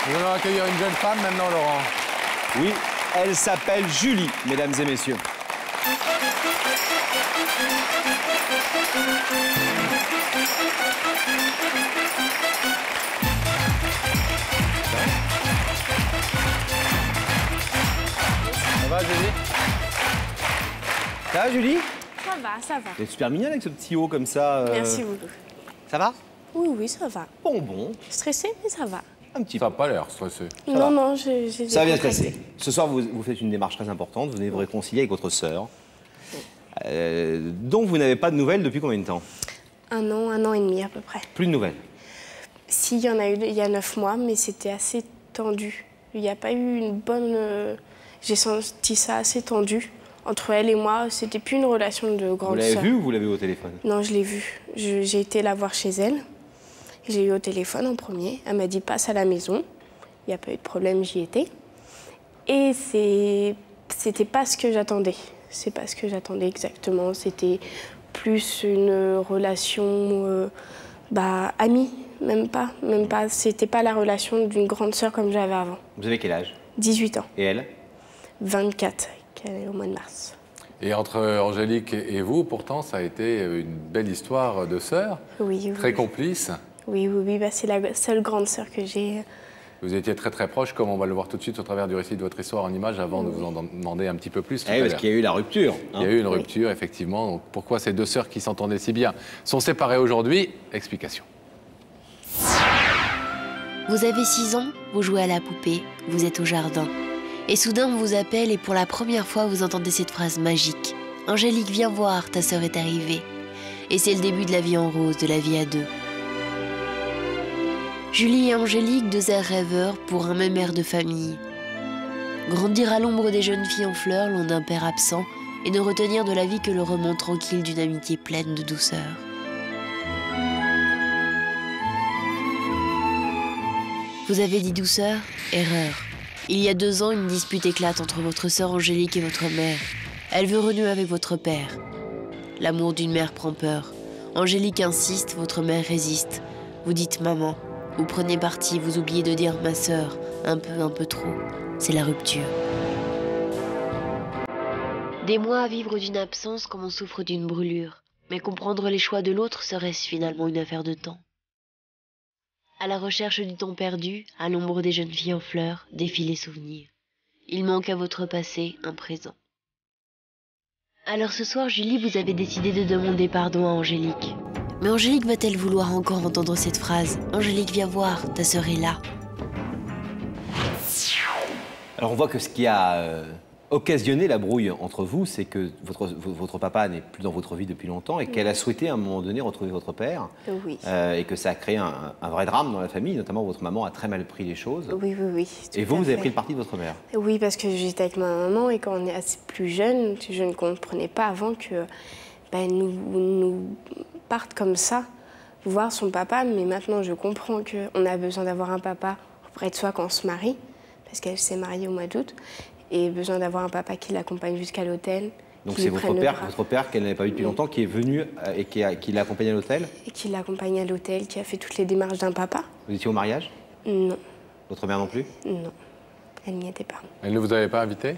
Nous allons accueillir une jeune femme maintenant, Laurent. Oui, elle s'appelle Julie, mesdames et messieurs. Ça va, Julie? Ça va, Julie? Ça va, ça va. Elle est super mignonne avec ce petit haut comme ça. Merci beaucoup. Ça va? Oui, oui, ça va. Bon. Stressée, mais ça va. Un petit Ça peu. n'a pas l'air stressé. Non, j'ai Ça va bien se décontracté. passer. Ce soir, vous faites une démarche très importante. Vous venez vous réconcilier avec votre sœur, dont vous n'avez pas de nouvelles depuis combien de temps? Un an et demi à peu près. Plus de nouvelles. Si, il y en a eu il y a 9 mois, mais c'était assez tendu. Il n'y a pas eu une bonne... J'ai senti ça assez tendu. Entre elle et moi, c'était plus une relation de grande Vous l'avez sœur. vue ou vous l'avez eu au téléphone? Non, je l'ai vue. J'ai été la voir chez elle. J'ai eu au téléphone en premier. Elle m'a dit « passe à la maison ». Il n'y a pas eu de problème, j'y étais. Et c'était pas ce que j'attendais. C'est pas ce que j'attendais exactement. C'était plus une relation amie, même pas. C'était pas la relation d'une grande sœur comme j'avais avant. Vous avez quel âge? 18 ans, Et elle? 24, qu'elle est au mois de mars. Et entre Angélique et vous, pourtant, ça a été une belle histoire de sœurs, Oui, très complice. Oui, c'est la seule grande sœur que j'ai. Vous étiez très très proches, comme on va le voir tout de suite au travers du récit de votre histoire en images, avant de vous en demander un petit peu plus. Eh oui, parce qu'il y a eu la rupture. Il y a eu une rupture, effectivement. Donc, pourquoi ces deux sœurs qui s'entendaient si bien sont séparées aujourd'hui? Explication. Vous avez 6 ans, vous jouez à la poupée, vous êtes au jardin. Et soudain, on vous appelle et pour la première fois, vous entendez cette phrase magique. « Angélique, viens voir, ta sœur est arrivée. » Et c'est le début de la vie en rose, de la vie à deux. Julie et Angélique, deux airs rêveurs pour un même air de famille. Grandir à l'ombre des jeunes filles en fleurs, loin d'un père absent, et ne retenir de la vie que le roman tranquille d'une amitié pleine de douceur. Vous avez dit douceur? Erreur. Il y a 2 ans, une dispute éclate entre votre sœur Angélique et votre mère. Elle veut renouer avec votre père. L'amour d'une mère prend peur. Angélique insiste, votre mère résiste. Vous dites maman. Vous prenez parti, vous oubliez de dire ma sœur. Un peu trop. C'est la rupture. Des mois à vivre d'une absence comme on souffre d'une brûlure. Mais comprendre les choix de l'autre serait-ce finalement une affaire de temps? À la recherche du temps perdu, à l'ombre des jeunes filles en fleurs, défilent les souvenirs. Il manque à votre passé un présent. Alors ce soir, Julie, vous avez décidé de demander pardon à Angélique. Mais Angélique va-t-elle vouloir encore entendre cette phrase? Angélique, viens voir, ta sœur est là. Alors on voit que ce qui a occasionné la brouille entre vous, c'est que votre papa n'est plus dans votre vie depuis longtemps et qu'elle a souhaité à un moment donné retrouver votre père. Oui. Et que ça a créé un vrai drame dans la famille, notamment votre maman a très mal pris les choses. Oui. Et vous avez pris le parti de votre mère? Oui, parce que j'étais avec ma maman et quand on est assez plus jeune, je ne comprenais pas avant que nous parte comme ça, voir son papa. Mais maintenant, je comprends qu'on a besoin d'avoir un papa auprès de soi quand on se marie, parce qu'elle s'est mariée au mois d'août, et besoin d'avoir un papa qui l'accompagne jusqu'à l'hôtel. Donc c'est votre père qu'elle n'avait pas eu depuis longtemps, qui est venu et qui l'a accompagné à l'hôtel? Et qui l'accompagne à l'hôtel, qui a fait toutes les démarches d'un papa. Vous étiez au mariage? Non. Votre mère non plus? Non, elle n'y était pas. Elle ne vous avait pas invité?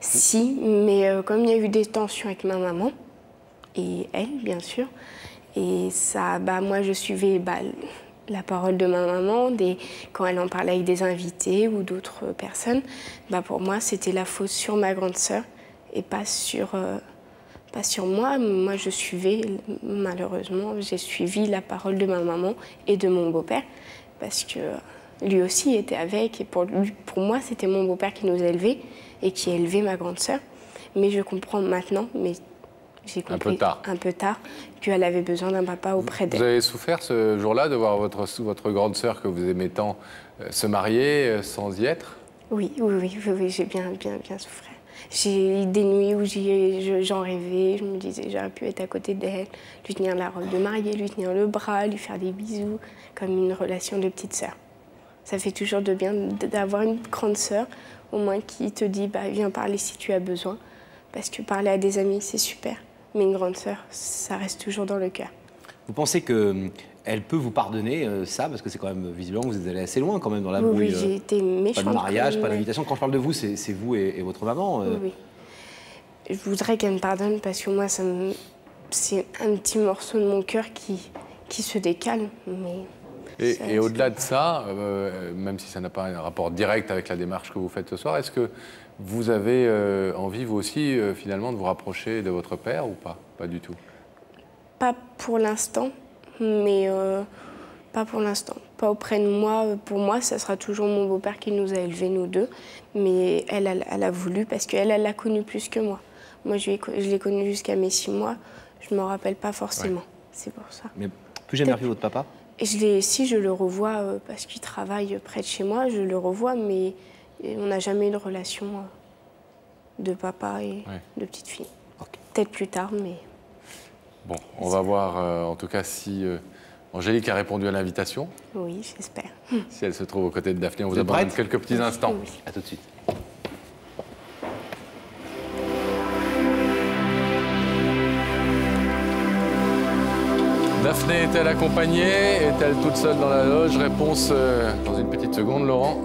Si, mais comme il y a eu des tensions avec ma maman, et elle, bien sûr, et ça, moi je suivais la parole de ma maman, quand elle en parlait avec des invités ou d'autres personnes, pour moi c'était la faute sur ma grande sœur et pas sur moi. Moi je suivais, malheureusement, j'ai suivi la parole de ma maman et de mon beau-père parce que lui aussi était avec et pour moi c'était mon beau-père qui nous élevait et qui élevait ma grande sœur. Mais je comprends maintenant, mais j'ai compris un peu tard qu'elle avait besoin d'un papa auprès d'elle. Vous avez souffert ce jour-là de voir votre grande sœur que vous aimez tant se marier sans y être? Oui, j'ai bien souffert. J'ai eu des nuits où j'en rêvais, je me disais j'aurais pu être à côté d'elle, lui tenir la robe de mariée, lui tenir le bras, lui faire des bisous, comme une relation de petite sœur. Ça fait toujours de bien d'avoir une grande sœur, au moins qui te dit viens parler si tu as besoin, parce que parler à des amis c'est super. Mais une grande sœur, ça reste toujours dans le cœur. Vous pensez que elle peut vous pardonner ça, parce que c'est quand même visiblement vous êtes allé assez loin quand même dans la Oui, brouille. oui, j'ai été méchante. Pas de mariage, quand pas même, d'invitation. Quand je parle de vous, c'est vous et votre maman. Oui, oui. Je voudrais qu'elle me pardonne parce que moi, c'est un petit morceau de mon cœur qui se décale. Mais Et au-delà de ça, même si ça n'a pas un rapport direct avec la démarche que vous faites ce soir, est-ce que vous avez envie, vous aussi, finalement, de vous rapprocher de votre père ou pas? Pas du tout. pas pour l'instant, mais pas pour l'instant. Pas auprès de moi. Pour moi, ça sera toujours mon beau-père qui nous a élevés, nous deux. Mais elle a voulu parce qu'elle l'a connu plus que moi. Moi, je l'ai connu jusqu'à mes 6 mois. Je ne m'en rappelle pas forcément. Ouais. C'est pour ça. Mais plus jamais revu votre papa? Et si je le revois parce qu'il travaille près de chez moi, je le revois, mais on n'a jamais eu de relation de papa et de petite fille. Okay. Peut-être plus tard, mais... Bon, on va voir en tout cas si Angélique a répondu à l'invitation. Oui, j'espère. Si elle se trouve aux côtés de Daphné, on vous Vous êtes abandonne prête? quelques petits instants. Oui. À tout de suite. Daphné est-elle accompagnée? Est-elle toute seule dans la loge? Réponse dans une petite seconde, Laurent.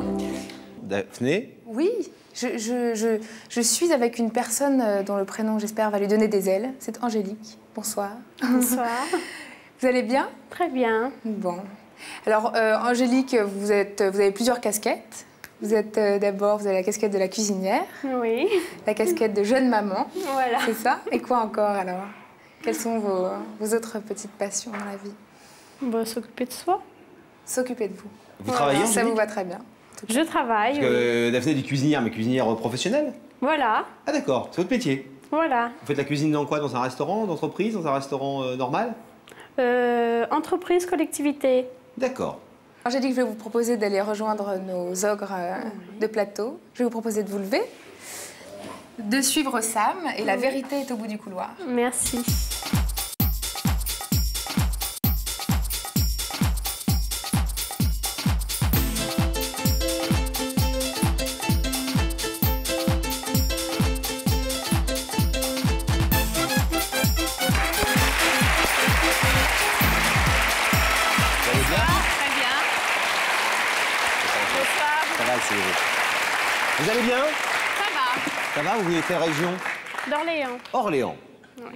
Daphné? Oui, je suis avec une personne dont le prénom, j'espère, va lui donner des ailes. C'est Angélique. Bonsoir. Bonsoir. Vous allez bien? Très bien. Bon. Alors, Angélique, vous avez plusieurs casquettes. Vous avez la casquette de la cuisinière, Oui. la casquette de jeune maman. Voilà. C'est ça? Et quoi encore, alors? Quelles sont vos autres petites passions dans la vie? Bon, s'occuper de soi. S'occuper de vous. Vous travaillez, Ça Angélique? vous va très bien. Je travaille. Parce que Daphné dit cuisinière, mais cuisinière professionnelle? Voilà. Ah d'accord, c'est votre métier. Voilà. Vous faites la cuisine dans quoi? Dans un restaurant d'entreprise? Dans un restaurant normal? Entreprise, collectivité. D'accord. Angélique, je vais vous proposer d'aller rejoindre nos ogres de plateau. Je vais vous proposer de vous lever, de suivre Sam, et la vérité est au bout du couloir. Merci. Vous allez bien? Ça va. Ça va? Vous venez de quelle région? D'Orléans. Orléans. Oui.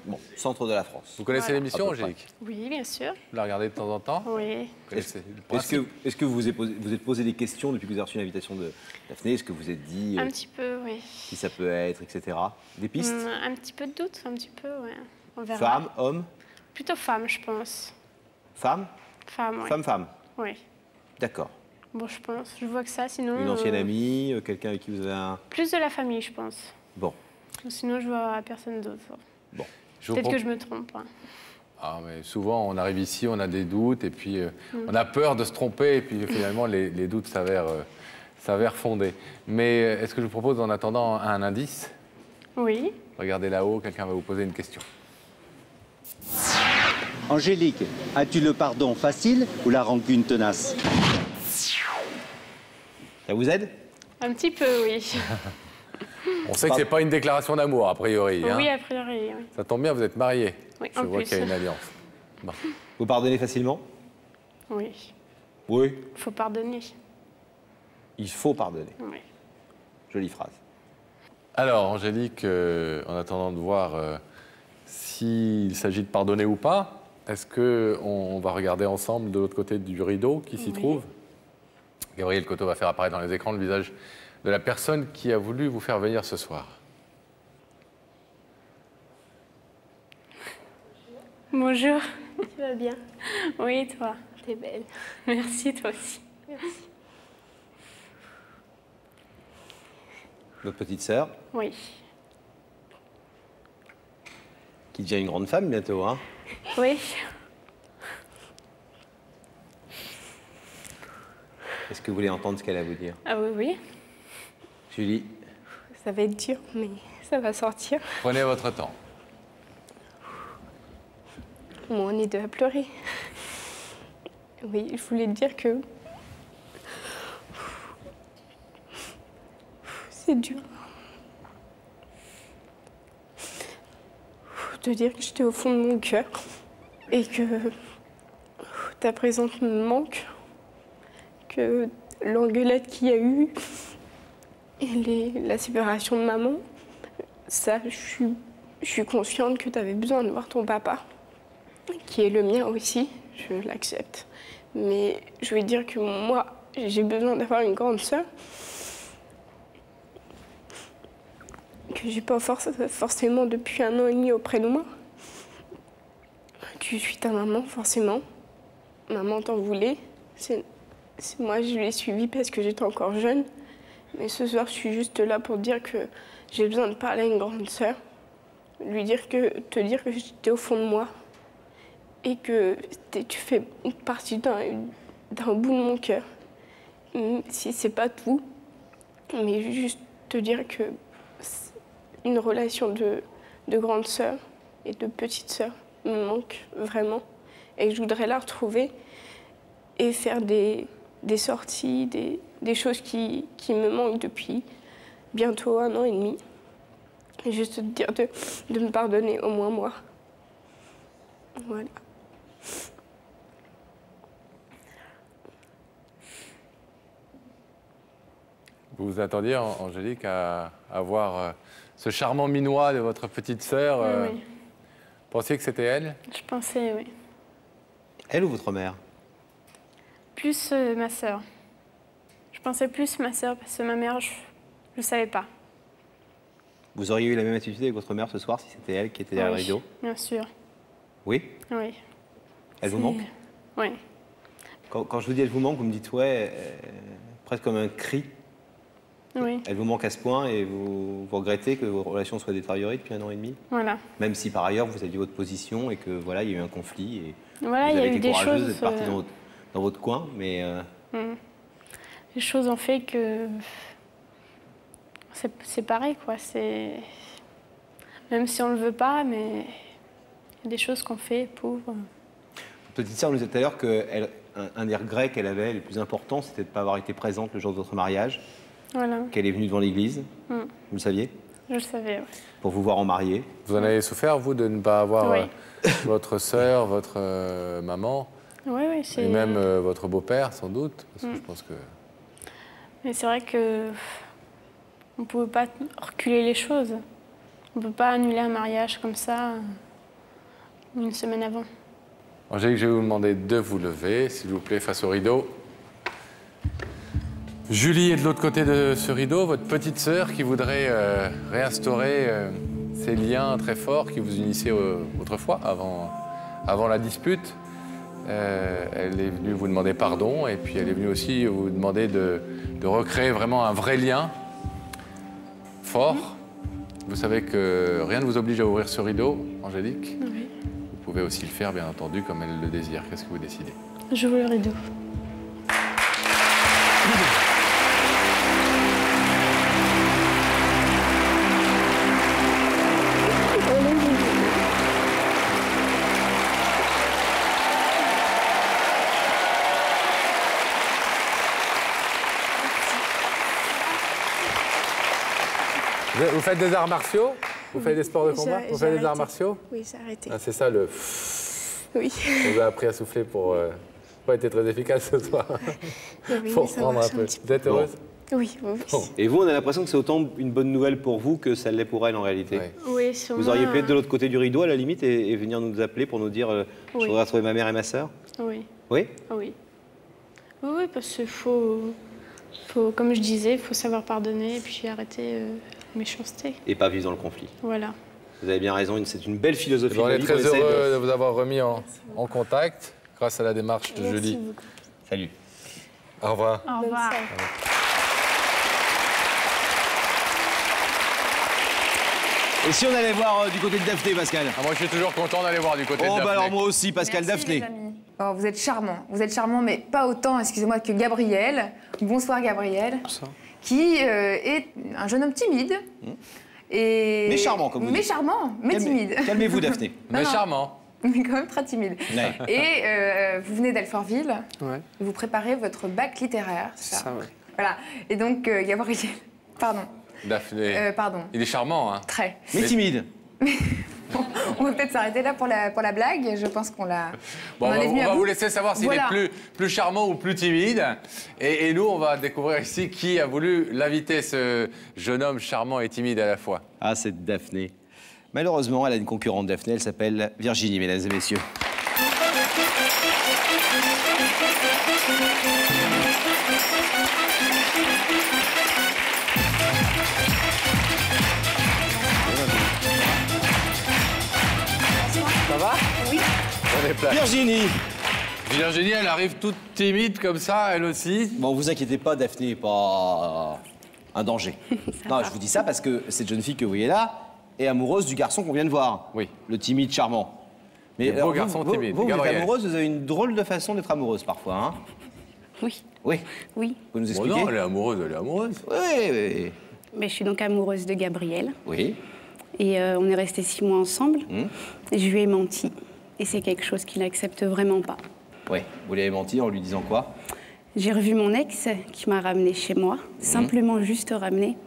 Bon, centre de la France. Vous connaissez Voilà. l'émission, À peu près. Angélique? Oui, bien sûr. Vous la regardez de temps en temps? Oui. Vous connaissez le Est-ce principe? que vous êtes posé des questions depuis que vous avez reçu l'invitation de Daphné? Est-ce que vous êtes dit Un petit peu, oui. qui ça peut être, etc. Des pistes? Un petit peu de doute, un petit peu, ouais. On verra. Femme, homme? Plutôt femme, je pense. Femme? Femme, oui. Femme. Oui. D'accord. Bon, je pense. Je vois que ça, sinon... Une ancienne amie, quelqu'un avec qui vous avez un... Plus de la famille, je pense. Bon. Sinon, je vois personne d'autre. Bon. Je vous Peut-être pro- que je me trompe. Hein. Ah, mais souvent, on arrive ici, on a des doutes, et puis on a peur de se tromper, et puis finalement, les doutes s'avèrent fondés. Mais est-ce que je vous propose, en attendant, un indice? Oui. Regardez là-haut, quelqu'un va vous poser une question. Angélique, as-tu le pardon facile ou la rancune tenace? Ça vous aide? Un petit peu, oui. On sait que c'est pas une déclaration d'amour, a priori. Hein. Oui, a priori, oui. Ça tombe bien, vous êtes mariés. Oui, Je en vois plus. qu'il y a une alliance. Bon. Vous pardonnez facilement? Oui. Oui. Il faut pardonner. Il faut pardonner. Oui. Jolie phrase. Alors, Angélique, en attendant de voir s'il s'agit de pardonner ou pas, est-ce qu'on va regarder ensemble de l'autre côté du rideau qui s'y trouve? Gabriel Coteau va faire apparaître dans les écrans le visage de la personne qui a voulu vous faire venir ce soir. Bonjour. Tu vas bien? Oui, toi? T'es belle. Merci, toi aussi. Merci. Votre petite sœur, Oui. qui devient une grande femme bientôt, hein? Oui. Est-ce que vous voulez entendre ce qu'elle a à vous dire? Ah oui, oui. Julie? Ça va être dur, mais ça va sortir. Prenez votre temps. Bon, on est deux à pleurer. Oui, je voulais te dire que... C'est dur. Te dire que j'étais au fond de mon cœur et que ta présence me manque, que l'engueulade qu'il y a eu et la séparation de maman, ça, je suis consciente que tu avais besoin de voir ton papa, qui est le mien aussi, je l'accepte. Mais je veux dire que moi, j'ai besoin d'avoir une grande sœur, que j'ai pas forcément depuis 1 an et demi auprès de moi. Tu suis ta maman, forcément. Maman t'en voulait. Moi, je l'ai suivie parce que j'étais encore jeune. Mais ce soir, je suis juste là pour dire que j'ai besoin de parler à une grande sœur. Te dire que j'étais au fond de moi. Et que tu fais partie d'un bout de mon cœur. Si c'est pas tout, mais juste te dire que une relation de grande sœur et de petite sœur me manque vraiment. Et que je voudrais la retrouver et faire des sorties, des choses qui me manquent depuis bientôt 1 an et demi. Et juste te dire de me pardonner, au moins moi. Voilà. Vous vous attendiez, Angélique, à voir ce charmant minois de votre petite sœur. Oui. Pensiez que c'était elle? Je pensais, oui. Elle ou votre mère? Plus ma sœur. Je pensais plus ma sœur parce que ma mère, je ne savais pas. Vous auriez eu la même attitude avec votre mère ce soir si c'était elle qui était derrière le rideau? Bien sûr. Oui? Oui. Elle vous manque? Oui. Quand je vous dis elle vous manque, vous me dites ouais, presque comme un cri. Oui. Elle vous manque à ce point et vous regrettez que vos relations soient détériorées depuis 1 an et demi? Voilà. Même si par ailleurs vous aviez votre position et que voilà, il y a eu un conflit et voilà, vous il y avez a eu été des courageuse choses. d'être partie dans votre coin, mais Les choses ont fait que c'est pareil, quoi. Même si on ne le veut pas, mais il y a des choses qu'on fait pour. Petite sœur nous disait tout à l'heure qu'un des regrets qu'elle avait, les plus importants, c'était de ne pas avoir été présente le jour de votre mariage. Voilà. Qu'elle est venue devant l'église. Vous le saviez? Je le savais, oui. Pour vous voir en mariée. Vous en avez souffert, vous, de ne pas avoir Oui. votre sœur, votre maman, Oui, oui, c'est. et même votre beau-père, sans doute, parce que je pense que... Mais c'est vrai que on ne pouvait pas reculer les choses. On ne peut pas annuler un mariage comme ça 1 semaine avant. Angélique, je vais vous demander de vous lever, s'il vous plaît, face au rideau. Julie est de l'autre côté de ce rideau, votre petite sœur qui voudrait réinstaurer ces liens très forts qui vous unissaient autrefois, avant la dispute. Elle est venue vous demander pardon et puis elle est venue aussi vous demander de recréer vraiment un vrai lien fort. Vous savez que rien ne vous oblige à ouvrir ce rideau, Angélique. Oui. Vous pouvez aussi le faire, bien entendu, comme elle le désire. Qu'est-ce que vous décidez? J'ouvre le rideau. Vous faites des arts martiaux? Vous faites des sports de combat? Vous faites des arts martiaux? Oui, j'ai arrêté. Ah, c'est ça le... Oui. On vous a appris à souffler pour... pas été très efficace ce soir. Oui, Faut mais ça reprendre un marche peu. petit Vous êtes heureuse? Oui, oui. Bon. Et vous, on a l'impression que c'est autant une bonne nouvelle pour vous que ça l'est pour elle en réalité. Ouais. Oui, sur Vous moi, auriez pu être de l'autre côté du rideau à la limite et venir nous appeler pour nous dire je Oui. voudrais retrouver ma mère et ma sœur. Oui. Oui? Oui. Oui, parce qu'il faut, comme je disais, il faut savoir pardonner et puis arrêter la méchanceté. Et pas vivre dans le conflit. Voilà. Vous avez bien raison, c'est une belle philosophie. On de est vie très qu'on essaye heureux de vous avoir remis en contact grâce à la démarche de Merci Julie. beaucoup. Salut. Au revoir. Au Bonne revoir. soirée. Et si on allait voir du côté de Daphné, Pascal? Ah, moi, je suis toujours content d'aller voir du côté de Oh, Daphné. bah alors moi aussi, Pascal. Merci, Daphné. les amis. Oh, vous êtes charmant. Vous êtes charmant, mais pas autant, excusez-moi, que Gabriel. Bonsoir, Gabriel. Bonsoir. Qui est un jeune homme timide. Et... Mais charmant, comme vous Mais dites. charmant, mais timide. Calmez-vous, Daphné. Mais Non. charmant. Mais quand même très timide. Ouais. Et vous venez d'Alfortville. Ouais, Vous préparez votre bac littéraire, c'est c'est ça, ouais. Voilà. Et donc, Gabriel... Pardon. Daphné. Pardon. Il est charmant, hein? Très. Mais timide. On va peut-être s'arrêter là pour la blague. Je pense qu'on l'a. Bon, on va vous laisser savoir s'il Voilà. est plus charmant ou plus timide. Et nous, on va découvrir ici qui a voulu l'inviter, ce jeune homme charmant et timide à la fois. Ah, c'est Daphné. Malheureusement, elle a une concurrente, Daphné. Elle s'appelle Virginie, mesdames et messieurs. Ça va? Oui. On est plein. Virginie! Virginie, elle arrive toute timide comme ça, elle aussi. Bon, vous inquiétez pas, Daphné n'est pas un danger. Non, je vous dis ça parce que cette jeune fille que vous voyez là est amoureuse du garçon qu'on vient de voir. Oui. Le timide charmant. Mais Le beau alors, garçon timide, vous êtes Gabriel. amoureuse, vous avez une drôle de façon d'être amoureuse parfois, hein? Oui, Oui. oui. Vous pouvez nous Bon, expliquer? non, elle est amoureuse. Oui, oui, Mais je suis donc amoureuse de Gabriel. oui. Et on est restés 6 mois ensemble. Mmh. Et je lui ai menti. Et c'est quelque chose qu'il n'accepte vraiment pas. Oui. Vous lui avez menti en lui disant quoi? J'ai revu mon ex qui m'a ramenée chez moi, simplement juste ramenée.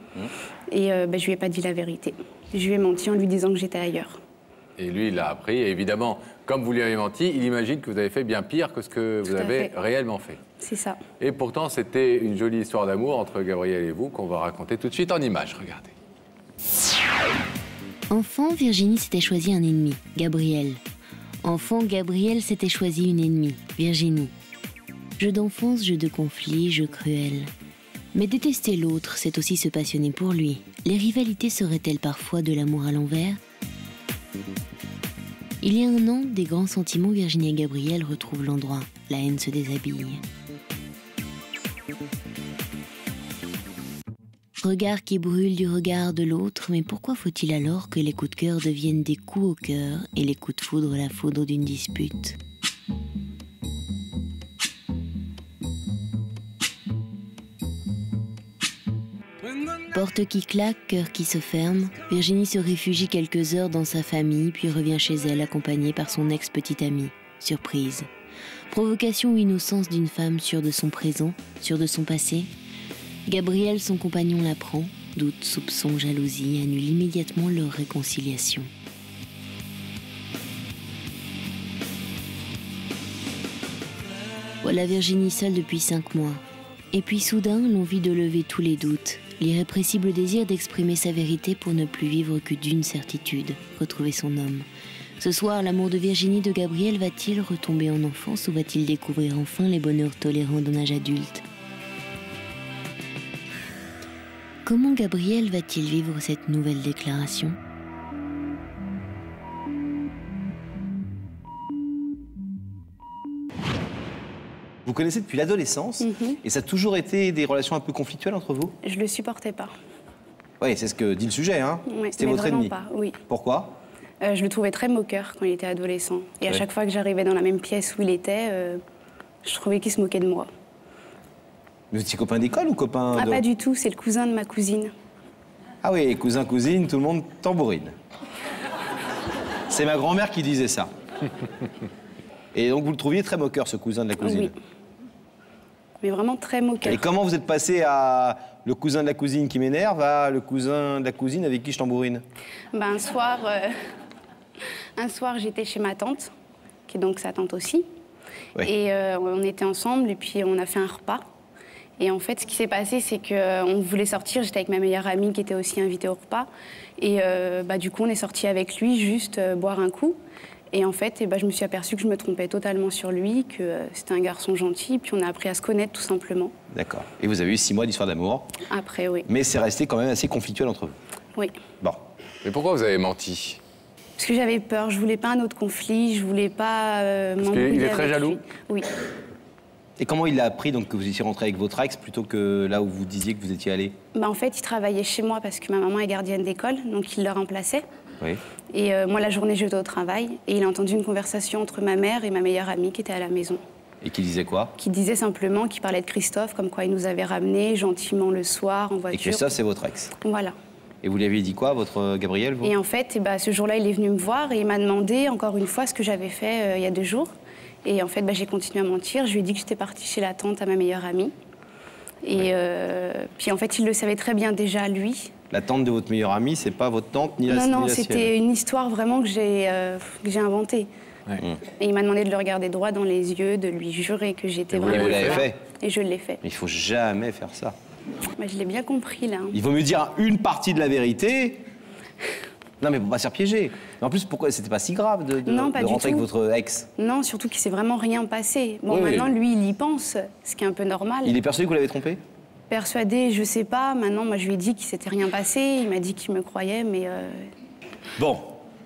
Et je lui ai pas dit la vérité. Je lui ai menti en lui disant que j'étais ailleurs. Et lui, il l'a appris. Et évidemment, comme vous lui avez menti, il imagine que vous avez fait bien pire que ce que vous Tout à avez fait. réellement fait. C'est ça. Et pourtant, c'était une jolie histoire d'amour entre Gabriel et vous qu'on va raconter tout de suite en images. Regardez. Enfant, Virginie s'était choisi un ennemi, Gabriel. Enfant, Gabriel s'était choisi une ennemie, Virginie. Jeu d'enfance, jeu de conflit, jeu cruel. Mais détester l'autre, c'est aussi se passionner pour lui. Les rivalités seraient-elles parfois de l'amour à l'envers? Il y a 1 an, des grands sentiments, Virginie et Gabriel retrouvent l'endroit. La haine se déshabille. Regard qui brûle du regard de l'autre, mais pourquoi faut-il alors que les coups de cœur deviennent des coups au cœur et les coups de foudre la foudre d'une dispute? Porte qui claque, cœur qui se ferme, Virginie se réfugie quelques heures dans sa famille, puis revient chez elle accompagnée par son ex-petite amie. Surprise. Provocation ou innocence d'une femme sûre de son présent, sûre de son passé? Gabriel, son compagnon, l'apprend. Doute, soupçon, jalousie annulent immédiatement leur réconciliation. Voilà Virginie seule depuis 5 mois. Et puis soudain, l'envie de lever tous les doutes, l'irrépressible désir d'exprimer sa vérité pour ne plus vivre que d'une certitude, retrouver son homme. Ce soir, l'amour de Virginie de Gabriel va-t-il retomber en enfance ou va-t-il découvrir enfin les bonheurs tolérants d'un âge adulte? Comment Gabriel va-t-il vivre cette nouvelle déclaration? Vous connaissez depuis l'adolescence et ça a toujours été des relations un peu conflictuelles entre vous? Je le supportais pas. Oui, c'est ce que dit le sujet, hein? Ouais, C'était mais votre vraiment ennemi. pas, oui. Pourquoi? Je le trouvais très moqueur quand il était adolescent. Et à Ouais. chaque fois que j'arrivais dans la même pièce où il était, je trouvais qu'il se moquait de moi. Vous étiez copain d'école ou copain Ah, de... pas du tout, c'est le cousin de ma cousine. Ah oui, cousin, cousine, tout le monde tambourine. C'est ma grand-mère qui disait ça. Et donc vous le trouviez très moqueur, ce cousin de la cousine? Oui. Mais vraiment très moqueur. Et comment vous êtes passé à le cousin de la cousine qui m'énerve à le cousin de la cousine avec qui je tambourine? Ben, un soir, j'étais chez ma tante, qui est donc sa tante aussi. Ouais. Et on était ensemble et puis on a fait un repas. Et en fait, ce qui s'est passé, c'est qu'on voulait sortir. J'étais avec ma meilleure amie qui était aussi invitée au repas. Et du coup, on est sortis avec lui, juste boire un coup. Et en fait, je me suis aperçue que je me trompais totalement sur lui, que c'était un garçon gentil. Puis on a appris à se connaître, tout simplement. D'accord. Et vous avez eu 6 mois d'histoire d'amour, Après, oui. mais c'est resté quand même assez conflictuel entre vous. Oui. Bon. Mais pourquoi vous avez menti? Parce que j'avais peur. Je voulais pas un autre conflit. Je voulais pas m'embrouiller qu'il est très avec jaloux? lui. Oui. Et comment il a appris donc, que vous étiez rentré avec votre ex plutôt que là où vous disiez que vous étiez allé? En fait, il travaillait chez moi parce que ma maman est gardienne d'école, donc il le remplaçait. Oui. Et moi, la journée, j'étais au travail. Et il a entendu une conversation entre ma mère et ma meilleure amie qui était à la maison. Et qui disait quoi? Qui disait simplement qu'il parlait de Christophe, comme quoi il nous avait ramenés gentiment le soir en voiture. Et Christophe, c'est votre ex. Voilà. Et vous lui aviez dit quoi, votre Gabriel, vous? Et en fait, ce jour-là, il est venu me voir et il m'a demandé encore une fois ce que j'avais fait il y a 2 jours. Et en fait, j'ai continué à mentir. Je lui ai dit que j'étais partie chez la tante à ma meilleure amie. Et puis en fait, il le savait très bien déjà, lui. La tante de votre meilleure amie, c'est pas votre tante ni la Non, non, ni la c'était sienne. une histoire vraiment que j'ai inventée. Ouais. Et il m'a demandé de le regarder droit dans les yeux, de lui jurer que j'étais Et vous vraiment... l'avez Vous l'avez fait. Et je l'ai fait. Mais il faut jamais faire ça. Bah, je l'ai bien compris, là. Il vaut mieux dire une partie de la vérité. Non, mais pour pas se faire piéger. Mais en plus, pourquoi c'était pas si grave de Non, pas de du rentrer tout. avec votre ex? Non, surtout qu'il s'est vraiment rien passé. Bon, Oui, maintenant, oui. lui, il y pense, ce qui est un peu normal. Il est persuadé que vous l'avez trompé? Persuadé, je sais pas. Maintenant, moi, je lui ai dit qu'il s'était rien passé. Il m'a dit qu'il me croyait, mais Bon,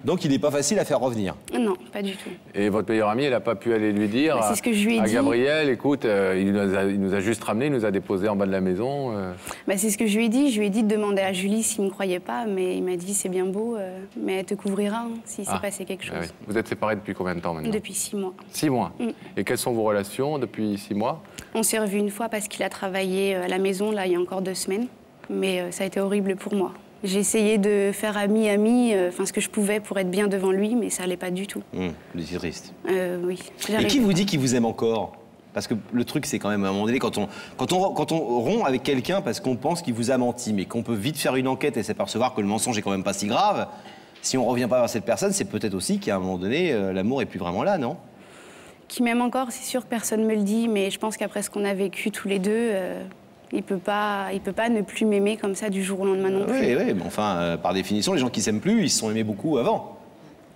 donc il n'est pas facile à faire revenir. non, pas du tout. Et votre meilleure amie, elle n'a pas pu aller lui dire Bah, c'est ce que je lui ai à dit. Gabriel, écoute, il nous a juste ramené, il nous a déposé en bas de la maison. Bah, c'est ce que je lui ai dit. Je lui ai dit de demander à Julie s'il me croyait pas, mais il m'a dit c'est bien beau, mais elle te couvrira hein, s'il s'est Ah. passé quelque chose. Ah oui. Vous êtes séparés depuis combien de temps maintenant? Depuis 6 mois. 6 mois. Mm. Et quelles sont vos relations depuis 6 mois? On s'est revus une fois parce qu'il a travaillé à la maison, là, il y a encore 2 semaines. Mais ça a été horrible pour moi. J'ai essayé de faire ami-ami, ce que je pouvais pour être bien devant lui, mais ça allait pas du tout. Vous étiez triste. Oui. Et j'arrive qui pas. vous dit qu'il vous aime encore? Parce que le truc, c'est quand même à un moment donné, quand on rompt avec quelqu'un parce qu'on pense qu'il vous a menti, mais qu'on peut vite faire une enquête et s'apercevoir que le mensonge est quand même pas si grave, si on revient pas vers cette personne, c'est peut-être aussi qu'à un moment donné, l'amour est plus vraiment là, non? Qui m'aime encore, c'est sûr que personne me le dit, mais je pense qu'après ce qu'on a vécu tous les deux, il peut pas ne plus m'aimer comme ça du jour au lendemain non plus. Oui, oui, mais enfin, par définition, les gens qui s'aiment plus, ils se sont aimés beaucoup avant.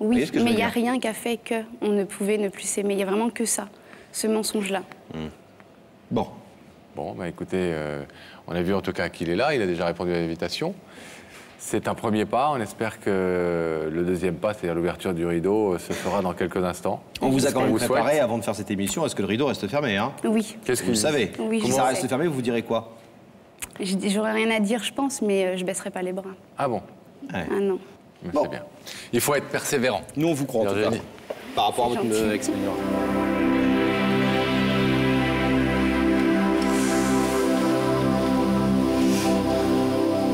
Oui, voyez ce que je mais veux il n'y a dire rien qui a fait qu'on ne pouvait ne plus s'aimer. Il n'y a vraiment que ça, ce mensonge-là. Bon, Bon, bah écoutez, on a vu en tout cas qu'il est là, il a déjà répondu à l'invitation. C'est un premier pas, on espère que le deuxième pas, c'est-à-dire l'ouverture du rideau, se fera dans quelques instants. on vous a quand même vous préparé souhaite. avant de faire cette émission, est-ce que le rideau reste fermé, hein? Oui, Qu'est-ce Vous le savez. Oui, Si je ça sais. reste fermé, vous direz quoi? j'aurais rien à dire, je pense, mais je baisserai pas les bras. Ah bon, Ouais. Ah non. mais Bon. c'est bien. Il faut être persévérant. Nous, on vous croit en tout cas, Virginie. par rapport à C'est votre gentil. ex-meilleure.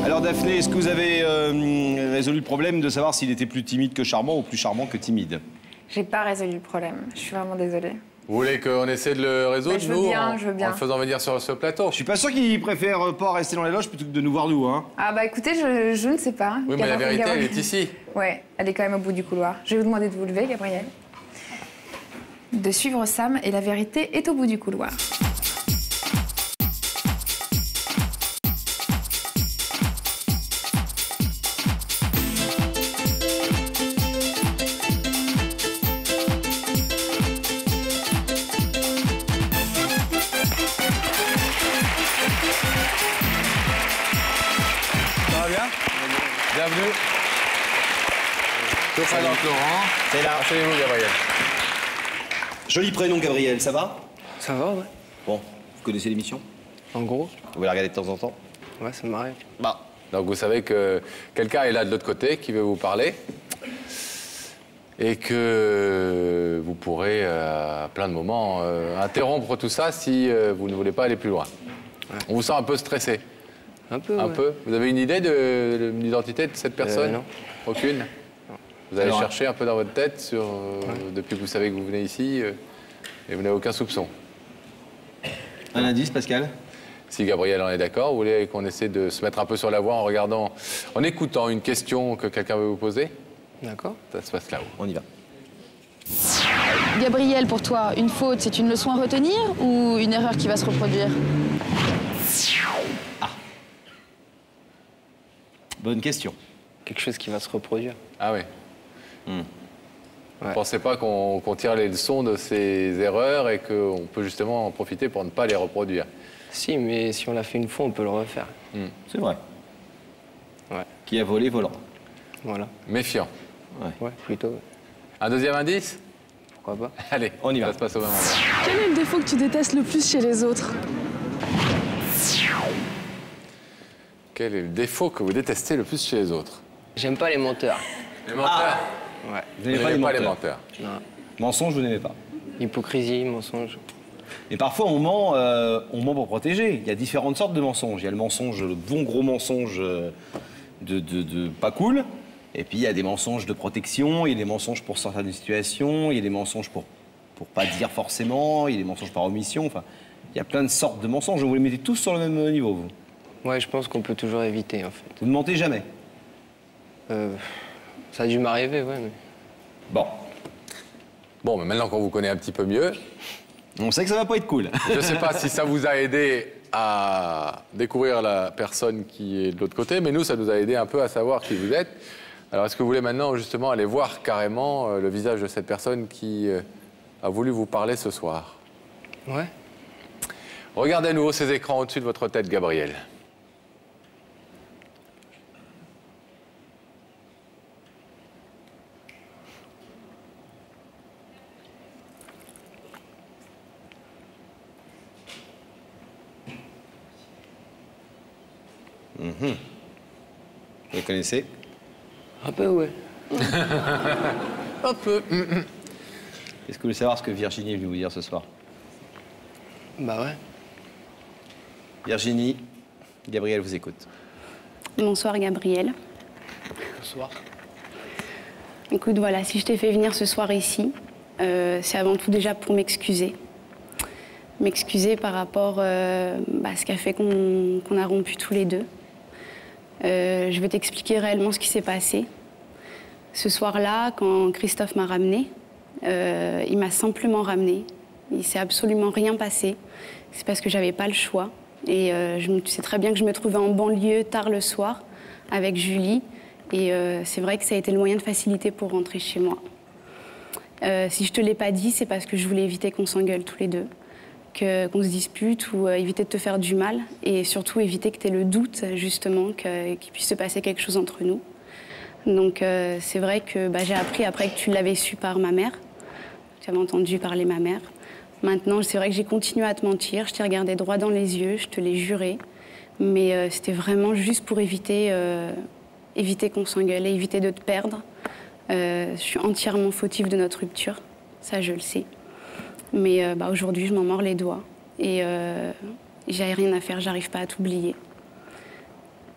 Alors Daphné, est-ce que vous avez résolu le problème de savoir s'il était plus timide que charmant ou plus charmant que timide? J'ai pas résolu le problème. Je suis vraiment désolée. Vous voulez qu'on essaie de le résoudre, Bah, je veux nous, bien, en, je veux bien. en le faisant venir sur ce plateau? Je suis pas sûr qu'il préfère pas rester dans les loges plutôt que de nous voir nous, hein. Ah bah écoutez, je ne sais pas. Oui, mais la vérité, elle est ici. Ouais, elle est quand même au bout du couloir. Je vais vous demander de vous lever, Gabriel. De suivre Sam et la vérité est au bout du couloir. Ça va bien? Bienvenue. Je vous présente Laurent. C'est là. Asseyez-vous, Gabriel. Joli prénom, Gabriel, ça va? Ça va, ouais. Bon, vous connaissez l'émission? En gros, Vous la regardez de temps en temps? ouais, ça m'arrive. Bah, donc vous savez que quelqu'un est là de l'autre côté qui veut vous parler et que vous pourrez à plein de moments interrompre tout ça si vous ne voulez pas aller plus loin. Ouais. On vous sent un peu stressé. Un peu, Un ouais. peu. Vous avez une idée de l'identité de cette personne? non. Aucune? Vous avez Alors, cherché un peu dans votre tête sur, depuis que vous savez que vous venez ici et vous n'avez aucun soupçon. Un indice, Pascal? Si Gabriel en est d'accord, vous voulez qu'on essaie de se mettre un peu sur la voie en regardant, en écoutant une question que quelqu'un veut vous poser? D'accord. Ça se passe là-haut. On y va. Gabriel, pour toi, une faute, c'est une leçon à retenir ou une erreur qui va se reproduire? Bonne question. Quelque chose qui va se reproduire. Ah oui. Ouais. Vous ne pensez pas qu'on tire les leçons de ces erreurs et qu'on peut justement en profiter pour ne pas les reproduire? Si, mais si on l'a fait une fois, on peut le refaire. C'est vrai. Ouais. Qui a volé, volant. Voilà. Méfiant. Ouais, plutôt. Un deuxième indice? Pourquoi pas? Allez, On y va. Ça se passe au même endroit. Quel est le défaut que tu détestes le plus chez les autres? Quel est le défaut que vous détestez le plus chez les autres? J'aime pas les menteurs. Les menteurs. Ouais. Vous n'aimez pas les menteurs. Non. Mensonge, vous n'aimez pas. Hypocrisie, mensonge. Et parfois, on ment pour protéger. Il y a différentes sortes de mensonges. Il y a le mensonge, le bon gros mensonge de pas cool. Et puis, il y a des mensonges de protection, il y a des mensonges pour sortir d'une situation, il y a des mensonges pour pas dire forcément, il y a des mensonges par omission. Enfin, il y a plein de sortes de mensonges. Vous les mettez tous sur le même niveau, vous? Ouais, je pense qu'on peut toujours éviter, en fait. Vous ne mentez jamais? Ça a dû m'arriver, ouais, mais... Bon. Bon, mais maintenant qu'on vous connaît un petit peu mieux... On sait que ça va pas être cool. Je ne sais pas si ça vous a aidé à découvrir la personne qui est de l'autre côté, mais nous, ça nous a aidé un peu à savoir qui vous êtes. Alors, est-ce que vous voulez maintenant, justement, aller voir carrément le visage de cette personne qui a voulu vous parler ce soir? Ouais. Regardez à nouveau ces écrans au-dessus de votre tête, Gabriel. Vous les connaissez? Un peu, ouais. Un peu. Est-ce que vous voulez savoir ce que Virginie est venue vous dire ce soir? Bah ouais. Virginie, Gabriel vous écoute. Bonsoir Gabriel. Bonsoir. Écoute, voilà, si je t'ai fait venir ce soir ici, c'est avant tout déjà pour m'excuser. M'excuser par rapport à ce qui a fait qu'on a rompu tous les deux. Je vais t'expliquer réellement ce qui s'est passé. Ce soir-là, quand Christophe m'a ramenée, il m'a simplement ramenée. Il ne s'est absolument rien passé. C'est parce que j'avais pas le choix. Et tu sais très bien que je me trouvais en banlieue tard le soir avec Julie. Et c'est vrai que ça a été le moyen de facilité pour rentrer chez moi. Si je te l'ai pas dit, c'est parce que je voulais éviter qu'on s'engueule tous les deux. Qu'on se dispute ou éviter de te faire du mal. Et surtout éviter que tu aies le doute, justement, qu'il puisse se passer quelque chose entre nous. Donc c'est vrai que j'ai appris après que tu l'avais su par ma mère. Tu avais entendu parler ma mère. Maintenant, c'est vrai que j'ai continué à te mentir. Je t'ai regardé droit dans les yeux, je te l'ai juré. Mais c'était vraiment juste pour éviter qu'on s'engueule et éviter de te perdre. Je suis entièrement fautive de notre rupture. Ça, je le sais. Mais aujourd'hui, je m'en mords les doigts. Et j'ai rien à faire, j'arrive pas à t'oublier.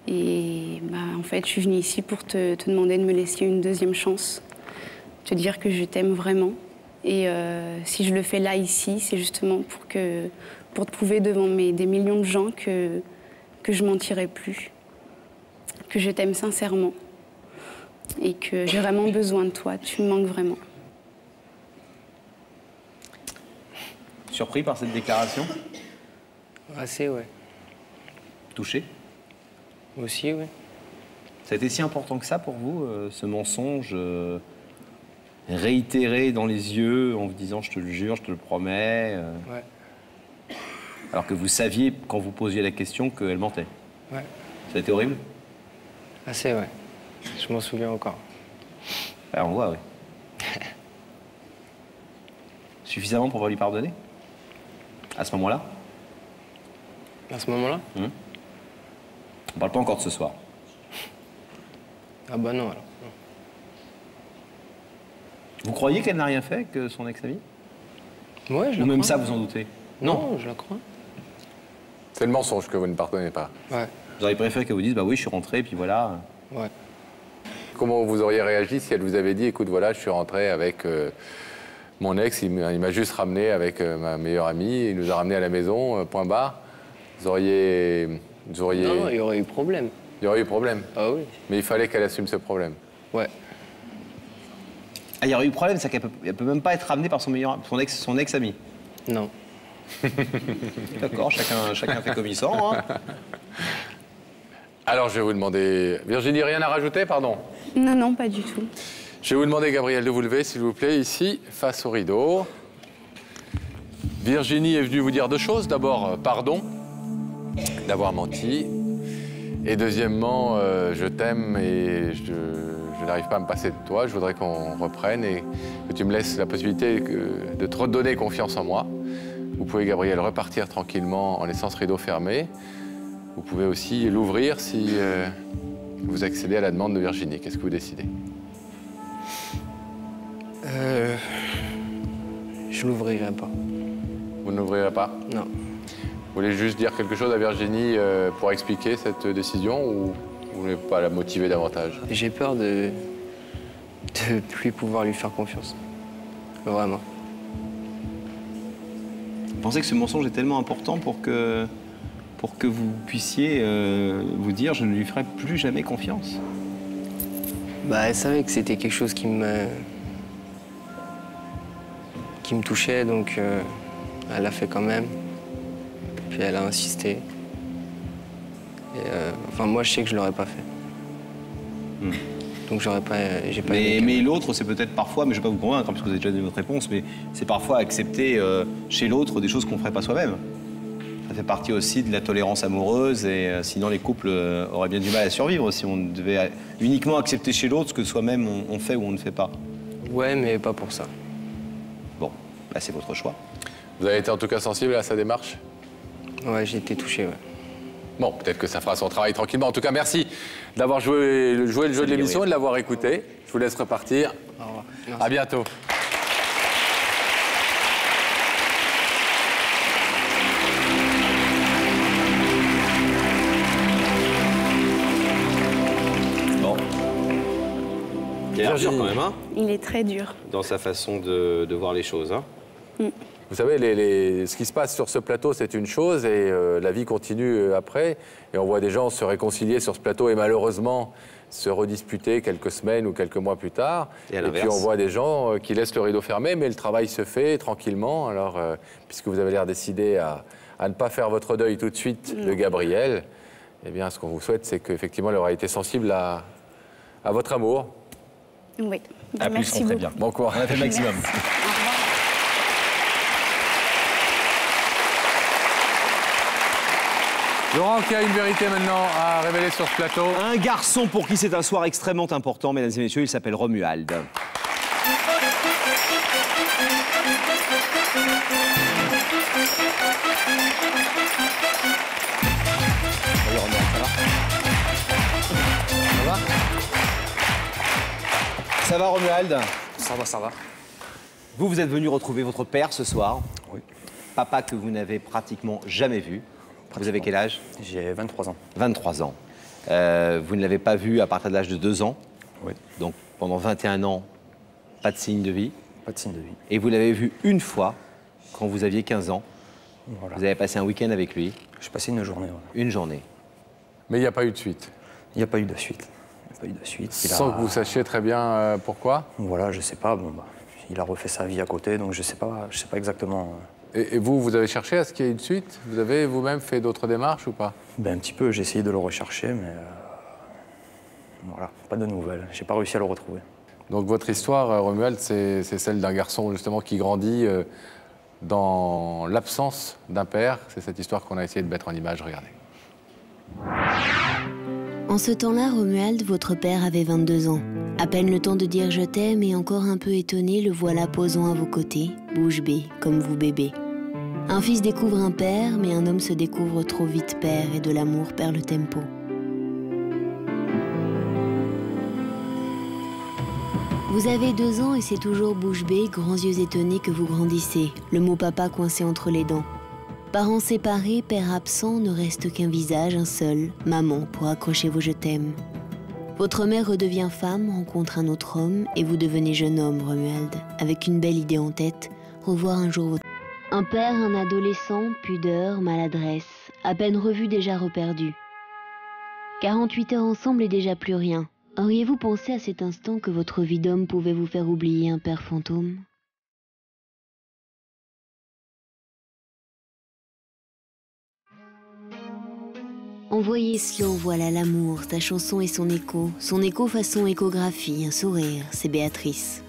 Et en fait, je suis venue ici pour te demander de me laisser une deuxième chance. Te dire que je t'aime vraiment. Et si je le fais là, ici, c'est justement pour te prouver devant des millions de gens que je mentirai plus. Que je t'aime sincèrement. Et que j'ai vraiment besoin de toi. Tu me manques vraiment. Surpris par cette déclaration? Assez, ouais. Touché? Aussi, ouais. Ça a été si important que ça pour vous, ce mensonge réitéré dans les yeux en vous disant je te le jure, je te le promets Ouais. Alors que vous saviez, quand vous posiez la question, qu'elle mentait? Ouais. Ça a été horrible? Assez, ouais. Je m'en souviens encore. Ouais, on voit, oui. Suffisamment pour lui pardonner? À ce moment-là? À ce moment-là? On parle pas encore de ce soir. Ah bah non, alors. Non. Vous croyez qu'elle n'a rien fait, que son ex-ami? Ouais, je la Ou même crois. ça, vous en doutez? Non, je la crois. C'est le mensonge que vous ne pardonnez pas. Ouais. Vous auriez préféré qu'elle vous dise, bah oui, je suis rentré, et puis voilà. Ouais. Comment vous auriez réagi si elle vous avait dit, écoute, voilà, je suis rentré avec mon ex, il m'a juste ramené avec ma meilleure amie, il nous a ramené à la maison, point barre. Vous auriez... Non, il y aurait eu problème. Il y aurait eu problème. Ah oui. Mais il fallait qu'elle assume ce problème. Ouais. Ah, il y aurait eu problème, c'est qu'elle peut même pas être ramenée par son ex-ami. Non. D'accord, chacun fait comme il sent. Hein. Alors, je vais vous demander... Virginie, rien à rajouter, pardon? Non, non, pas du tout. Je vais vous demander, Gabriel, de vous lever, s'il vous plaît, ici, face au rideau. Virginie est venue vous dire deux choses. D'abord, pardon d'avoir menti. Et deuxièmement, je t'aime et je n'arrive pas à me passer de toi. Je voudrais qu'on reprenne et que tu me laisses la possibilité de te redonner confiance en moi. Vous pouvez, Gabriel, repartir tranquillement en laissant ce rideau fermé. Vous pouvez aussi l'ouvrir si vous accédez à la demande de Virginie. Qu'est-ce que vous décidez? Je l'ouvrirai pas. Vous ne l'ouvrirez pas? Non. Vous voulez juste dire quelque chose à Virginie pour expliquer cette décision ou vous ne voulez pas la motiver davantage? J'ai peur de plus pouvoir lui faire confiance. Vraiment. Vous pensez que ce mensonge est tellement important pour que pour que vous puissiez vous dire je ne lui ferai plus jamais confiance? Bah, elle savait que c'était quelque chose qui me touchait, donc elle l'a fait quand même. Puis elle a insisté. Et, enfin, moi, je sais que je l'aurais pas fait. Donc j'ai pas. Mais l'autre, c'est peut-être parfois, mais je ne vais pas vous convaincre, hein, puisque vous avez déjà donné votre réponse, mais c'est parfois accepter chez l'autre des choses qu'on ne ferait pas soi-même. Ça fait partie aussi de la tolérance amoureuse, et sinon les couples auraient bien du mal à survivre si on devait uniquement accepter chez l'autre ce que soi-même on fait ou on ne fait pas. Ouais, mais pas pour ça. Bon, bah, c'est votre choix. Vous avez été en tout cas sensible à sa démarche? Ouais, j'ai été touché, ouais. Bon, peut-être que ça fera son travail tranquillement. En tout cas, merci d'avoir joué le jeu de l'émission et de l'avoir écouté. Je vous laisse repartir. Au revoir. Merci. À bientôt. Bon. Il a l'air dur quand même, hein? Il est très dur. Dans sa façon de voir les choses, hein? Vous savez, ce qui se passe sur ce plateau, c'est une chose, et la vie continue après. Et on voit des gens se réconcilier sur ce plateau et malheureusement se redisputer quelques semaines ou quelques mois plus tard. Et puis on voit des gens qui laissent le rideau fermé, mais le travail se fait tranquillement. Alors, puisque vous avez l'air décidé à ne pas faire votre deuil tout de suite de Gabriel, eh bien, ce qu'on vous souhaite, c'est qu'effectivement, elle aura été sensible à votre amour. Oui. Merci beaucoup. Bien. Bon courage. On a fait le maximum. Laurent, qui a une vérité maintenant à révéler sur ce plateau? Un garçon pour qui c'est un soir extrêmement important, mesdames et messieurs, il s'appelle Romuald. Ça va Romuald? Ça va, ça va. Vous êtes venu retrouver votre père ce soir. Oui. Papa que vous n'avez pratiquement jamais vu. Vous avez quel âge? J'ai 23 ans. 23 ans. Vous ne l'avez pas vu à partir de l'âge de 2 ans. Oui. Donc pendant 21 ans, pas de signe de vie. Pas de signe de vie. Et vous l'avez vu une fois quand vous aviez 15 ans. Voilà. Vous avez passé un week-end avec lui. J'ai passé une journée. Ouais. Une journée. Mais il n'y a pas eu de suite. Il n'y a pas eu de suite. Il n'y a pas eu de suite. Sans que vous sachiez très bien pourquoi? Voilà, je sais pas. Bon, bah, il a refait sa vie à côté, donc je sais pas exactement. Et vous avez cherché à ce qu'il y ait une suite? Vous avez vous-même fait d'autres démarches ou pas? Ben, un petit peu, j'ai essayé de le rechercher, mais voilà, pas de nouvelles. J'ai pas réussi à le retrouver. Donc votre histoire, Romuald, c'est celle d'un garçon justement qui grandit dans l'absence d'un père. C'est cette histoire qu'on a essayé de mettre en image, regardez. En ce temps-là, Romuald, votre père, avait 22 ans. À peine le temps de dire je t'aime et encore un peu étonné, le voilà posant à vos côtés, bouche bée, comme vous bébé. Un fils découvre un père, mais un homme se découvre trop vite père et de l'amour perd le tempo. Vous avez 2 ans et c'est toujours bouche bée, grands yeux étonnés que vous grandissez, le mot papa coincé entre les dents. Parents séparés, père absent, ne reste qu'un visage, un seul, maman, pour accrocher vos je t'aime. Votre mère redevient femme, rencontre un autre homme, et vous devenez jeune homme, Romuald, avec une belle idée en tête, revoir un jour votre... Un père, un adolescent, pudeur, maladresse, à peine revu, déjà reperdu. 48 heures ensemble et déjà plus rien. Auriez-vous pensé à cet instant que votre vie d'homme pouvait vous faire oublier un père fantôme ? Envoyez slow, voilà l'amour, sa chanson et son écho façon échographie, un sourire, c'est Béatrice.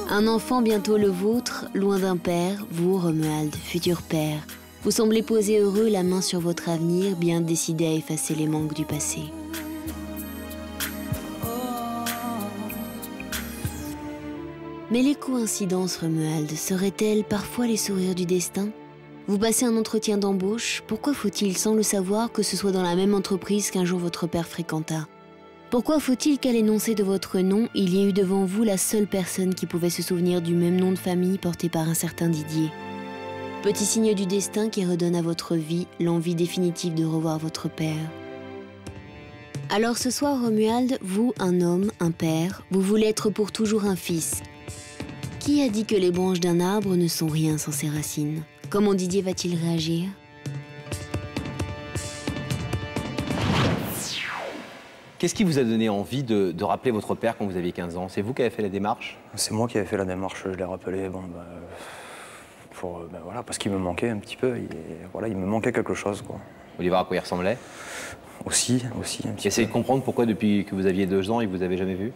Un enfant bientôt le vôtre, loin d'un père, vous, Romuald, futur père. Vous semblez poser heureux la main sur votre avenir, bien décidé à effacer les manques du passé. Mais les coïncidences, Romuald, seraient-elles parfois les sourires du destin ? Vous passez un entretien d'embauche, pourquoi faut-il, sans le savoir, que ce soit dans la même entreprise qu'un jour votre père fréquenta ? Pourquoi faut-il qu'à l'énoncé de votre nom, il y ait eu devant vous la seule personne qui pouvait se souvenir du même nom de famille porté par un certain Didier ? Petit signe du destin qui redonne à votre vie l'envie définitive de revoir votre père. Alors ce soir, Romuald, vous, un homme, un père, vous voulez être pour toujours un fils. Qui a dit que les branches d'un arbre ne sont rien sans ses racines ? Comment Didier va-t-il réagir ? Qu'est-ce qui vous a donné envie de rappeler votre père quand vous aviez 15 ans? C'est vous qui avez fait la démarche? C'est moi qui avais fait la démarche, je l'ai rappelé, bon, voilà, parce qu'il me manquait un petit peu, il me manquait quelque chose, quoi. Vous voulez voir à quoi il ressemblait? Aussi, un petit Essayez peu. de comprendre pourquoi depuis que vous aviez 2 ans, il vous avait jamais vu?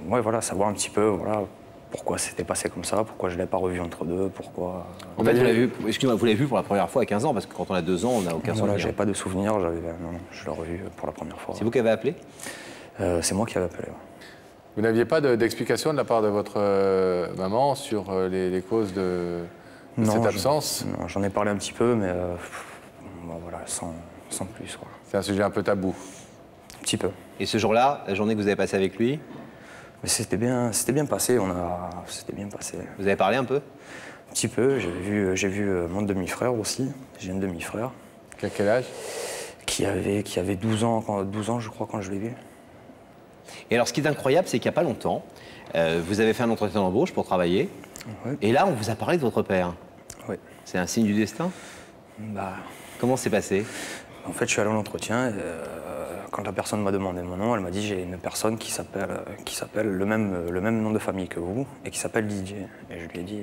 Ouais, voilà, savoir un petit peu, voilà, pourquoi c'était passé comme ça, pourquoi je ne l'ai pas revu entre deux, pourquoi... En fait, vous l'avez vu, excusez-moi, vous l'avez vu pour la première fois à 15 ans, parce que quand on a 2 ans, on n'a aucun Voilà, souvenir. j'avais pas de souvenir, non, je l'ai revu pour la première fois. C'est vous qui avez appelé? C'est moi qui avais appelé, ouais. Vous n'aviez pas d'explication de la part de votre maman sur les causes de cette absence? Non, j'en ai parlé un petit peu, mais bon, voilà, sans plus, quoi. C'est un sujet un peu tabou? Un petit peu. Et ce jour-là, la journée que vous avez passée avec lui? Mais c'était bien passé, c'était bien passé. Vous avez parlé un peu? Un petit peu, j'ai vu mon demi-frère aussi, j'ai un demi-frère. Qui a quel âge? Qui avait 12 ans, je crois, quand je l'ai vu. Et alors, ce qui est incroyable, c'est qu'il n'y a pas longtemps, vous avez fait un entretien d'embauche pour travailler, et là, on vous a parlé de votre père. Oui. C'est un signe du destin? Bah... Comment c'est passé? En fait, je suis allé à l'entretien, quand la personne m'a demandé mon nom, elle m'a dit j'ai une personne qui s'appelle le même nom de famille que vous, et qui s'appelle Didier. Et je lui ai dit,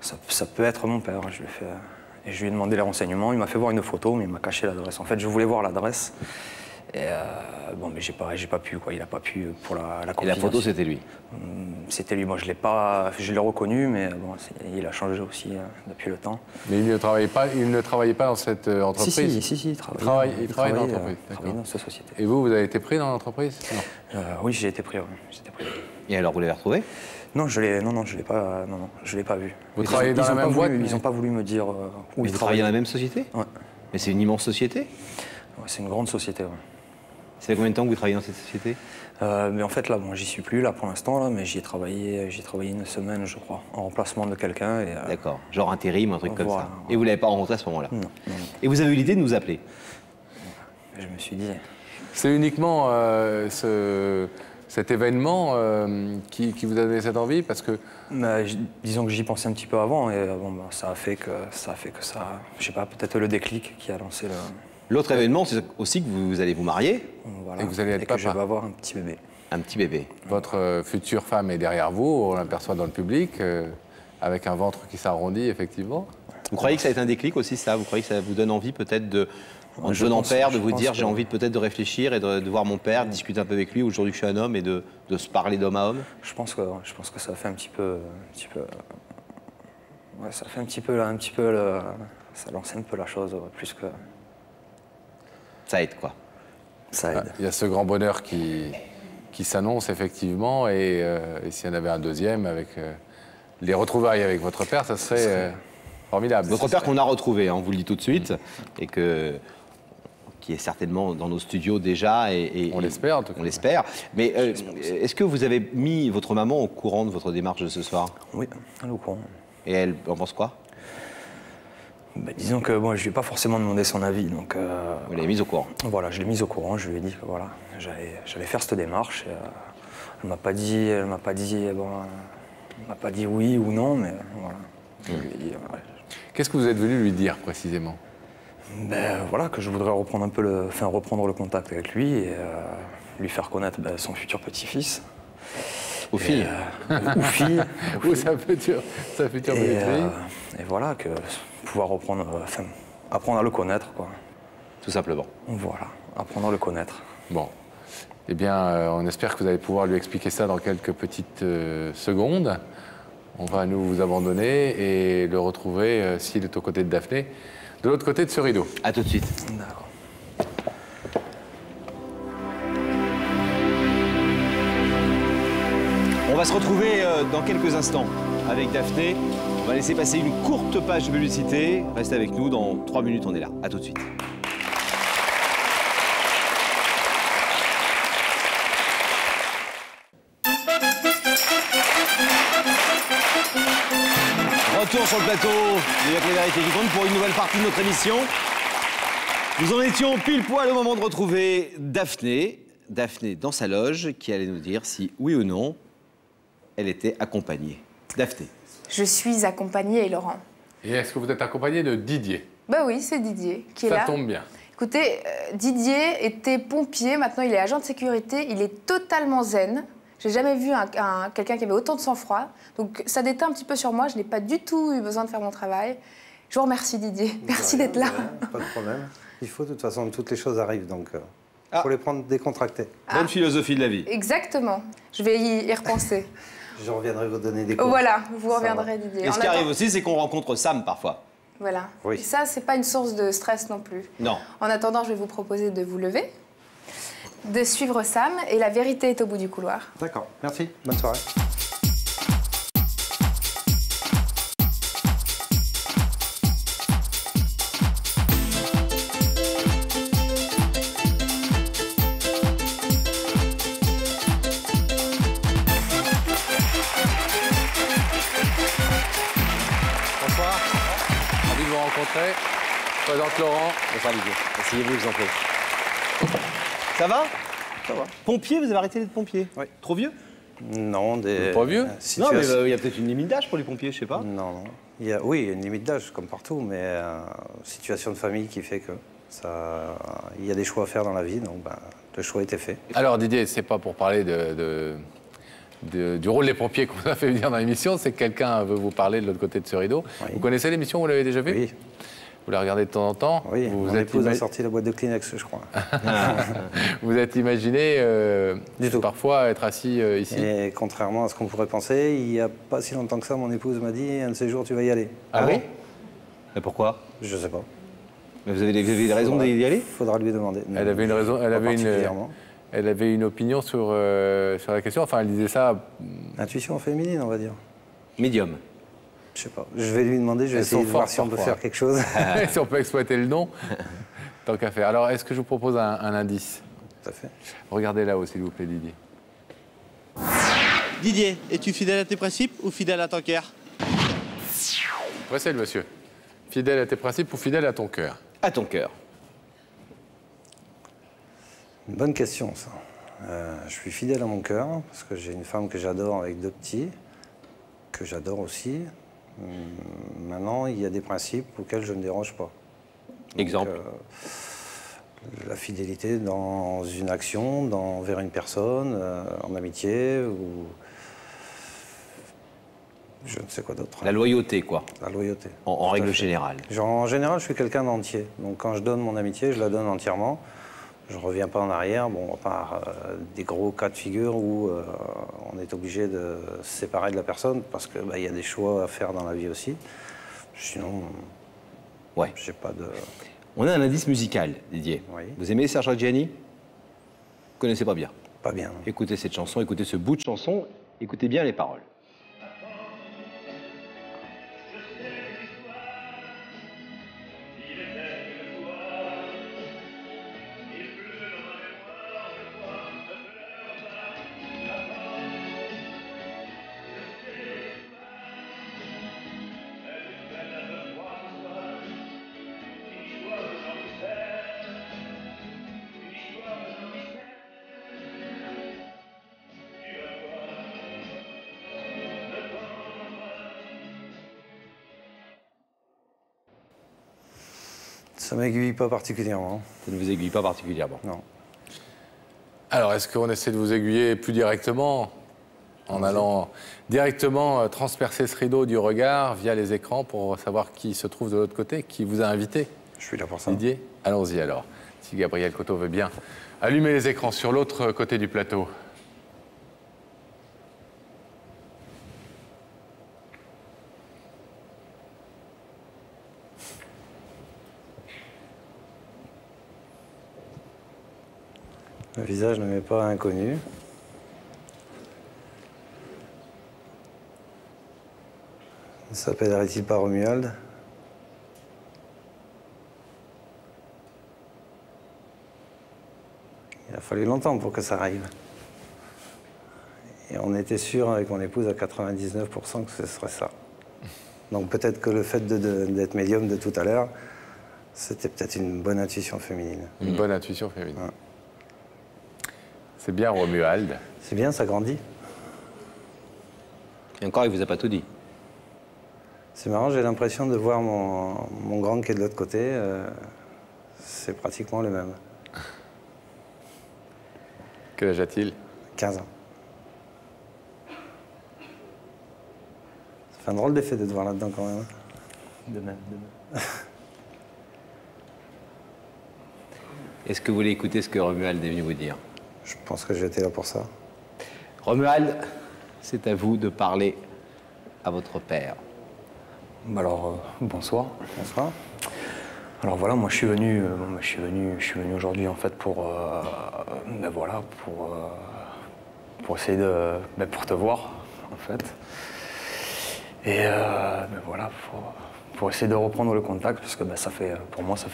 ça peut être mon père, je lui ai fait... Et je lui ai demandé les renseignements, il m'a fait voir une photo, mais il m'a caché l'adresse. En fait, je voulais voir l'adresse. Et bon, mais j'ai pas pu, quoi. Il n'a pas pu pour la Et la photo, c'était lui? C'était lui. Moi, je l'ai reconnu, mais bon, il a changé aussi depuis le temps. Mais il ne travaillait pas dans cette entreprise? Si, il travaillait. Il travaille dans l'entreprise. Il travaille dans cette société. Et vous avez été pris dans l'entreprise? Oui, j'ai été pris. Ouais. Et alors, vous l'avez retrouvé? Non, je l'ai pas vu. Vous travaillez dans la même boîte? Ils n'ont pas voulu me dire où ils travaillent dans la même société? Ouais. Mais c'est une immense société? Ouais, c'est une grande société, ouais. Ça fait combien de temps que vous travaillez dans cette société? Mais en fait, là, bon, j'y suis plus, là, pour l'instant, là, mais j'y ai travaillé une semaine, je crois, en remplacement de quelqu'un. D'accord, genre intérim, un truc comme voilà, ça. Ouais. Et vous ne l'avez pas rencontré à ce moment-là? Non. Et vous avez eu l'idée de nous appeler? Je me suis dit... C'est uniquement cet événement qui vous a donné cette envie, parce que... disons que j'y pensais un petit peu avant, et bon, ça a fait que ça... Je sais pas, peut-être le déclic qui a lancé le... L'autre événement, c'est aussi que vous allez vous marier. Voilà. Et que vous allez être papa. Que je vais avoir un petit bébé. Un petit bébé. Votre future femme est derrière vous, on l'aperçoit dans le public, avec un ventre qui s'arrondit, effectivement. Vous croyez que ça a été un déclic aussi, ça? Vous croyez que ça vous donne envie peut-être en devenant père, de vous dire j'ai envie peut-être de réfléchir et de voir mon père, de discuter un peu avec lui aujourd'hui que je suis un homme et de se parler d'homme à homme? Je pense que ça fait un petit peu... Ouais, ça fait un petit peu ça lance un peu la chose, plus que... Ça aide, quoi. Ça aide. Il y a ce grand bonheur qui s'annonce, effectivement, et s'il y en avait un deuxième, avec les retrouvailles avec votre père, ça serait formidable. Votre père qu'on a retrouvé, on vous le dit tout de suite, et qui est certainement dans nos studios déjà. Et on l'espère, en tout cas. On l'espère. Mais est-ce que vous avez mis votre maman au courant de votre démarche de ce soir? Oui, elle est au courant. Et elle en pense quoi? Disons que moi, je ne lui ai pas forcément demandé son avis, donc... Vous l'avez mise au courant? Voilà, je l'ai mise au courant, je lui ai dit que voilà, j'allais faire cette démarche. Elle m'a pas dit oui ou non, mais voilà. Je lui ai dit, ouais. Qu'est-ce que vous êtes venu lui dire, précisément? Voilà, que je voudrais reprendre le contact avec lui et lui faire connaître son futur petit-fils. Aux filles. Aux filles. Ou sa future belle-fille. Et voilà, que pouvoir apprendre à le connaître, quoi. Tout simplement. Voilà, apprendre à le connaître. Bon. Eh bien, on espère que vous allez pouvoir lui expliquer ça dans quelques petites secondes. On va nous vous abandonner et le retrouver, s'il est aux côtés de Daphné, de l'autre côté de ce rideau. À tout de suite. D'accord. On va se retrouver dans quelques instants avec Daphné. On va laisser passer une courte page de publicité. Restez avec nous, dans 3 minutes, on est là. À tout de suite. Retour sur le plateau de La Vérité qui compte pour une nouvelle partie de notre émission. Nous en étions pile poil au moment de retrouver Daphné. Daphné dans sa loge, qui allait nous dire si, oui ou non, elle était accompagnée. Daphné. Je suis accompagnée et Laurent. Et est-ce que vous êtes accompagné de Didier? Bah oui, c'est Didier qui est là. Ça tombe bien. Écoutez, Didier était pompier, maintenant il est agent de sécurité, il est totalement zen. J'ai jamais vu quelqu'un qui avait autant de sang-froid. Donc ça déteint un petit peu sur moi, je n'ai pas du tout eu besoin de faire mon travail. Je vous remercie Didier, merci d'être là. Pas de problème. Il faut, de toute façon, toutes les choses arrivent, donc il faut les prendre décontractées. Bonne philosophie de la vie. Exactement, je vais y repenser. Je reviendrai vous donner des cours. Voilà, vous reviendrez Didier. Et ce qui arrive aussi, c'est qu'on rencontre Sam parfois. Voilà. Oui. Et ça, c'est pas une source de stress non plus. Non. En attendant, je vais vous proposer de vous lever, de suivre Sam, et la vérité est au bout du couloir. D'accord, merci. Bonne soirée. Bonsoir. Ravi de vous rencontrer. Je présente Laurent. Bonsoir Didier. Asseyez-vous, je vous en prie. Ça va? Ça va. Pompier, vous avez arrêté d'être pompier? Oui. Trop vieux? Non, des... Pas vieux? Non, mais il y a peut-être une limite d'âge pour les pompiers, je sais pas. Non, non. Oui, il y a une limite d'âge, comme partout, mais situation de famille qui fait que il y a des choix à faire dans la vie, donc le choix était fait. Alors Didier, c'est pas pour parler du rôle des pompiers qu'on a fait venir dans l'émission, c'est que quelqu'un veut vous parler de l'autre côté de ce rideau. Oui. Vous connaissez l'émission, vous l'avez déjà vue? Oui. Vous la regardez de temps en temps? Oui, mon épouse a sorti la boîte de Kleenex, je crois. Vous êtes imaginé parfois être assis ici? Et contrairement à ce qu'on pourrait penser, il n'y a pas si longtemps que ça, mon épouse m'a dit, un de ces jours, tu vas y aller. Ah oui? Mais pourquoi? Je sais pas. Mais vous avez des raisons d'y aller? Faudra lui demander. Elle avait une raison, elle avait une opinion sur la question, enfin elle disait ça... Intuition féminine, on va dire. Médium. Je sais pas. Je vais lui demander, je vais essayer de voir si on peut faire quelque chose. Si on peut exploiter le nom, tant qu'à faire. Alors, est-ce que je vous propose un indice? Tout à fait. Regardez là-haut, s'il vous plaît, Didier. Didier, es-tu fidèle à tes principes ou fidèle à ton cœur? Pressez le monsieur. Fidèle à tes principes ou fidèle à ton cœur? À ton cœur. Une bonne question, ça. Je suis fidèle à mon cœur, parce que j'ai une femme que j'adore avec 2 petits, que j'adore aussi. Maintenant, il y a des principes auxquels je ne déroge pas. Donc, exemple? La fidélité dans une action, vers une personne, en amitié, ou je ne sais quoi d'autre. La loyauté, quoi. La loyauté. En règle générale. En général, je suis quelqu'un d'entier. Donc quand je donne mon amitié, je la donne entièrement. Je ne reviens pas en arrière, bon, à part des gros cas de figure où on est obligé de se séparer de la personne parce qu'il y a des choix à faire dans la vie aussi. Sinon, ouais. J'ai pas de... On a un indice musical, Didier. Oui. Vous aimez Serge Reggiani? Vous connaissez pas bien? Pas bien. Écoutez cette chanson, écoutez ce bout de chanson, écoutez bien les paroles. Ça ne m'aiguille pas particulièrement. Ça ne vous aiguille pas particulièrement? Non. Alors, est-ce qu'on essaie de vous aiguiller plus directement en allant directement transpercer ce rideau du regard via les écrans pour savoir qui se trouve de l'autre côté, qui vous a invité? Je suis là pour ça. Didier, allons-y alors. Si Gabriel Coteau veut bien allumer les écrans sur l'autre côté du plateau. Le visage ne m'est pas inconnu. Ne s'appellerait-il pas Romuald? Il a fallu longtemps pour que ça arrive. Et on était sûr avec mon épouse à 99% que ce serait ça. Donc peut-être que le fait d'être médium de tout à l'heure, c'était peut-être une bonne intuition féminine. Une bonne intuition féminine. Ouais. C'est bien Romuald. C'est bien, ça grandit. Et encore, il vous a pas tout dit. C'est marrant, j'ai l'impression de voir mon grand qui est de l'autre côté. c'est pratiquement le même. Quel âge a-t-il? 15 ans. Ça fait un drôle d'effet de te voir là-dedans quand même. De même. Est-ce que vous voulez écouter ce que Romuald est venu vous dire? Je pense que j'étais là pour ça. Romuald, c'est à vous de parler à votre père. Alors, bonsoir. Bonsoir. Alors voilà, moi je suis venu aujourd'hui en fait pour essayer de, pour te voir en fait. Et voilà, pour essayer de reprendre le contact parce que ça fait, pour moi ça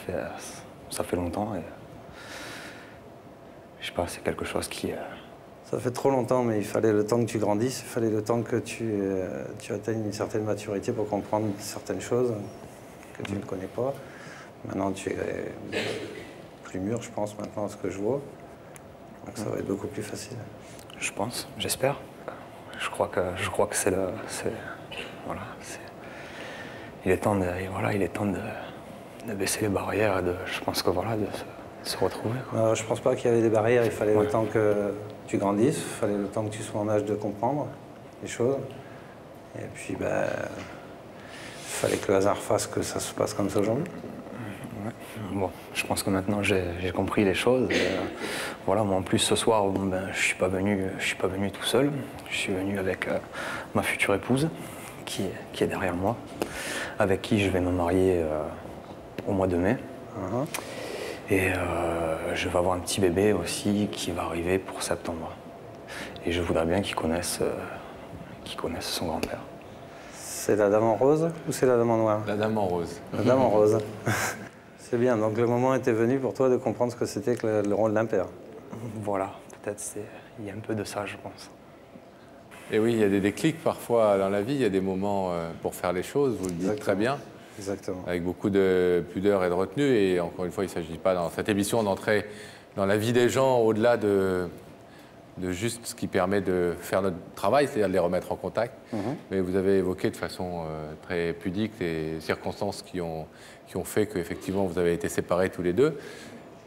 fait longtemps et je sais pas, c'est quelque chose qui. Ça fait trop longtemps, mais il fallait le temps que tu grandisses, il fallait le temps que tu atteignes une certaine maturité pour comprendre certaines choses que tu ne connais pas. Maintenant, tu es plus mûr, je pense, maintenant, à ce que je vois. Donc ça va être beaucoup plus facile. Je pense, j'espère. Je crois que c'est le... Voilà, il est temps de baisser les barrières et je pense que voilà, de se retrouver. Je pense pas qu'il y avait des barrières, il fallait le temps que tu grandisses, il fallait le temps que tu sois en âge de comprendre les choses. Et puis, il fallait que le hasard fasse que ça se passe comme ça aujourd'hui. Ouais. Bon, je pense que maintenant j'ai compris les choses. Voilà, moi en plus ce soir, je suis pas venu tout seul. Je suis venu avec ma future épouse qui est derrière moi, avec qui je vais me marier au mois de mai. Et je vais avoir un petit bébé aussi qui va arriver pour septembre. Et je voudrais bien qu'il connaisse son grand-père. C'est la dame en rose ou c'est la dame en noir? La dame en rose. La dame en rose. C'est bien, donc le moment était venu pour toi de comprendre ce que c'était que le rôle d'un père. Voilà, peut-être il y a un peu de ça, je pense. Et oui, il y a des déclics parfois dans la vie, il y a des moments pour faire les choses, vous le dites très bien. Exactement. Avec beaucoup de pudeur et de retenue. Et encore une fois, il ne s'agit pas dans cette émission d'entrer dans la vie des gens au-delà de juste ce qui permet de faire notre travail, c'est-à-dire de les remettre en contact. Mais vous avez évoqué de façon très pudique les circonstances qui ont fait qu'effectivement vous avez été séparés tous les deux.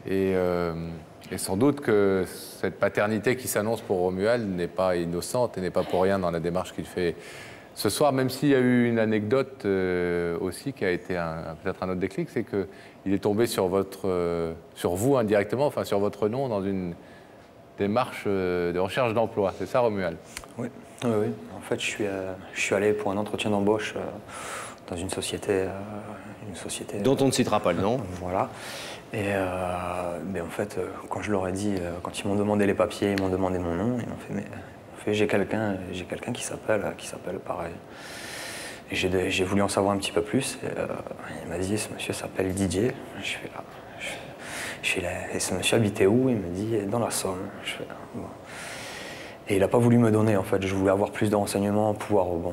Et sans doute que cette paternité qui s'annonce pour Romuald n'est pas innocente et n'est pas pour rien dans la démarche qu'il fait ce soir, même s'il y a eu une anecdote aussi qui a été peut-être un autre déclic, c'est qu'il est tombé sur vous indirectement, enfin sur votre nom, dans une démarche de recherche d'emploi. C'est ça, Romuald? Oui. En fait, je suis allé pour un entretien d'embauche dans une société... dont on ne citera pas le nom. Voilà. Et en fait, quand je leur ai dit, quand ils m'ont demandé les papiers, ils m'ont demandé mon nom, ils m'ont fait, mais j'ai quelqu'un qui s'appelle pareil. Et j'ai voulu en savoir un petit peu plus. Et, il m'a dit, ce monsieur s'appelle Didier. Je suis là, et ce monsieur habitait où? Il me dit, dans la Somme. Bon. Et il n'a pas voulu me donner, en fait. Je voulais avoir plus de renseignements, pouvoir, au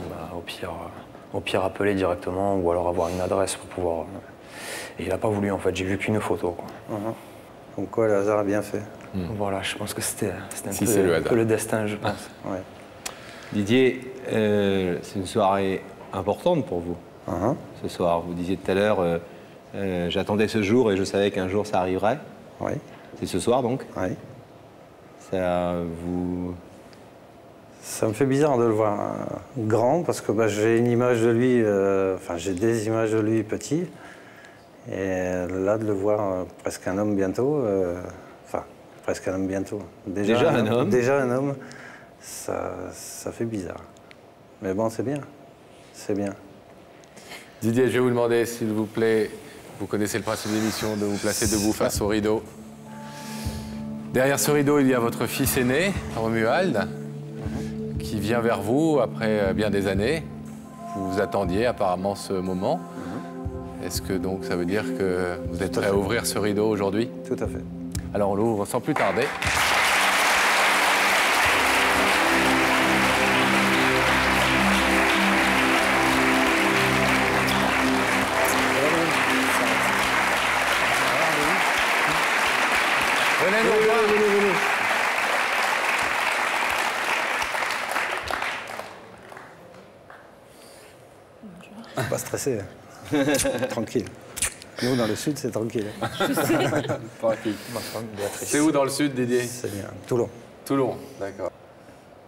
pire appeler directement ou alors avoir une adresse pour pouvoir... Et il n'a pas voulu, en fait. J'ai vu qu'une photo, quoi. Comme quoi, le hasard a bien fait. Voilà, je pense que c'était un peu le destin, je pense. Ouais. Didier, c'est une soirée importante pour vous. Ce soir, vous disiez tout à l'heure, j'attendais ce jour et je savais qu'un jour ça arriverait. Oui. C'est ce soir, donc? Oui. Ça me fait bizarre de le voir grand parce que j'ai une image de lui, j'ai des images de lui petit. Et là, de le voir presque un homme bientôt, presque un homme bientôt. Déjà un homme. Déjà un homme, ça fait bizarre. Mais bon, c'est bien. C'est bien. Didier, je vais vous demander, s'il vous plaît, vous connaissez le principe de l'émission, de vous placer debout face au rideau. Derrière ce rideau, il y a votre fils aîné, Romuald, qui vient vers vous après bien des années. Vous attendiez apparemment ce moment. Est-ce que donc ça veut dire que vous êtes prêt à ouvrir ce rideau aujourd'hui? Tout à fait. Alors on l'ouvre sans plus tarder. Venez nous voir. Pas stressé. Tranquille. Nous, dans le sud, c'est tranquille. Tranquille. Ma femme, Béatrice. C'est où dans le sud, Didier? C'est bien. Toulon. Toulon, d'accord.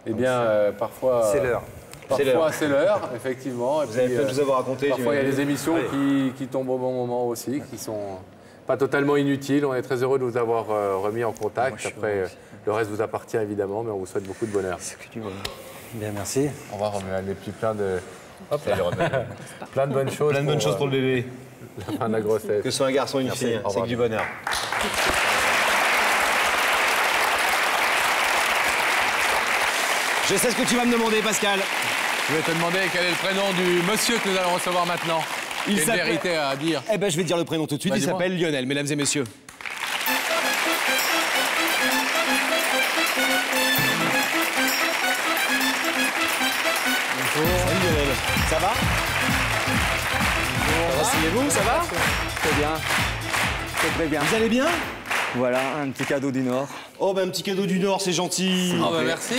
Eh bien, parfois... C'est l'heure. Parfois, c'est l'heure, effectivement. Et Vous avez plein de choses à vous raconter. Parfois, il y a j'imagine. des émissions qui tombent au bon moment aussi, qui sont pas totalement inutiles. On est très heureux de vous avoir remis en contact. Après, le reste vous appartient évidemment, mais on vous souhaite beaucoup de bonheur. C'est que du bonheur. Bien, merci. On va remettre les petits plein de... Hop, plein de bonnes choses. Plein de bonnes choses pour le bébé. La fin de la grossesse. Que ce soit un garçon ou une fille, c'est que du bonheur. Je sais ce que tu vas me demander, Pascal. Je vais te demander quel est le prénom du monsieur que nous allons recevoir maintenant. Il y a une vérité à dire. Eh ben, je vais dire le prénom tout de suite. Bah, Il dis-moi. s'appelle Lionel, mesdames et messieurs. Bonjour. Salut Lionel. Ça va? Bonjour. Asseyez-vous, ça va? Très bien. Très bien. Vous allez bien? Voilà, un petit cadeau du Nord. Oh, ben un petit cadeau du Nord, c'est gentil. Oh, bah, merci.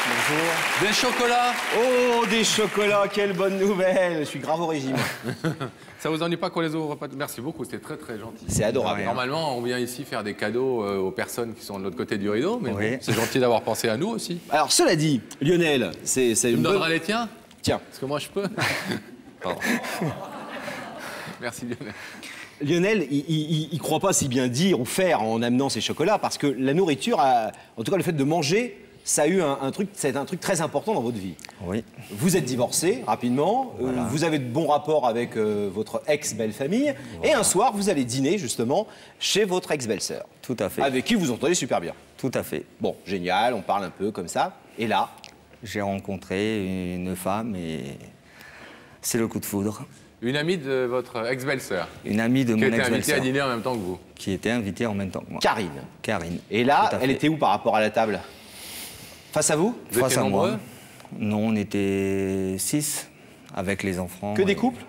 Bonjour. Des chocolats. Oh, des chocolats, quelle bonne nouvelle. Je suis grave au régime. Ça vous ennuie pas qu'on les ouvre pas? Merci beaucoup, c'était très très gentil. C'est adorable. Normalement, on vient ici faire des cadeaux aux personnes qui sont de l'autre côté du rideau, mais Oui. bon, c'est gentil d'avoir pensé à nous aussi. Alors, cela dit, Lionel, c'est Tu une me bonne... donneras les tiens? Tiens. Parce que moi, je peux. Pardon. Merci Lionel. Lionel, il croit pas si bien dire ou faire en amenant ces chocolats parce que la nourriture, en tout cas le fait de manger, ça a eu c'est un truc très important dans votre vie. Oui. Vous êtes divorcé rapidement, Voilà. vous avez de bons rapports avec votre ex-belle-famille et un soir vous allez dîner justement chez votre ex-belle-sœur. Tout à fait. Avec qui vous entendez super bien. Tout à fait. Bon, génial, on parle un peu comme ça. Et là, J'ai rencontré une femme et c'est le coup de foudre. Une amie de votre ex-belle-sœur. Une amie de Qui mon était invitée à ex-belle-sœur. dîner en même temps que vous. Qui était invitée en même temps que moi. Karine. Karine. Et là, Tout à elle fait. était où par rapport à la table? Face à vous? Vous Face étiez à moi. nombreux? Non, on était 6 avec les enfants. Que des couples?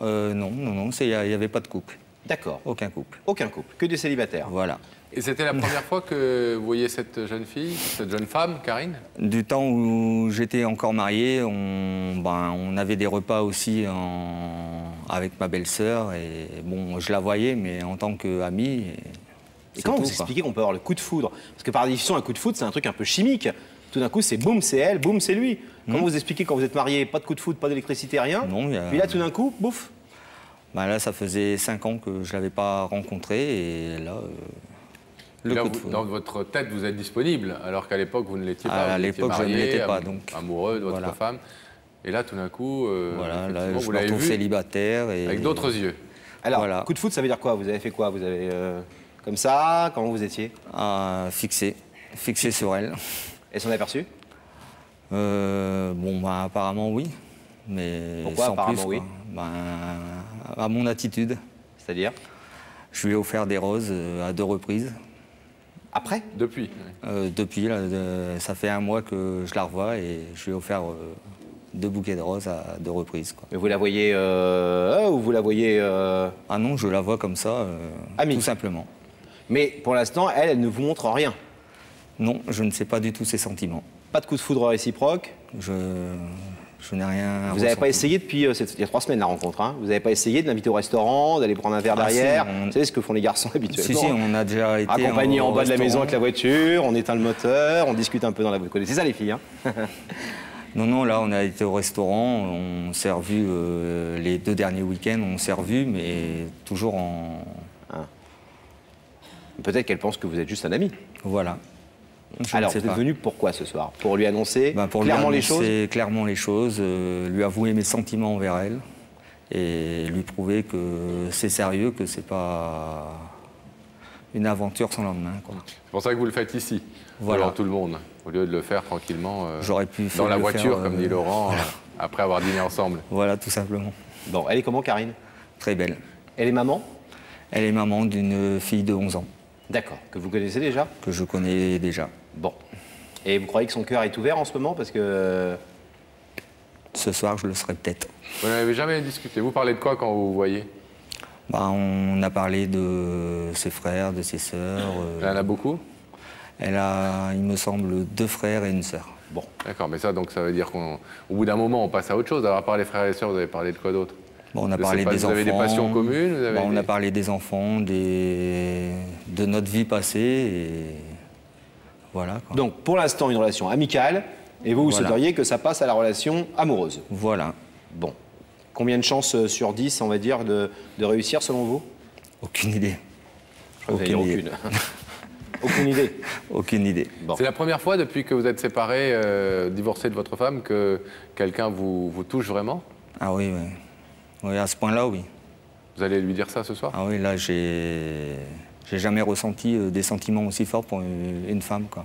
Non, il n'y avait pas de couple. D'accord. Aucun couple. Aucun couple, que des célibataires. Voilà. Et c'était la première fois que vous voyez cette jeune fille, cette jeune femme, Karine? Du temps où j'étais encore marié, on avait des repas aussi avec ma belle-sœur. Et bon, je la voyais, mais en tant qu'ami. Et comment vous expliquez qu'on peut avoir le coup de foudre? Parce que par définition, un coup de foudre, c'est un truc un peu chimique. Tout d'un coup, c'est boum, c'est elle, boum, c'est lui. Comment vous expliquez quand vous êtes marié, pas de coup de foudre, pas d'électricité, rien? Non, Puis là, tout d'un coup, bouf. Là, ça faisait 5 ans que je ne l'avais pas rencontré. Et là, le Là, coup de foudre. dans votre tête, vous êtes disponible, alors qu'à l'époque, vous ne l'étiez pas. À Vous étiez l'époque, je ne marié, l'étais pas, donc. amoureux de votre Voilà. femme. Et là, tout d'un coup, Voilà, là, effectivement, je vous me l'avez retrouve vu célibataire. Et... avec d'autres yeux. Alors, Voilà. coup de foudre, ça veut dire quoi? Vous avez fait quoi? Vous avez comme ça? Comment vous étiez? Fixé sur elle. Elle s'en est aperçue? Apparemment, oui. Mais Pourquoi sans apparemment plus, oui? quoi. À mon attitude. C'est-à-dire? Je lui ai offert des roses à 2 reprises. Après? Depuis. Depuis, là, ça fait 1 mois que je la revois et je lui ai offert 2 bouquets de roses à 2 reprises. Quoi. Mais vous la voyez ou vous la voyez Ah non, je la vois comme ça, amie. tout simplement. Mais pour l'instant, elle ne vous montre rien. Non, je ne sais pas du tout ses sentiments. Pas de coup de foudre réciproque? Je n'ai rien à Vous n'avez pas ressentir. essayé depuis, il y a 3 semaines la rencontre, hein. Vous n'avez pas essayé de l'inviter au restaurant, d'aller prendre un verre Ah, si, derrière? Vous savez ce que font les garçons habituellement? Si, on a déjà été accompagnés en au bas de la maison restaurant. avec la voiture, on éteint le moteur, on discute un peu dans la... Vous connaissez ça les filles, hein? Non, là, on a été au restaurant, on s'est revus les 2 derniers week-ends, on s'est revus, mais toujours en... Peut-être qu'elle pense que vous êtes juste un ami. Voilà. Je Alors, ne sais vous êtes pas. venu pourquoi ce soir? Pour lui annoncer Pour clairement lui les choses? annoncer clairement les choses, lui avouer mes sentiments envers elle et lui prouver que c'est sérieux, que c'est pas une aventure sans lendemain. Quoi. C'est pour ça que vous le faites ici, Voilà. devant tout le monde, au lieu de le faire tranquillement J'aurais pu dans la le voiture, faire, comme dit Laurent, après avoir dîné ensemble. Voilà, tout simplement. Bon, elle est comment, Karine? Très belle. Elle est maman? Elle est maman d'une fille de 11 ans. D'accord, que vous connaissez déjà? Que je connais déjà. Bon. Et vous croyez que son cœur est ouvert en ce moment? Parce que... Ce soir, je le serai peut-être. Vous n'avez jamais discuté. Vous parlez de quoi quand vous vous voyez? On a parlé de ses frères, de ses sœurs. Elle en a beaucoup? Elle a, il me semble, 2 frères et une sœur. Bon. D'accord, mais ça, donc, ça veut dire qu'au bout d'un moment, on passe à autre chose. Alors, à part les frères et les sœurs, vous avez parlé de quoi d'autre? Bon, on a parlé des enfants. Vous avez des passions communes vous avez On a parlé des enfants, de notre vie passée et voilà. Quoi. Donc, pour l'instant, une relation amicale, et vous souhaiteriez que ça passe à la relation amoureuse. Voilà. Bon. Combien de chances sur 10, on va dire, de réussir, selon vous? Aucune idée. Je crois que vous avez aucune. Aucune idée. Aucune idée. Bon. C'est la première fois depuis que vous êtes séparés, divorcés de votre femme, que quelqu'un vous touche vraiment? Ah oui, oui. Oui, à ce point-là, oui. Vous allez lui dire ça ce soir? Ah oui, là, j'ai jamais ressenti des sentiments aussi forts pour une femme, quoi.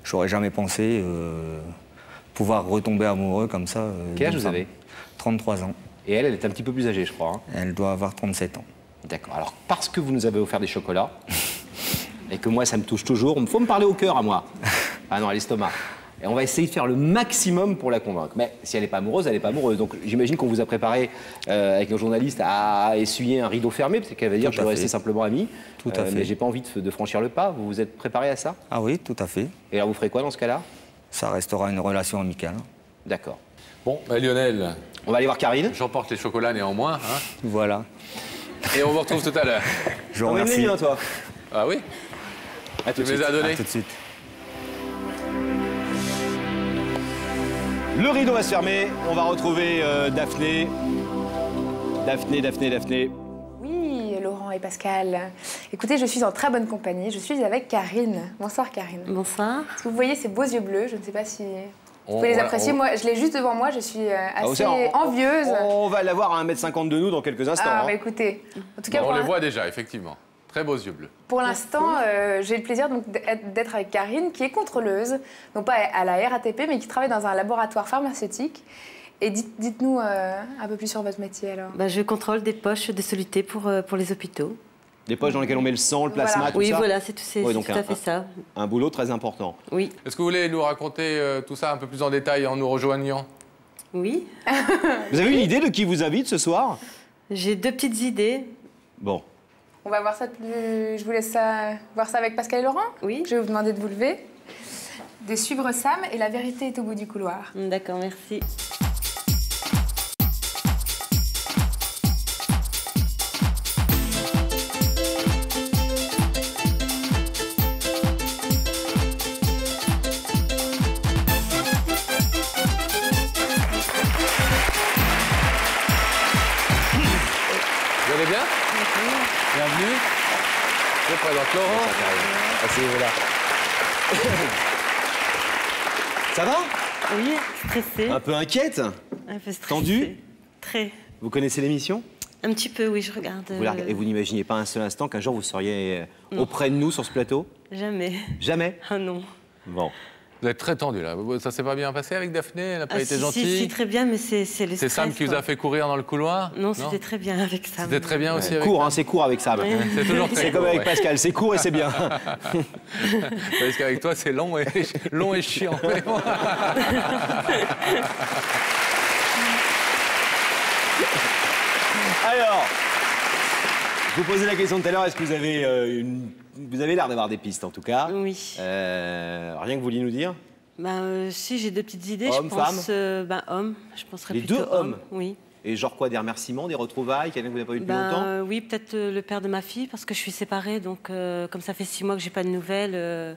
J'aurais jamais pensé pouvoir retomber amoureux comme ça. Quel âge vous avez? 33 ans. Et elle est un petit peu plus âgée, je crois. Hein. Elle doit avoir 37 ans. D'accord. Alors, parce que vous nous avez offert des chocolats, et que moi, ça me touche toujours, il faut me parler au cœur, à moi. Ah non, à l'estomac. Et on va essayer de faire le maximum pour la convaincre. Mais si elle n'est pas amoureuse, elle n'est pas amoureuse. Donc j'imagine qu'on vous a préparé, avec nos journalistes, à essuyer un rideau fermé, parce qu'elle va dire je vais rester simplement amis. Tout à fait. Mais j'ai pas envie de franchir le pas. Vous vous êtes préparé à ça? Ah oui, tout à fait. Et alors vous ferez quoi dans ce cas-là? Ça restera une relation amicale. D'accord. Bon, bah Lionel. On va aller voir Karine. J'emporte les chocolats néanmoins. Hein. Voilà. Et on vous retrouve tout à l'heure. Je vous remercie. Bien, toi. Ah oui? À tout de suite. Les as donnés. À tout de suite. Le rideau va se fermer. On va retrouver Daphné. Daphné. Oui, Laurent et Pascal. Écoutez, je suis en très bonne compagnie. Je suis avec Karine. Bonsoir, Karine. Bonsoir. Est-ce que vous voyez ces beaux yeux bleus? Je ne sais pas si vous pouvez les apprécier. Moi, je l'ai juste devant moi. Je suis assez envieuse. On va l'avoir à 1m50 de nous dans quelques instants. Ah, hein. bah écoutez. En tout cas, on les voit déjà, effectivement. Très beaux yeux bleus. Pour l'instant, j'ai le plaisir d'être avec Karine, qui est contrôleuse, non pas à la RATP, mais qui travaille dans un laboratoire pharmaceutique. Et dites-nous un peu plus sur votre métier, alors. Bah, je contrôle des poches de soluté pour les hôpitaux. Des poches dans lesquelles on met le sang, le plasma, Voilà. tout Oui, ça? voilà, c'est tout à fait ça. Un boulot très important. Oui. Est-ce que vous voulez nous raconter tout ça un peu plus en détail en nous rejoignant? Oui. Vous avez une idée de qui vous invite ce soir? J'ai deux petites idées. Bon. On va voir ça plus... Je vous laisse voir ça avec Pascal et Laurent. Oui. Je vais vous demander de vous lever, de suivre Sam, et la vérité est au bout du couloir. D'accord, merci. Vous allez bien? Bienvenue. Je présente Laurent. Asseyez-vous là. Ça va? Oui, stressée. Un peu inquiète? Un peu stressée. Tendue? Très. Vous connaissez l'émission? Un petit peu, oui, je regarde. Et vous n'imaginez pas un seul instant qu'un jour vous seriez auprès de nous sur ce plateau? Jamais. Jamais? Ah non. Bon. Vous êtes très tendu là. Ça s'est pas bien passé avec Daphné? Elle n'a pas été gentille? Si, très bien, mais c'est le stress. C'est Sam qui vous a fait courir dans le couloir? Non, c'était très bien avec Sam. C'était très bien aussi avec Court, hein, c'est court avec Sam. Ouais. C'est toujours très C'est court, comme avec ouais. Pascal, c'est court et c'est bien. Parce qu'avec toi, c'est long et chiant. Alors, je vous posais la question tout à l'heure, est-ce que vous avez vous avez l'air d'avoir des pistes en tout cas? Oui. Rien que vous vouliez nous dire? Si, j'ai deux petites idées. Homme, je pense, homme. Je penserais Les plutôt deux hommes? Oui. Et genre quoi, des remerciements, des retrouvailles, quelqu'un que vous n'avez pas eu depuis longtemps? Oui, peut-être le père de ma fille, parce que je suis séparée, donc comme ça fait 6 mois que j'ai pas de nouvelles,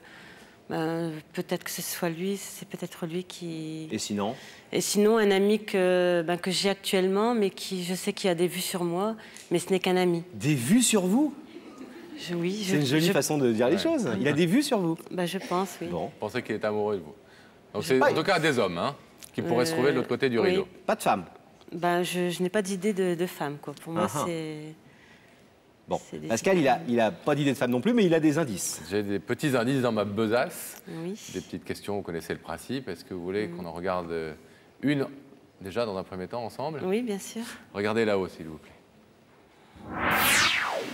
peut-être que ce soit lui, c'est peut-être lui qui... Et sinon? Et sinon, un ami que j'ai actuellement, mais qui, je sais qu'il a des vues sur moi, mais ce n'est qu'un ami. Des vues sur vous? Oui. C'est une jolie façon de dire les choses. Il a des vues sur vous? Je pense, oui. Bon, vous pensez qu'il est amoureux de vous. Donc c'est en tout cas des hommes hein, qui pourraient se trouver de l'autre côté du rideau. Pas de femmes? Je n'ai pas d'idée de femme, quoi. Pour moi, c'est... Bon, Pascal, il a pas d'idée de femme non plus, mais il a des indices. J'ai des petits indices dans ma besace. Oui. Des petites questions, vous connaissez le principe. Est-ce que vous voulez qu'on en regarde une, déjà, dans un premier temps, ensemble? Oui, bien sûr. Regardez là-haut, s'il vous plaît.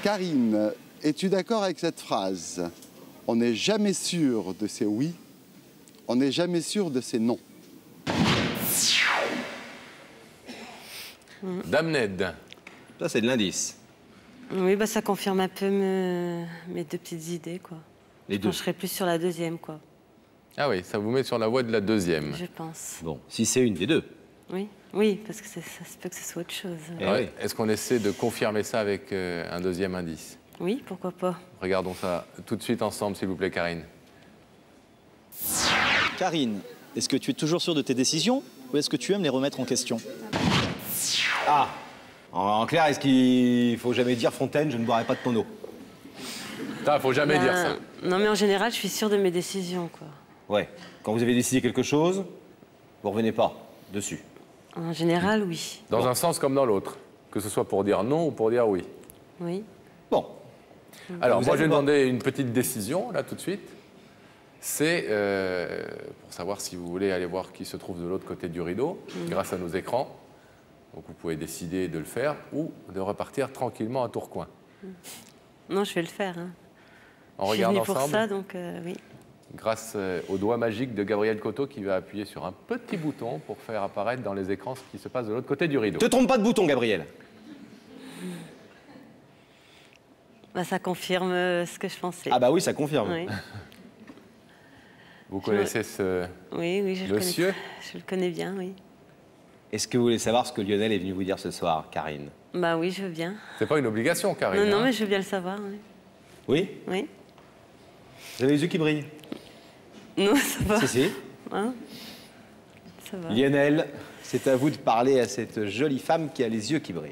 Karine, es-tu d'accord avec cette phrase? On n'est jamais sûr de ses oui, on n'est jamais sûr de ses non. Dame Ned. Ça, c'est de l'indice. Oui, ça confirme un peu mes deux petites idées, quoi. Les deux? Je serais plus sur la deuxième, quoi. Ah oui, ça vous met sur la voie de la deuxième. Je pense. Bon, si c'est une des deux. Oui, oui, parce que ça se peut que ce soit autre chose. Est-ce qu'on essaie de confirmer ça avec un deuxième indice? Oui, pourquoi pas. Regardons ça tout de suite ensemble, s'il vous plaît, Karine. Karine, est-ce que tu es toujours sûre de tes décisions ou est-ce que tu aimes les remettre en question? Ah, en clair, est-ce qu'il faut jamais dire Fontaine, je ne boirai pas de ton eau? Il faut jamais dire ça. Non, mais en général, je suis sûre de mes décisions, quoi. Ouais. Quand vous avez décidé quelque chose, vous revenez pas dessus. En général, oui. Dans un sens comme dans l'autre, que ce soit pour dire non ou pour dire oui. Oui. Bon. Alors, Vous moi, êtes je vais bon. demander une petite décision, là, tout de suite. C'est pour savoir si vous voulez aller voir qui se trouve de l'autre côté du rideau, grâce à nos écrans. Donc, vous pouvez décider de le faire ou de repartir tranquillement à Tourcoing. Non, je vais le faire. Hein. On je suis regarde venue pour ensemble, ça, donc oui. grâce au doigt magique de Gabriel Coteau qui va appuyer sur un petit bouton pour faire apparaître dans les écrans ce qui se passe de l'autre côté du rideau. Te trompe pas de bouton, Gabriel. Bah, ça confirme ce que je pensais. Ah bah oui, ça confirme. Oui. Vous connaissez ce Oui, monsieur? Je le connais bien, oui. Est-ce que vous voulez savoir ce que Lionel est venu vous dire ce soir, Karine? Bah oui, je veux bien. C'est pas une obligation, Karine. Non, non, hein. mais je veux bien le savoir, oui. Oui? Oui. Vous avez les yeux qui brillent? Non, ça va. Si, si. Hein? Ça va. Lionel, c'est à vous de parler à cette jolie femme qui a les yeux qui brillent.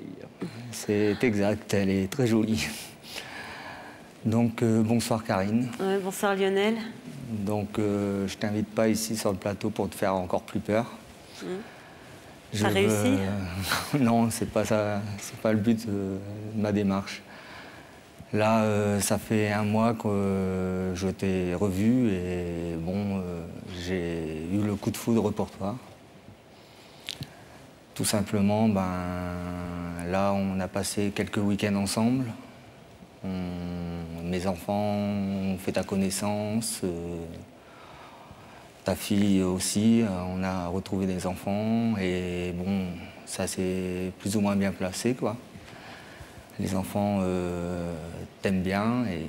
C'est exact, elle est très jolie. Donc, bonsoir Karine. Ouais, bonsoir Lionel. Donc, je t'invite pas ici sur le plateau pour te faire encore plus peur. T'as réussi? Non, c'est pas ça, c'est pas le but de ma démarche. Là, ça fait un mois que je t'ai revu et bon, j'ai eu le coup de foudre pour toi. Tout simplement, là, on a passé quelques week-ends ensemble. Mes enfants ont fait ta connaissance, ta fille aussi, on a retrouvé des enfants et bon, ça s'est plus ou moins bien placé, quoi. Les enfants t'aiment bien et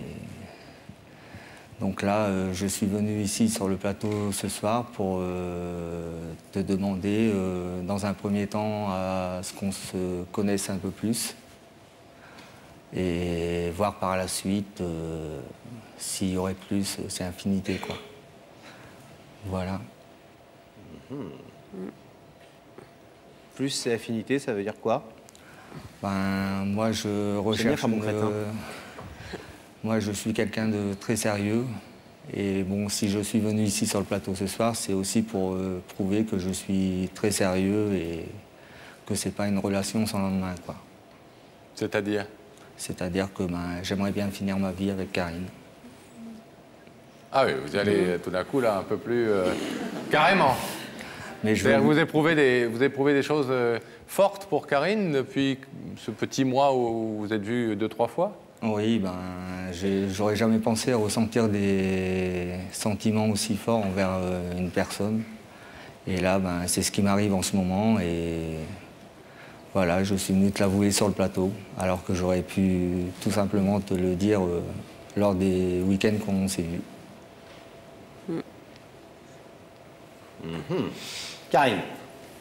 donc là, je suis venu ici sur le plateau ce soir pour te demander, dans un premier temps, à ce qu'on se connaisse un peu plus et voir par la suite s'il y aurait plus, c'est infinité, quoi. Voilà. Plus c'est affinité, ça veut dire quoi? Moi, je recherche... Moi, je suis quelqu'un de très sérieux. Et bon, si je suis venu ici sur le plateau ce soir, c'est aussi pour prouver que je suis très sérieux et que c'est pas une relation sans lendemain, quoi. C'est-à-dire? C'est-à-dire que j'aimerais bien finir ma vie avec Karine. Ah oui, vous y allez tout d'un coup, là, un peu plus... carrément. Mais vous éprouvez des choses fortes pour Karine depuis ce petit mois où vous êtes vus 2-3 fois? Oui, j'aurais jamais pensé à ressentir des sentiments aussi forts envers une personne. Et là, c'est ce qui m'arrive en ce moment. Et voilà, je suis venu te l'avouer sur le plateau, alors que j'aurais pu tout simplement te le dire lors des week-ends qu'on s'est vus. Karine,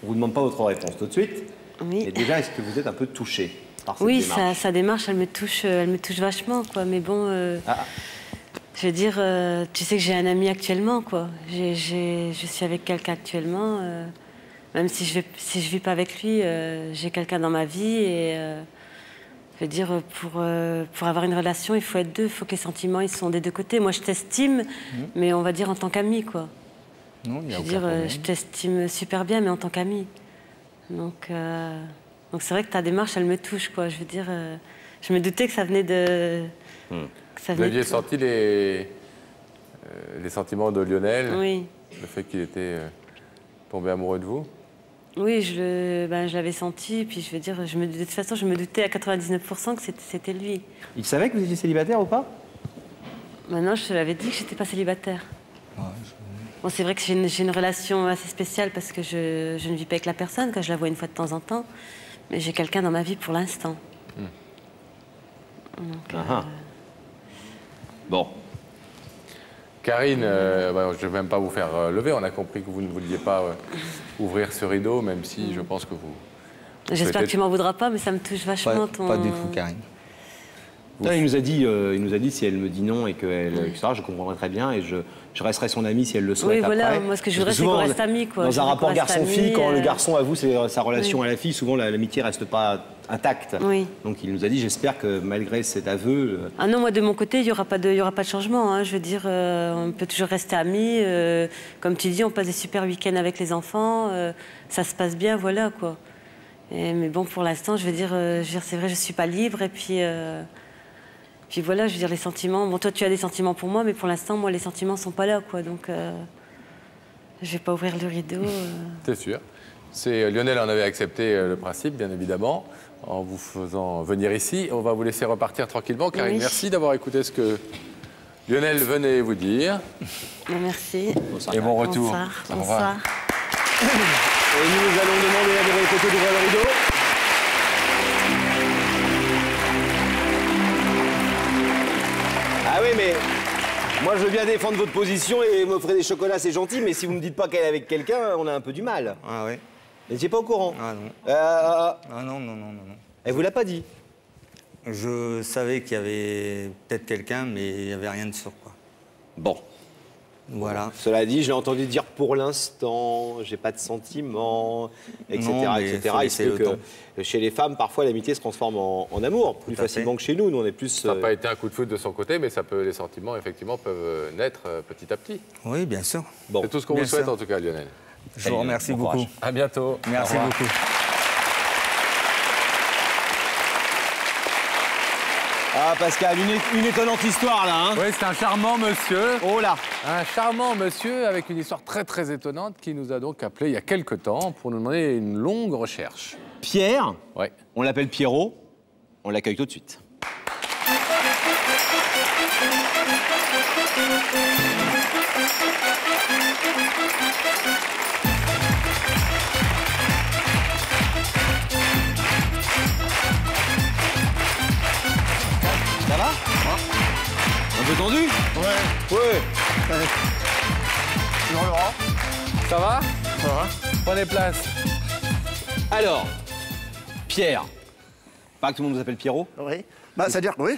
on ne vous demande pas votre réponse tout de suite. Oui. Mais déjà, est-ce que vous êtes un peu touchée par cette Oui, démarche? sa démarche, elle me touche vachement, quoi. Mais bon, je veux dire, tu sais que j'ai un ami actuellement, quoi. Je suis avec quelqu'un actuellement. Même si je vis pas avec lui, j'ai quelqu'un dans ma vie. Et je veux dire, pour avoir une relation, il faut être deux. Il faut que les sentiments, ils sont des deux côtés. Moi, je t'estime, mais on va dire en tant qu'ami, quoi. Non, il y a je veux dire, je t'estime super bien, mais en tant qu'ami. Donc c'est vrai que ta démarche, elle me touche, quoi. Je veux dire, je me doutais que ça venait de... Vous aviez senti les sentiments de Lionel? Oui. Le fait qu'il était tombé amoureux de vous? Oui, je l'avais senti, et puis je veux dire, de toute façon, je me doutais à 99% que c'était lui. Il savait que vous étiez célibataire ou pas? Maintenant, je te l'avais dit que j'étais pas célibataire. Bon, c'est vrai que j'ai une relation assez spéciale parce que je ne vis pas avec la personne, quand je la vois une fois de temps en temps, mais j'ai quelqu'un dans ma vie pour l'instant. Bon. Karine, je ne vais même pas vous faire lever. On a compris que vous ne vouliez pas ouvrir ce rideau, même si je pense que vous... J'espère que tu m'en voudras pas, mais ça me touche vachement ton... Pas du tout, Karine. Il nous a dit si elle me dit non et etc., je comprendrai très bien et je resterai son ami si elle le souhaite. Oui, voilà, après. moi ce que je voudrais, c'est qu'on reste amis. Quoi. Dans un rapport garçon-fille, quand le garçon avoue sa relation à la fille, souvent l'amitié ne reste pas intacte. Oui. Donc il nous a dit, j'espère que malgré cet aveu... Ah non, moi de mon côté, il n'y aura pas de changement. Hein. Je veux dire, on peut toujours rester amis. Comme tu dis, on passe des super week-ends avec les enfants. Ça se passe bien, voilà quoi. Mais bon, pour l'instant, je veux dire c'est vrai, je ne suis pas libre et puis... Puis voilà, je veux dire, les sentiments... Bon, toi, tu as des sentiments pour moi, mais pour l'instant, moi, les sentiments ne sont pas là, quoi. Donc, je ne vais pas ouvrir le rideau. C'est sûr. Lionel en avait accepté le principe, bien évidemment, en vous faisant venir ici. On va vous laisser repartir tranquillement. Karine, merci d'avoir écouté ce que Lionel venait vous dire. Merci. Et bon retour. Bonsoir. Bonsoir. Et nous allons demander à de côté d'ouvrir le rideau. Ah oui, mais moi je veux bien défendre votre position et m'offrir des chocolats, c'est gentil, mais si vous me dites pas qu'elle est avec quelqu'un, on a un peu du mal. Ah ouais. Vous n'étiez pas au courant? Ah non. Ah non. Elle vous l'a pas dit? Je savais qu'il y avait peut-être quelqu'un, mais il n'y avait rien de sûr, quoi. Bon. Voilà. Cela dit, je l'ai entendu dire pour l'instant, j'ai pas de sentiments, etc. Non, mais etc. Il se peut que chez les femmes, parfois, l'amitié se transforme en amour, plus facilement que chez nous. Nous, on est plus... Ça n'a pas été un coup de foudre de son côté, mais les sentiments, effectivement, peuvent naître petit à petit. Oui, bien sûr. Bon. C'est tout ce qu'on vous souhaite, en tout cas, Lionel. Je vous remercie beaucoup. À bientôt. Merci beaucoup. Ah, Pascal, une étonnante histoire, là, hein? Oui, c'est un charmant monsieur. Oh là! Un charmant monsieur avec une histoire très, très étonnante qui nous a donc appelé il y a quelque temps pour nous demander une longue recherche. Pierre? Ouais. On l'appelle Pierrot. On l'accueille tout de suite. Ça va? Un peu tendu? Ouais. Bonjour Laurent. Ça va? Ça va. Prenez place. Alors, Pierre. Pas que tout le monde vous appelle Pierrot? Oui. Bah, c'est-à-dire que oui,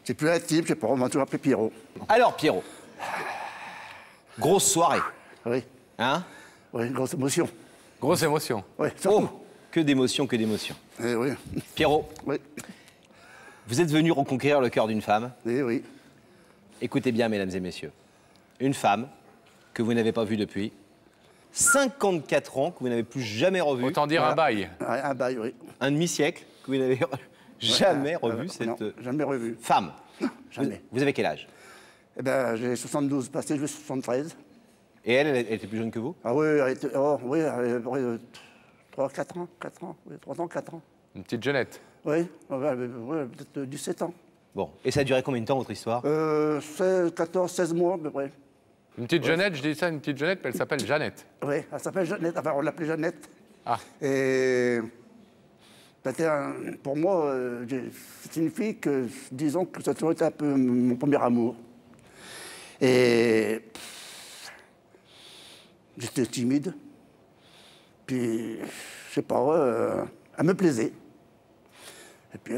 c'est plus intime, je sais pas, on m'a toujours appelé Pierrot. Alors, Pierrot. Grosse soirée. Oui. Hein? Oui, grosse émotion. Grosse émotion. Oui, surtout. Oh, que d'émotion, que d'émotion. Eh oui. Pierrot. Oui. Vous êtes venu reconquérir le cœur d'une femme. Eh oui. Écoutez bien, mesdames et messieurs. Une femme que vous n'avez pas vue depuis 54 ans, que vous n'avez plus jamais revue. Autant dire un bail. Un bail, oui. Un demi-siècle que vous n'avez jamais revu cette non, jamais revu. Femme. Non, jamais. Vous avez quel âge? Eh bien, j'ai 72 passé, j'ai 73. Et elle était plus jeune que vous? Ah oui, elle était... Oh, oui, 3, 4 ans, 4 ans. Oui, 3 ans, 4 ans. Une petite jeunette. Oui, peut-être 17 ans. Bon, et ça a duré combien de temps, votre histoire? 14, 16 mois à peu près. Une petite Jeannette, je dis ça, une petite Jeannette, mais elle s'appelle Jeannette. Oui, elle s'appelle Jeannette, enfin on l'appelait Jeannette. Ah. Et pour moi, c'est une fille que, disons que ça a toujours été un peu mon premier amour. Et j'étais timide. Puis, je sais pas, elle me plaisait. Et puis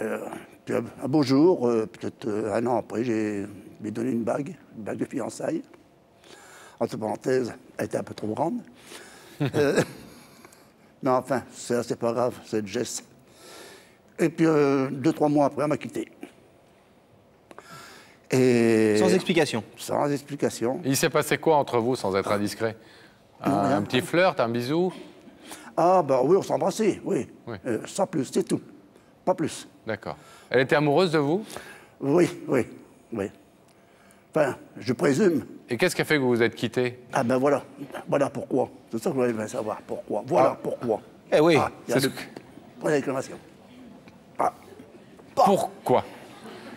un beau jour, peut-être un an après, je lui ai donné une bague de fiançailles. Entre parenthèses, elle était un peu trop grande. Mais enfin, c'est pas grave, c'est le geste. Et puis, 2-3 mois après, elle m'a quitté. Et sans explication? Sans explication. Il s'est passé quoi entre vous, sans être indiscret? Un petit flirt, un bisou? Ah, bah oui, on s'embrassait, oui. Sans plus, c'est tout. Pas plus. D'accord. Elle était amoureuse de vous? Oui. Enfin, je présume. Et qu'est-ce qui a fait que vous vous êtes quittés? Ah ben voilà pourquoi. C'est ça que je voulais savoir, pourquoi. Voilà pourquoi. Eh oui, c'est ce que... Point d'exclamation. Pourquoi?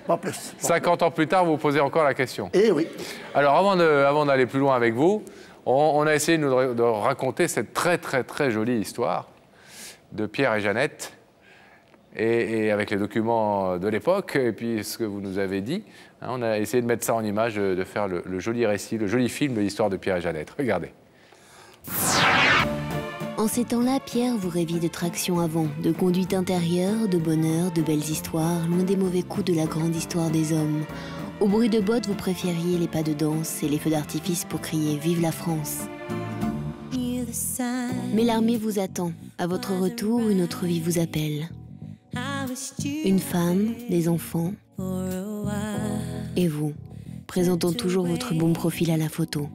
Pas plus. 50 ans plus tard, vous vous posez encore la question. Eh oui. Alors, avant d'aller plus loin avec vous, on a essayé de raconter cette très, très, très jolie histoire de Pierre et Jeannette. et avec les documents de l'époque, et puis ce que vous nous avez dit, hein, on a essayé de mettre ça en image, de faire le joli récit, le joli film de l'histoire de Pierre et Jeannette. Regardez. En ces temps-là, Pierre vous rêviez de traction avant, de conduite intérieure, de bonheur, de belles histoires, loin des mauvais coups de la grande histoire des hommes. Au bruit de bottes, vous préfériez les pas de danse et les feux d'artifice pour crier « Vive la France !» Mais l'armée vous attend. À votre retour, une autre vie vous appelle. Une femme, des enfants, et vous, présentant toujours votre bon profil à la photo.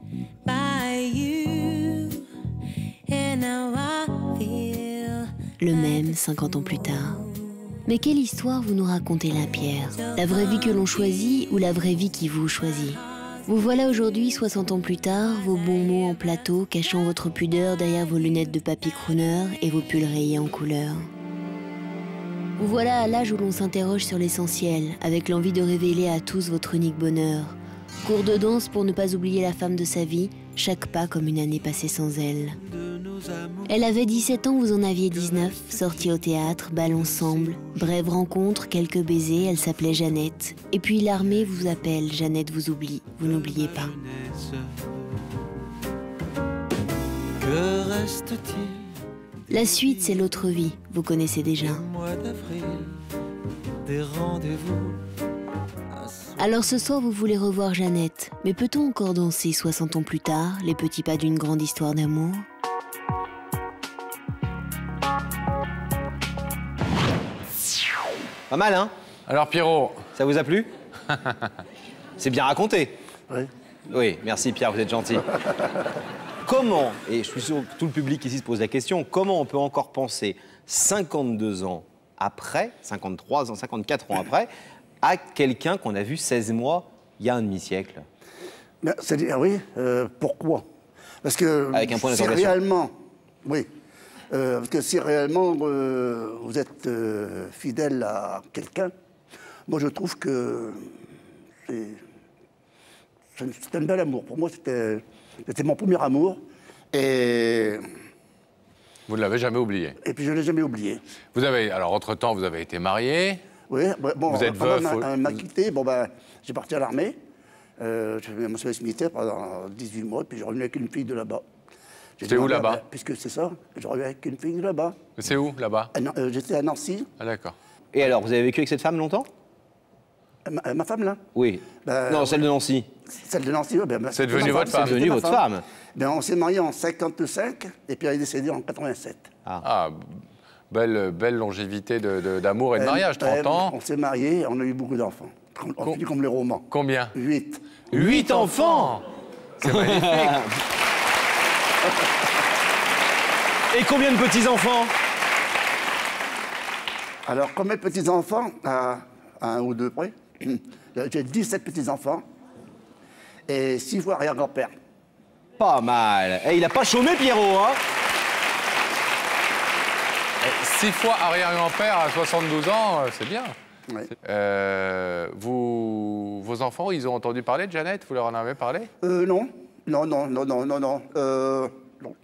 Le même 50 ans plus tard. Mais quelle histoire vous nous racontez là, Pierre? La vraie vie que l'on choisit ou la vraie vie qui vous choisit? Vous voilà aujourd'hui, 60 ans plus tard, vos bons mots en plateau, cachant votre pudeur derrière vos lunettes de papy crooner et vos pulls rayés en couleur. Vous voilà à l'âge où l'on s'interroge sur l'essentiel, avec l'envie de révéler à tous votre unique bonheur. Cours de danse pour ne pas oublier la femme de sa vie, chaque pas comme une année passée sans elle. Elle avait 17 ans, vous en aviez 19, sortis au théâtre, bal ensemble, brève rencontre, quelques baisers, elle s'appelait Jeannette. Et puis l'armée vous appelle, Jeannette vous oublie, vous n'oubliez pas. Que reste-t-il? La suite, c'est l'autre vie, vous connaissez déjà. Mois d'avril, des rendez-vous. Alors ce soir, vous voulez revoir Jeannette, mais peut-on encore danser 60 ans plus tard, les petits pas d'une grande histoire d'amour? Pas mal, hein? Alors, Pierrot. Ça vous a plu? C'est bien raconté. Oui. Oui, merci Pierre, vous êtes gentil. Comment, et je suis sûr que tout le public ici se pose la question, comment on peut encore penser 52 ans après, 53 ans, 54 ans après, à quelqu'un qu'on a vu 16 mois il y a un demi-siècle? C'est-à-dire, oui, pourquoi? Parce que avec un point si d'interrogation. réellement, oui, parce que si réellement vous êtes fidèle à quelqu'un, moi je trouve que c'est un bel amour. Pour moi, c'était mon premier amour. Et vous ne l'avez jamais oublié? Et puis je ne l'ai jamais oublié. Vous avez, alors entre-temps, vous avez été marié. Oui, bon, vous êtes veuf. Elle m'a quitté, bon ben, j'ai parti à l'armée. J'ai fait mon service militaire pendant 18 mois, puis je revenais avec une fille de là-bas. C'était où là-bas? Puisque c'est ça, je reviens avec une fille de là-bas. C'est où là-bas? J'étais à Nancy. Ah d'accord. Et alors, vous avez vécu avec cette femme longtemps? Ma femme, là? Oui. Non, celle de Nancy. Celle de Nancy, oui. C'est devenu votre femme? C'est devenu votre femme. Ben, on s'est mariés en 55, et puis elle est décédée en 87. Ah, belle longévité d'amour et de mariage, 30 ans. On s'est mariés, on a eu beaucoup d'enfants. On fait comme les romans. Combien? 8. 8 enfants? C'est magnifique. Et combien de petits-enfants? Alors, combien de petits-enfants? À un ou deux près. J'ai 17 petits-enfants et 6 fois arrière-grand-père. Pas mal. Et il n'a pas chômé, Pierrot, hein? 6 fois arrière-grand-père à 72 ans, c'est bien. Ouais. Vos enfants, ils ont entendu parler de Jeannette? Vous leur en avez parlé? Non. Non.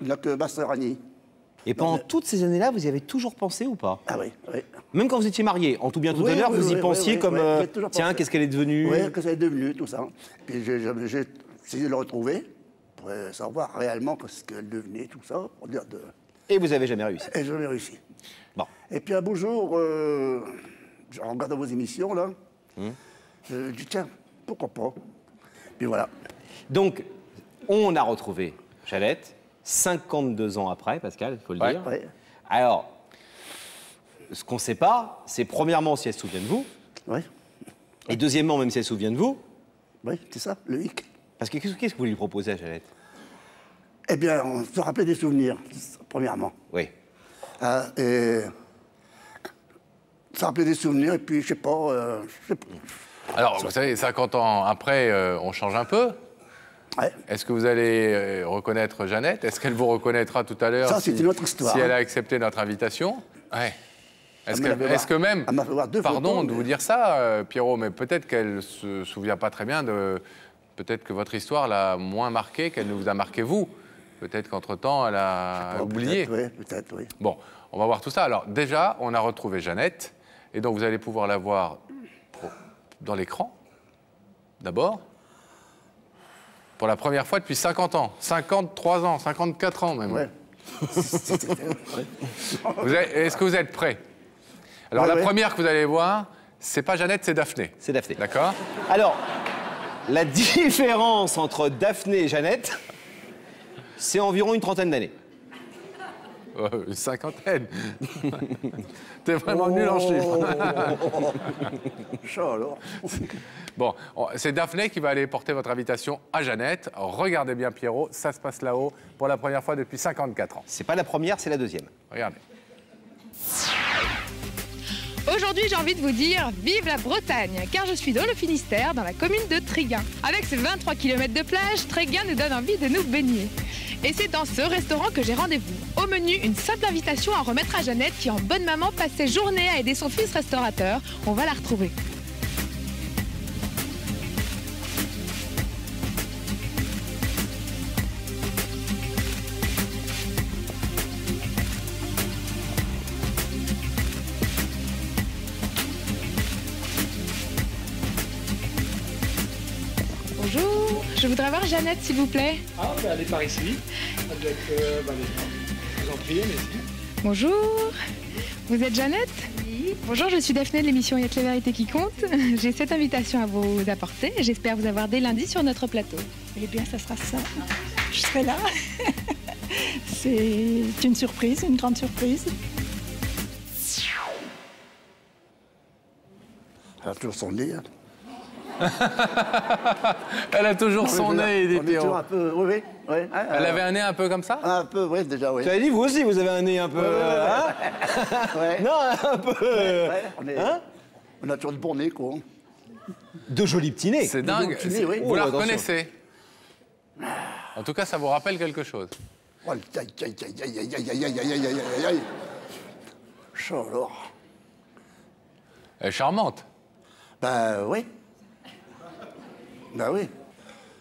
Il n'y a que ma sœur Annie. Et pendant toutes ces années-là, vous y avez toujours pensé ou pas? Ah oui, oui. Même quand vous étiez marié, en tout bien tout à l'heure, vous y pensiez comme tiens, qu'est-ce qu'elle est devenue? Oui, qu'est-ce qu'elle est devenue, tout ça. Puis j'ai essayé de le retrouver pour savoir réellement ce qu'elle devenait, tout ça. Pour dire de... Et vous n'avez jamais réussi? Et j'ai jamais réussi. Bon. Et puis un beau jour, je regarde vos émissions, là. Je dis, tiens, pourquoi pas? Puis voilà. Donc, on a retrouvé Jeannette, 52 ans après, Pascal, il faut le dire. Ouais. Alors, ce qu'on ne sait pas, c'est premièrement si elle se souvient de vous. Oui. Et deuxièmement, même si elle se souvient de vous. Oui, c'est ça, le hic. Parce que qu'est-ce que vous lui proposez à Jeannette? Eh bien, on se rappelait des souvenirs, premièrement. Oui. Et se rappeler des souvenirs, et puis, je sais pas. Alors, vous savez, 50 ans après, on change un peu. Ouais. Est-ce que vous allez reconnaître Jeannette? Est-ce qu'elle vous reconnaîtra tout à l'heure? Ça, c'est une autre histoire. Si elle a accepté notre invitation? Ouais. Est-ce que même, pardon de vous dire ça, Pierrot, mais peut-être qu'elle ne se souvient pas très bien de... Peut-être que votre histoire l'a moins marquée qu'elle ne vous a marqué vous. Peut-être qu'entre-temps, elle a oublié. Peut-être, oui. Bon, on va voir tout ça. Alors, déjà, on a retrouvé Jeannette. Et donc, vous allez pouvoir la voir dans l'écran, d'abord, pour la première fois depuis 50 ans. 53 ans, 54 ans même. Ouais. Est-ce que vous êtes prêts? Alors, la première que vous allez voir, c'est pas Jeannette, c'est Daphné. C'est Daphné. D'accord? Alors, la différence entre Daphné et Jeannette, c'est environ une trentaine d'années. Une cinquantaine. T'es vraiment nul en chiffres. Ça alors. Bon, c'est Daphné qui va aller porter votre invitation à Jeannette. Regardez bien Pierrot, ça se passe là-haut pour la première fois depuis 54 ans. C'est pas la première, c'est la deuxième. Regardez. Aujourd'hui, j'ai envie de vous dire vive la Bretagne, car je suis dans le Finistère, dans la commune de Tréguin. Avec ses 23 km de plage, Tréguin nous donne envie de nous baigner. Et c'est dans ce restaurant que j'ai rendez-vous. Au menu, une simple invitation à remettre à Jeannette qui, en bonne maman, passe ses journées à aider son fils restaurateur. On va la retrouver. Bonjour, je voudrais voir Jeannette, s'il vous plaît. Ah, ben elle est par ici, avec Valérie. Je vous en prie, allez-y. Bonjour, vous êtes Jeannette? Oui. Bonjour, je suis Daphné de l'émission Il y a que la vérité qui compte. J'ai cette invitation à vous apporter et j'espère vous avoir dès lundi sur notre plateau. Eh bien, ça sera ça. Je serai là. C'est une surprise, une grande surprise. Elle a toujours son nez. Hein. Elle a toujours son nez, dit Pierrot. Un peu, oui. Elle avait un nez un peu comme ça? Un peu, oui, déjà, oui. Tu avais dit, vous aussi, vous avez un nez un peu... Ouais. Non, un peu... On a toujours de bons nez, quoi. De jolis petits nez. C'est dingue. Petits nez, oui. Vous la reconnaissez? En tout cas, ça vous rappelle quelque chose. Oh, aïe, aïe, aïe, aïe, aïe, aïe, aïe, aïe, aïe, aïe, aïe, aïe. Ça alors. Elle est charmante. Ben oui. Ben oui.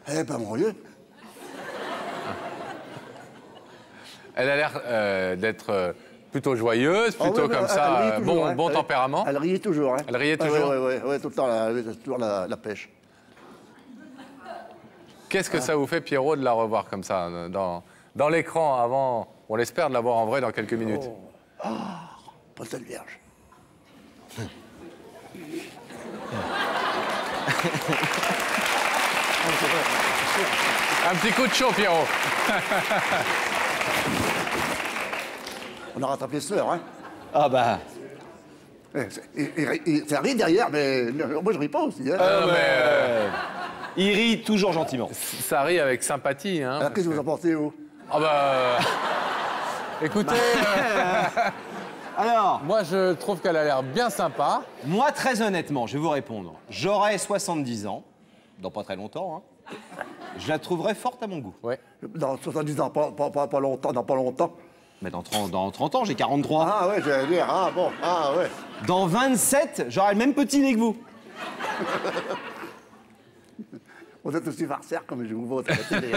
Elle est pas mon lieu. Elle a l'air d'être plutôt joyeuse, plutôt comme ça, toujours, bon tempérament. Elle riait toujours. Hein. Elle riait toujours. Oui, tout le temps, toujours la pêche. Qu'est-ce que ça vous fait, Pierrot, de la revoir comme ça, dans l'écran avant, on l'espère, de la voir en vrai dans quelques minutes? Oh, Bretagne vierge. Un petit coup de chaud, Pierrot. On a rattrapé ce heure, hein. Ah bah... Ça rit derrière, mais moi je ris pas aussi. Hein. Il rit toujours gentiment. Ça rit avec sympathie. Hein, alors qu'est-ce que vous en pensez, vous? Ah bah... Écoutez... Alors, moi, je trouve qu'elle a l'air bien sympa. Moi, très honnêtement, je vais vous répondre. J'aurai 70 ans, dans pas très longtemps, hein. Je la trouverai forte à mon goût. Ouais. Dans 70 ans, pas longtemps, dans pas longtemps. Mais dans 30 ans, j'ai 43. Ah ouais, j'allais dire, ah bon, ah ouais. Dans 27, j'aurai le même petit nez que vous. Vous êtes aussi farceur comme je vous vois à la télé.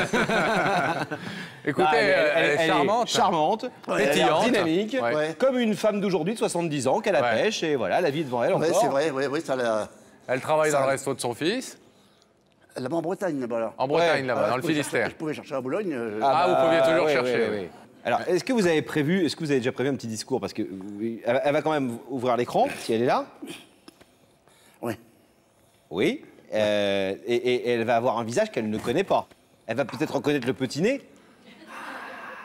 Écoutez, elle est charmante. Charmante, pétillante, dynamique, ouais. comme une femme d'aujourd'hui de 70 ans qu'elle la pêche, et voilà, la vie devant elle encore. Oui, c'est vrai, oui, ça l'a... Elle travaille dans le resto de son fils. Là-bas en Bretagne, là-bas. Là. En Bretagne, là-bas, dans le Finistère. Je pouvais chercher à Boulogne. Vous pouviez toujours chercher. Oui. Alors, est-ce que vous avez déjà prévu un petit discours? Parce que elle va quand même ouvrir l'écran, si elle est là. Oui. Oui. Et elle va avoir un visage qu'elle ne connaît pas. Elle va peut-être reconnaître le petit nez,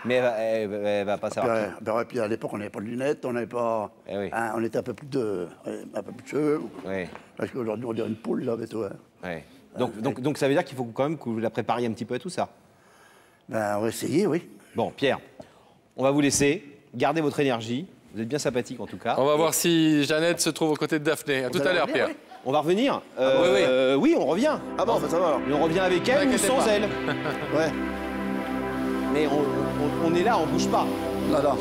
mais elle va pas savoir. Puis à l'époque, on n'avait pas de lunettes, on n'avait pas. Hein, on était un peu plus de cheveux. Oui. Parce qu'aujourd'hui, on dirait une poule, là, avec tout. Hein. Oui. Donc ça veut dire qu'il faut quand même que vous la prépariez un petit peu à tout ça. Ben, on va essayer, oui. Bon, Pierre, on va vous laisser. Gardez votre énergie. Vous êtes bien sympathique, en tout cas. On va voir si Jeannette se trouve aux côtés de Daphné. À tout à l'heure, Pierre. Oui. On va revenir. Oui, on revient. Ah bon, ça va alors. Mais on revient avec elle ou sans elle. Ouais. Mais on est là, on bouge pas. Là.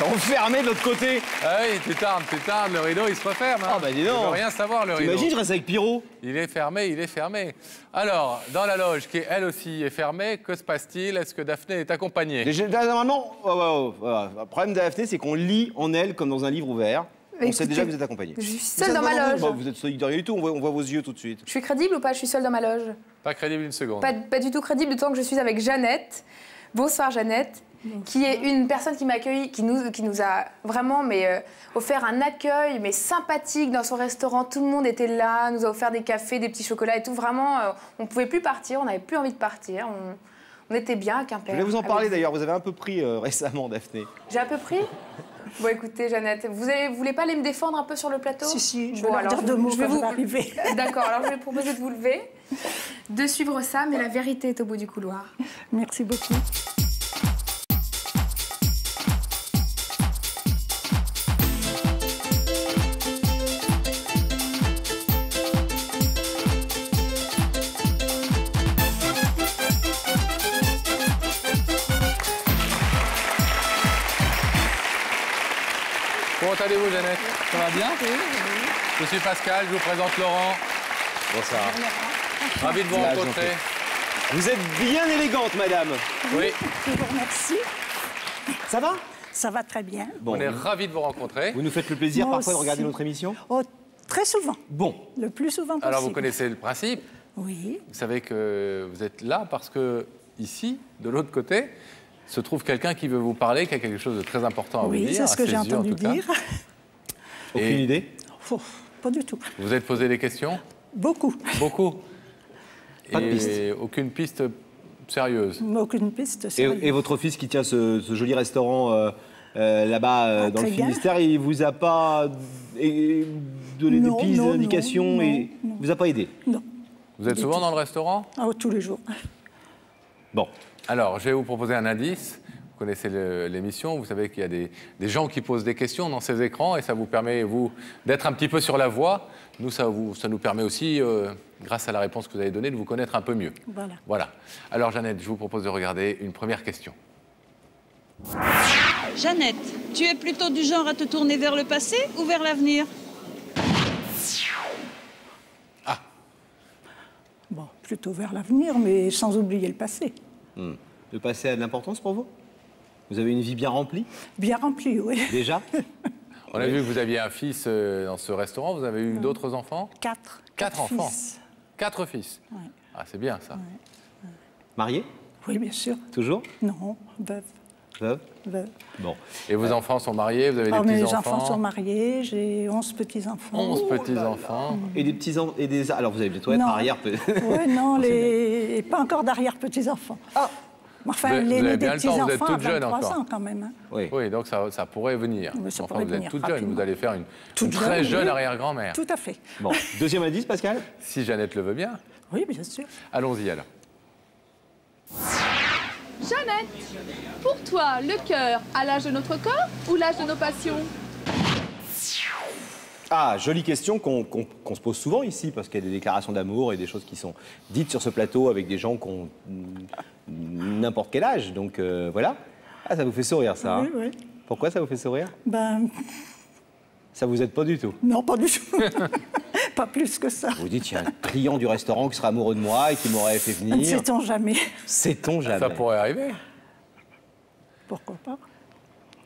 Enfermé de l'autre côté. Ah oui, tu tardes, le rideau il se referme. Hein. Ah bah dis donc. Je veux rien savoir le rideau. T'imagines, je reste avec Pierrot. Il est fermé, il est fermé. Alors, dans la loge qui elle aussi est fermée, que se passe-t-il? Est-ce que Daphné est accompagnée? Normalement, le problème de Daphné, c'est qu'on lit en elle comme dans un livre ouvert. On sait déjà que vous êtes accompagné. Je suis seule dans ma loge. Vous êtes solide de rien du tout, on voit vos yeux tout de suite. Je suis crédible ou pas? Je suis seule dans ma loge. Pas crédible une seconde. Pas du tout crédible, d'autant que je suis avec Jeannette. Bonsoir Jeannette. Qui est une personne qui m'a accueilli, qui nous a vraiment offert un accueil sympathique dans son restaurant. Tout le monde était là, nous a offert des cafés, des petits chocolats et tout. Vraiment, on ne pouvait plus partir, on n'avait plus envie de partir. On était bien à Quimper. Je voulais vous en parler d'ailleurs, vous avez un peu pris récemment, Daphné. J'ai un peu pris? Bon, écoutez, Jeannette, vous voulez pas aller me défendre un peu sur le plateau? Si, je vais leur dire deux mots quand je vais arriver. D'accord, alors je vais vous proposer de vous lever, de suivre ça, mais la vérité est au bout du couloir. Merci beaucoup. Comment allez-vous, Jeannette? Ça va bien? Je suis Pascal, je vous présente Laurent. Bonsoir. Ravi de vous rencontrer. Vous êtes bien élégante, madame. Oui. Je vous remercie. Ça va? Ça va très bien. Bon, on est ravis de vous rencontrer. Vous nous faites le plaisir Moi parfois de aussi. regarder notre émission? Oh, très souvent. Bon. Le plus souvent possible. Alors, vous connaissez le principe. Oui. Vous savez que vous êtes là parce que, ici, de l'autre côté, se trouve quelqu'un qui veut vous parler, qui a quelque chose de très important à vous dire. Oui, c'est ce que j'ai entendu dire. Aucune idée? Oh, pas du tout. Vous vous êtes posé des questions? Beaucoup. Beaucoup. Pas de piste. Et aucune piste sérieuse. Aucune piste sérieuse. Et votre fils qui tient ce joli restaurant là-bas dans le très bien. Finistère, il vous a pas donné des pistes, des indications et vous a pas aidé? Non. Vous êtes souvent dans le restaurant? Ah, tous les jours. Bon, alors je vais vous proposer un indice. Vous connaissez l'émission, vous savez qu'il y a des gens qui posent des questions dans ces écrans et ça vous permet, vous, d'être un petit peu sur la voie. Nous, ça nous permet aussi, grâce à la réponse que vous avez donnée, de vous connaître un peu mieux. Voilà. Alors, Jeannette, je vous propose de regarder une première question. Jeannette, tu es plutôt du genre à te tourner vers le passé ou vers l'avenir? Bon, plutôt vers l'avenir, mais sans oublier le passé. Le passé a de l'importance pour vous? Vous avez une vie bien remplie? Bien remplie, oui. Déjà? On a vu que vous aviez un fils dans ce restaurant. Vous avez eu d'autres enfants? 4. 4 enfants? Fils. 4 fils? Ouais. Ah, c'est bien, ça. Ouais. Marié? Oui, bien sûr. Toujours? Non, veuve. Veuve? Veuve. Bon. Et vos enfants sont mariés? Vous avez des Mes petits-enfants? enfants sont mariés, j'ai 11 petits-enfants. 11 petits-enfants. Et des petits-enfants et des... Alors, vous allez bientôt être Non. arrière... Oui, non, pas encore d'arrière-petits-enfants. Ah. Enfin, vous l'aîné avez des bien le temps, vous êtes petits-enfants a toute jeune 23 encore. ans quand même. Hein. Oui, donc ça pourrait venir. Oui, ça enfin, pourrait vous êtes venir toute jeune, rapidement. vous allez faire une Toute très jeune, jeune oui. arrière-grand-mère. Tout à fait. Bon, deuxième indice, Pascal? Si Jeannette le veut bien. Oui, bien sûr. Allons-y alors. Jeannette, pour toi, le cœur à l'âge de notre corps ou l'âge de nos passions? Ah, jolie question qu'on se pose souvent ici, parce qu'il y a des déclarations d'amour et des choses qui sont dites sur ce plateau avec des gens qui ont n'importe quel âge. Donc voilà. Ah, ça vous fait sourire, ça. Oui, hein. oui. Pourquoi ça vous fait sourire? Ben, Ça vous aide pas du tout? non, pas du tout. Pas plus que ça. Vous dites, il y a un client du restaurant qui sera amoureux de moi et qui m'aurait fait venir. Ne sait-on jamais. Sait-on jamais? Ça pourrait arriver. Pourquoi pas?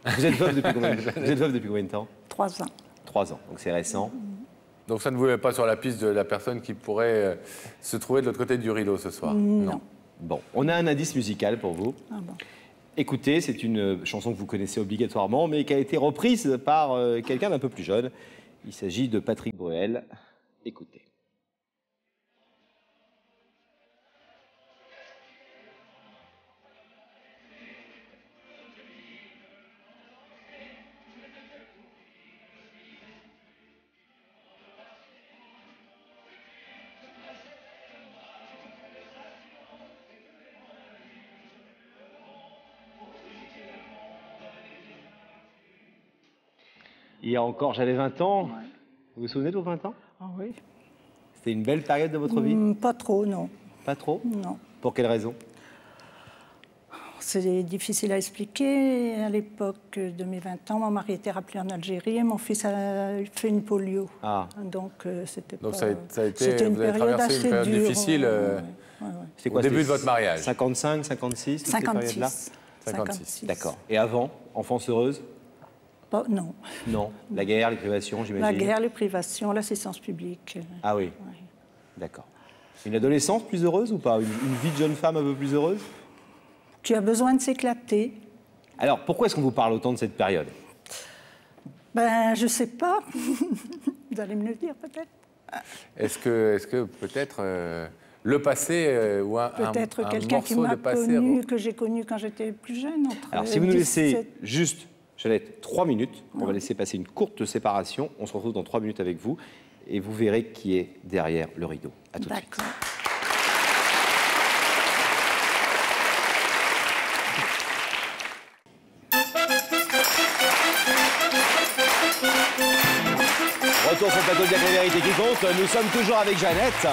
Vous êtes veuve depuis combien de temps? 3 ans. 3 ans, donc c'est récent. Donc ça ne vous met pas sur la piste de la personne qui pourrait se trouver de l'autre côté du rideau ce soir? Non. Bon, on a un indice musical pour vous. Ah bon. Écoutez, c'est une chanson que vous connaissez obligatoirement, mais qui a été reprise par quelqu'un d'un peu plus jeune. Il s'agit de Patrick Bruel. Écoutez. Il y a encore, j'avais 20 ans. Ouais. Vous vous souvenez de vos 20 ans? Ah oui. C'était une belle période de votre vie? Pas trop, non. Pas trop? Non. Pour quelle raison? C'est difficile à expliquer. À l'époque de mes 20 ans, mon mari était rappelé en Algérie et mon fils a fait une polio. Ah. Donc c'était pas... Donc ça a été, c'était une vous avez période traversé une assez période dure. difficile C'était quoi, au début de votre mariage. 55, 56, toute cette période-là 56. D'accord. Et avant, enfance heureuse? Non. Non. La guerre, les privations, j'imagine? La guerre, les privations, l'assistance publique. Ah oui. D'accord. Une adolescence plus heureuse ou pas? Une vie de jeune femme un peu plus heureuse? Tu as besoin de s'éclater. Alors, pourquoi est-ce qu'on vous parle autant de cette période? Ben, je sais pas. Vous allez me le dire, peut-être. Est-ce que peut-être le passé ou un peut-être quelqu'un qui morceau m'a de passé connu, que j'ai connu quand j'étais plus jeune. Alors, si vous nous laissez juste, Jeannette, 3 minutes, on va laisser passer une courte séparation. On se retrouve dans 3 minutes avec vous et vous verrez qui est derrière le rideau. À tout de suite. Retour sur le plateau de Bien que la vérité qui compte. Nous sommes toujours avec Jeannette.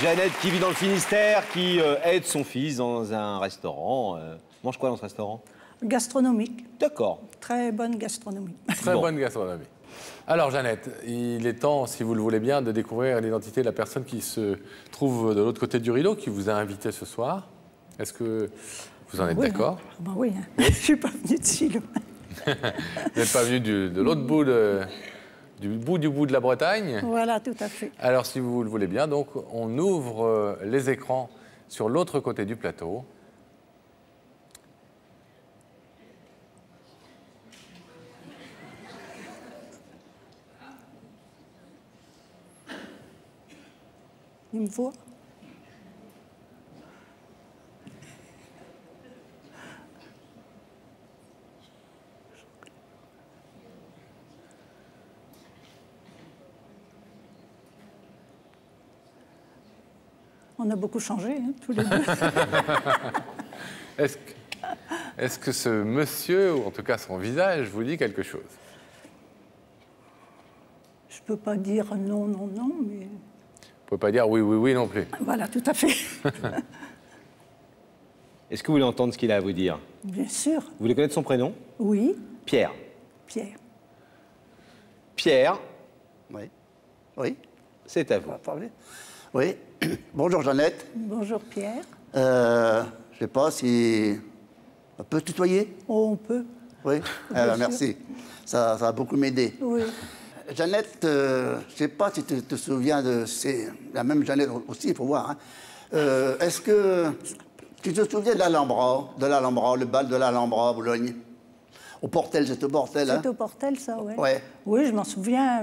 Jeannette qui vit dans le Finistère, qui aide son fils dans un restaurant. Mange quoi dans ce restaurant? Gastronomique. D'accord. Très bonne gastronomie. Très bonne gastronomie. Alors Jeannette, il est temps, si vous le voulez bien, de découvrir l'identité de la personne qui se trouve de l'autre côté du rideau, qui vous a invité ce soir. Est-ce que vous en êtes d'accord? Oui, hein. Je ne suis pas venue de si loin. Vous n'êtes pas venu de l'autre bout du bout de la Bretagne? Voilà, tout à fait. Alors, si vous le voulez bien, donc, on ouvre les écrans sur l'autre côté du plateau. Il me voit? On a beaucoup changé, hein, tous les deux. Est-ce que ce monsieur, ou en tout cas son visage, vous dit quelque chose? Je ne peux pas dire non, non, non, mais... Vous ne pouvez pas dire oui, oui, oui non plus. Voilà, tout à fait. Est-ce que vous voulez entendre ce qu'il a à vous dire? Bien sûr. Vous voulez connaître son prénom? Oui. Pierre. Pierre. Pierre. Oui. Oui. C'est à vous. Oui. Bonjour Jeannette. Bonjour Pierre. Je ne sais pas si... On peut tutoyer? Oh, on peut. Oui. Bien merci. sûr. Ça va beaucoup m'aider. Oui. Jeannette, je ne sais pas si tu te souviens de... C'est la même Jeannette aussi, il faut voir. Hein. Est-ce que tu te souviens de l'Alhambra, le bal de l'Alhambra à Boulogne? Au Portel, c'était au Portel. C'était au Portel, ça, ouais. Ouais. Oui, je m'en souviens,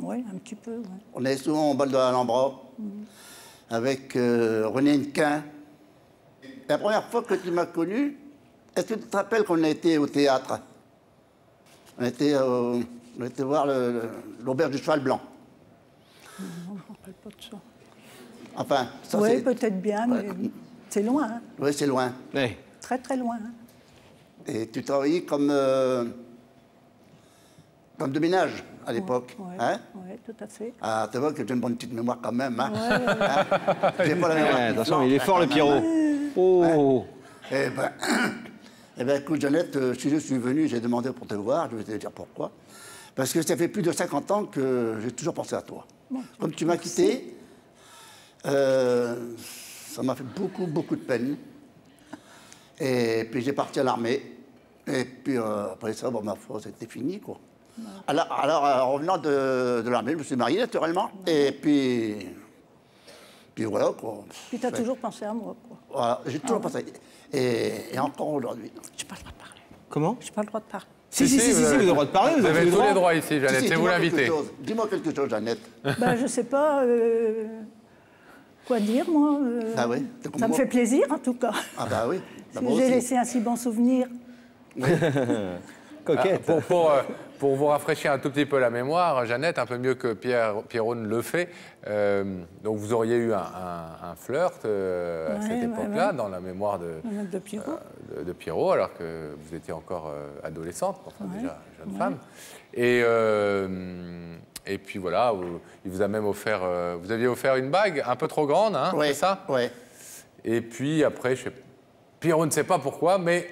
oui, un petit peu. Ouais. On est souvent au bal de l'Alhambra, avec René Hennequin. La première fois que tu m'as connu, est-ce que tu te rappelles qu'on a été au théâtre? On était voir l'auberge du Cheval Blanc. Non, je ne me rappelle pas de ça. Enfin, ça c'est... Oui, peut-être bien, mais c'est loin. Hein. Oui, c'est loin. Oui. Très, très loin. Hein. Et tu travaillais comme de ménage à l'époque. Oui, hein? tout à fait. Ah, tu vois que j'ai une bonne petite mémoire quand même. Hein? Ouais. Hein? J'ai pas la mémoire. Attention, il est fort le Pierrot. Oh. Eh ben, écoute, Jeannette, si je suis venu, j'ai demandé pour te voir, je vais te dire pourquoi. Parce que ça fait plus de 50 ans que j'ai toujours pensé à toi. Bon, comme tu m'as quitté, ça m'a fait beaucoup, beaucoup de peine. Et puis j'ai parti à l'armée. Et puis après ça, bon, ma foi, c'était fini, quoi. Alors, en revenant de l'armée, je me suis marié, naturellement. Et puis voilà, quoi. Puis tu as toujours pensé à moi, quoi. Voilà, j'ai toujours pensé. Et encore aujourd'hui. Je n'ai pas le droit de parler. Comment? Je n'ai pas le droit de parler. Si, vous avez le droit de parler. Vous avez tous les droits ici, Jeannette, c'est vous l'invité. Dis-moi quelque chose, Jeannette. Ben, je ne sais pas quoi dire, moi. Ah oui, ça me fait plaisir, en tout cas. Ah bah oui. Si j'ai laissé un si bon souvenir. Oui. Coquette. Pour vous rafraîchir un tout petit peu la mémoire, Jeannette, un peu mieux que Pierrot ne le fait, donc vous auriez eu un flirt à cette époque-là, dans la mémoire de Pierrot, alors que vous étiez encore adolescente, enfin déjà jeune femme. Et puis voilà, il vous a même offert, vous aviez offert une bague un peu trop grande, hein, c'est ça? Oui. Et puis après, Pierrot ne sait pas pourquoi, mais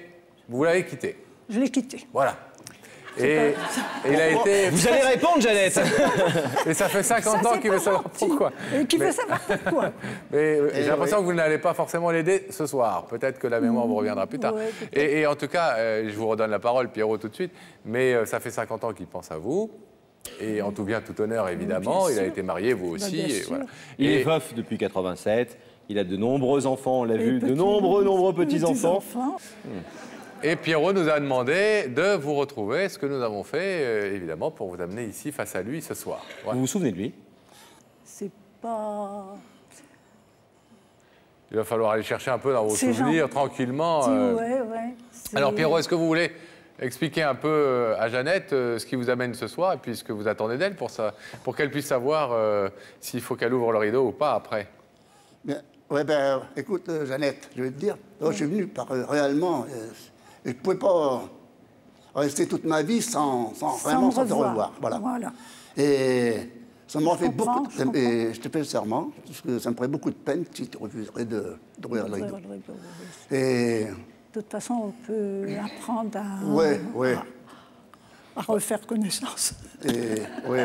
vous l'avez quitté. Je l'ai quitté. Voilà. Et il a été... Vous allez répondre, Jeannette. Et ça fait 50 ans qu'il veut savoir pourquoi. Et qu'il veut savoir pourquoi. Mais j'ai l'impression que vous n'allez pas forcément l'aider ce soir. Peut-être que la mémoire vous reviendra plus tard. Ouais, et en tout cas, je vous redonne la parole, Pierrot, tout de suite. Mais ça fait 50 ans qu'il pense à vous. Et en tout bien, tout honneur, évidemment. Il a été marié, vous aussi. Et voilà. Il est veuf depuis 87. Il a de nombreux enfants, on l'a vu, de nombreux petits-enfants. Et Pierrot nous a demandé de vous retrouver, ce que nous avons fait, évidemment, pour vous amener ici face à lui ce soir. Voilà. Vous vous souvenez de lui? C'est pas... Il va falloir aller chercher un peu dans vos souvenirs, tranquillement. Ouais. Alors Pierrot, est-ce que vous voulez expliquer un peu à Jeannette ce qui vous amène ce soir et puis ce que vous attendez d'elle pour qu'elle puisse savoir s'il faut qu'elle ouvre le rideau ou pas après? Ouais, ben, écoute, Jeannette, je vais te dire, je suis venu réellement... je ne pouvais pas rester toute ma vie sans te revoir. Voilà. Et ça m'aurait fait beaucoup de peine. Et je te fais le serment, parce que ça me ferait beaucoup de peine si tu refuserais d'ouvrir le rideau. Et... De toute façon, on peut apprendre à refaire connaissance. Et, oui.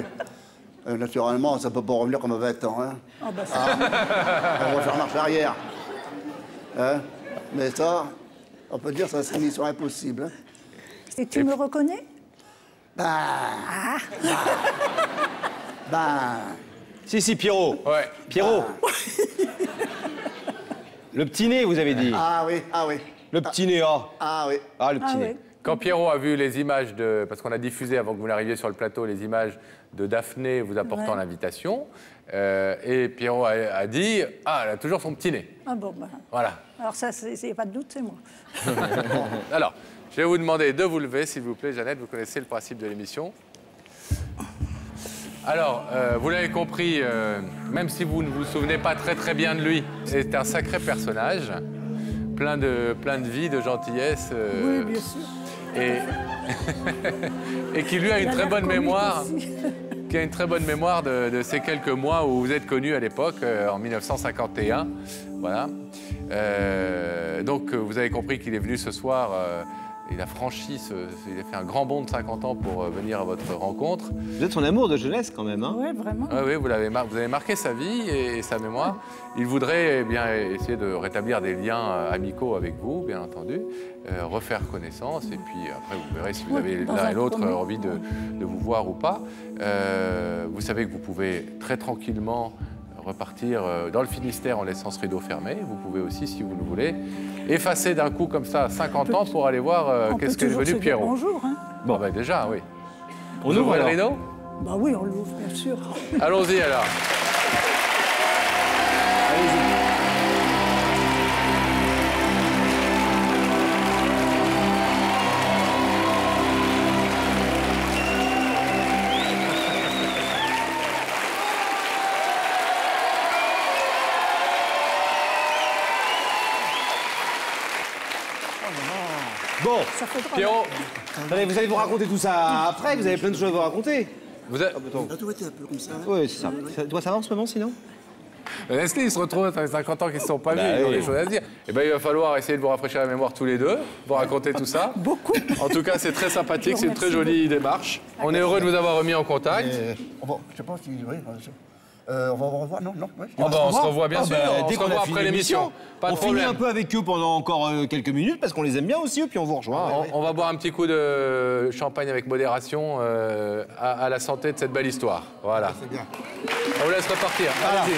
Naturellement, ça ne peut pas revenir comme à 20 ans. Hein. On va faire marche arrière. Hein? Mais ça... On peut dire que c'est une mission impossible. Hein. Et tu me reconnais? Si, Pierrot. Ouais. Pierrot. Le petit nez, vous avez dit. Ah oui. Le petit nez, Ah oui. Ah, le petit nez. Quand Pierrot a vu les images de... Parce qu'on a diffusé, avant que vous n'arriviez sur le plateau, les images de Daphné vous apportant l'invitation. Et Pierrot a dit, elle a toujours son petit nez. Ah bon, Voilà. Alors ça, c'est pas de doute, c'est moi. Alors, je vais vous demander de vous lever, s'il vous plaît, Jeannette. Vous connaissez le principe de l'émission. Alors, vous l'avez compris, même si vous ne vous souvenez pas très bien de lui, c'est un sacré personnage, plein de vie, de gentillesse. Oui, bien sûr. Et qui lui a une très bonne mémoire. Qui a une très bonne mémoire de ces quelques mois où vous êtes connus à l'époque, en 1951. Voilà. Donc, vous avez compris qu'il est venu ce soir. Il a franchi, il a fait un grand bond de 50 ans pour venir à votre rencontre. Vous êtes son amour de jeunesse quand même, hein? Oui, vraiment. Oui, vous avez marqué sa vie et sa mémoire. Il voudrait essayer de rétablir des liens amicaux avec vous, bien entendu, refaire connaissance, et puis après vous verrez si vous avez l'un et l'autre envie de vous voir ou pas. Vous savez que vous pouvez très tranquillement repartir dans le Finistère en laissant ce rideau fermé. Vous pouvez aussi, si vous le voulez, effacer d'un coup comme ça 50 ans pour aller voir qu'est-ce qu'est devenu Pierrot. Bonjour. Hein. Bon, ben déjà, oui. On ouvre le rideau? Bah oui, on l'ouvre, bien sûr. Allons-y alors. Allez-y. Bon, Pierrot, allez, vous allez vous raconter tout ça après, vous avez plein de choses à vous raconter. Vous êtes... Ça doit être un peu comme ça. Oui, c'est ça. Ça doit savoir en ce moment, sinon? Leslie, ils se retrouvent dans les 50 ans qui ne se sont pas vus, ils ont des choses à se dire. Eh bien, il va falloir essayer de vous rafraîchir la mémoire tous les deux, vous raconter tout ça. Beaucoup. En tout cas, c'est très sympathique, c'est une très jolie démarche. On est heureux de vous avoir remis en contact. Je sais pas si... Oui, on va vous revoir, non oui. On se revoit bien sûr, dès qu'on a après l'émission. On finit un peu avec eux pendant encore quelques minutes, parce qu'on les aime bien aussi, et puis on vous rejoint. On va boire un petit coup de champagne avec modération à la santé de cette belle histoire. Voilà. C'est bien. On vous laisse repartir. Allez-y.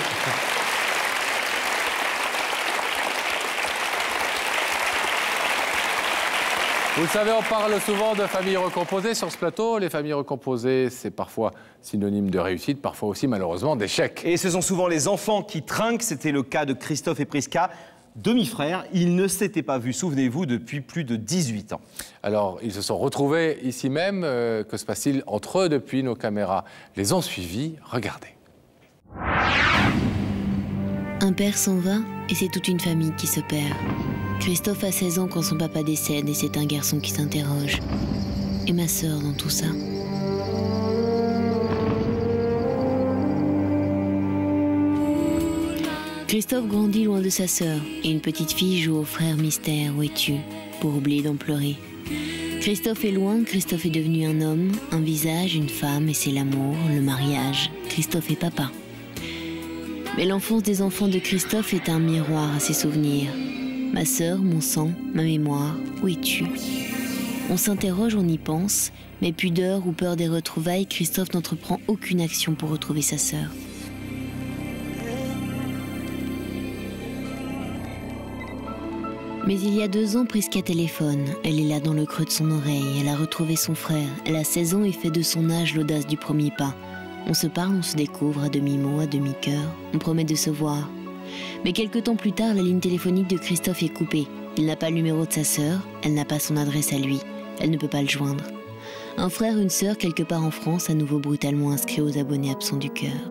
Vous le savez, on parle souvent de familles recomposées sur ce plateau. Les familles recomposées, c'est parfois synonyme de réussite, parfois aussi malheureusement d'échec. Et ce sont souvent les enfants qui trinquent. C'était le cas de Christophe et Prisca, demi-frères. Ils ne s'étaient pas vus, souvenez-vous, depuis plus de 18 ans. Alors, ils se sont retrouvés ici même. Que se passe-t-il entre eux depuis? Nos caméras les ont suivis. Regardez. Un père s'en va et c'est toute une famille qui se perd. Christophe a 16 ans quand son papa décède et c'est un garçon qui s'interroge. Et ma sœur dans tout ça? Christophe grandit loin de sa sœur et une petite fille joue au frère mystère « Où es-tu » pour oublier d'en pleurer. Christophe est loin, Christophe est devenu un homme, un visage, une femme et c'est l'amour, le mariage. Christophe est papa. Mais l'enfance des enfants de Christophe est un miroir à ses souvenirs. Ma sœur, mon sang, ma mémoire, où es-tu ? On s'interroge, on y pense, mais pudeur ou peur des retrouvailles, Christophe n'entreprend aucune action pour retrouver sa sœur. Mais il y a 2 ans, Prisca téléphone. Elle est là dans le creux de son oreille. Elle a retrouvé son frère. Elle a 16 ans et fait de son âge l'audace du premier pas. On se parle, on se découvre à demi-mot, à demi-cœur. On promet de se voir. Mais quelque temps plus tard, la ligne téléphonique de Christophe est coupée. Il n'a pas le numéro de sa sœur. Elle n'a pas son adresse à lui. Elle ne peut pas le joindre. Un frère, une sœur, quelque part en France, à nouveau brutalement inscrit aux abonnés absents du cœur.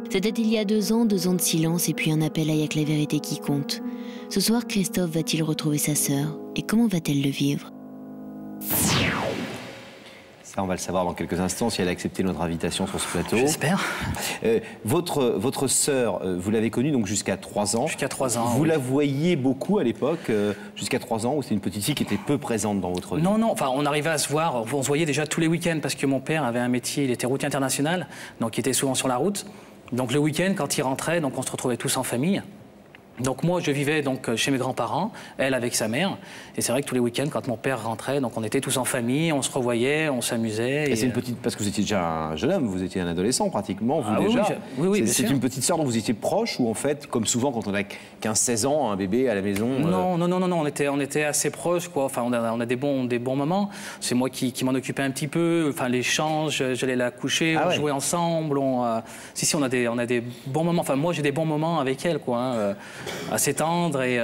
C'était il y a 2 ans de silence et puis un appel à Y'a que la vérité qui compte. Ce soir, Christophe va-t-il retrouver sa sœur et comment va-t-elle le vivre? Ça, on va le savoir dans quelques instants si elle a accepté notre invitation sur ce plateau. J'espère. Votre sœur, vous l'avez connue donc jusqu'à 3 ans. Jusqu'à 3 ans. Vous oui. la voyiez beaucoup à l'époque, jusqu'à 3 ans, ou c'est une petite fille qui était peu présente dans votre vie? Non, non, enfin on arrivait à se voir, on se voyait déjà tous les week-ends parce que mon père avait un métier, il était routier international, donc il était souvent sur la route. Donc le week-end, quand il rentrait, donc on se retrouvait tous en famille. Donc moi, je vivais donc chez mes grands-parents, elle avec sa mère. Et c'est vrai que tous les week-ends, quand mon père rentrait, donc on était tous en famille, on se revoyait, on s'amusait. Et c'est une petite, parce que vous étiez déjà un jeune homme, vous étiez un adolescent pratiquement, vous oui, déjà. Oui, bien c'est sûr. une petite sœur dont vous étiez proche ou en fait, comme souvent quand on a 15-16 ans, un bébé à la maison. Non, on était assez proches, quoi. Enfin, on a des bons moments. C'est moi qui m'en occupais un petit peu. Enfin, l'échange, j'allais la coucher, on jouait ensemble. Si, on a des bons moments. Enfin, moi, j'ai des bons moments avec elle, quoi. Assez tendres et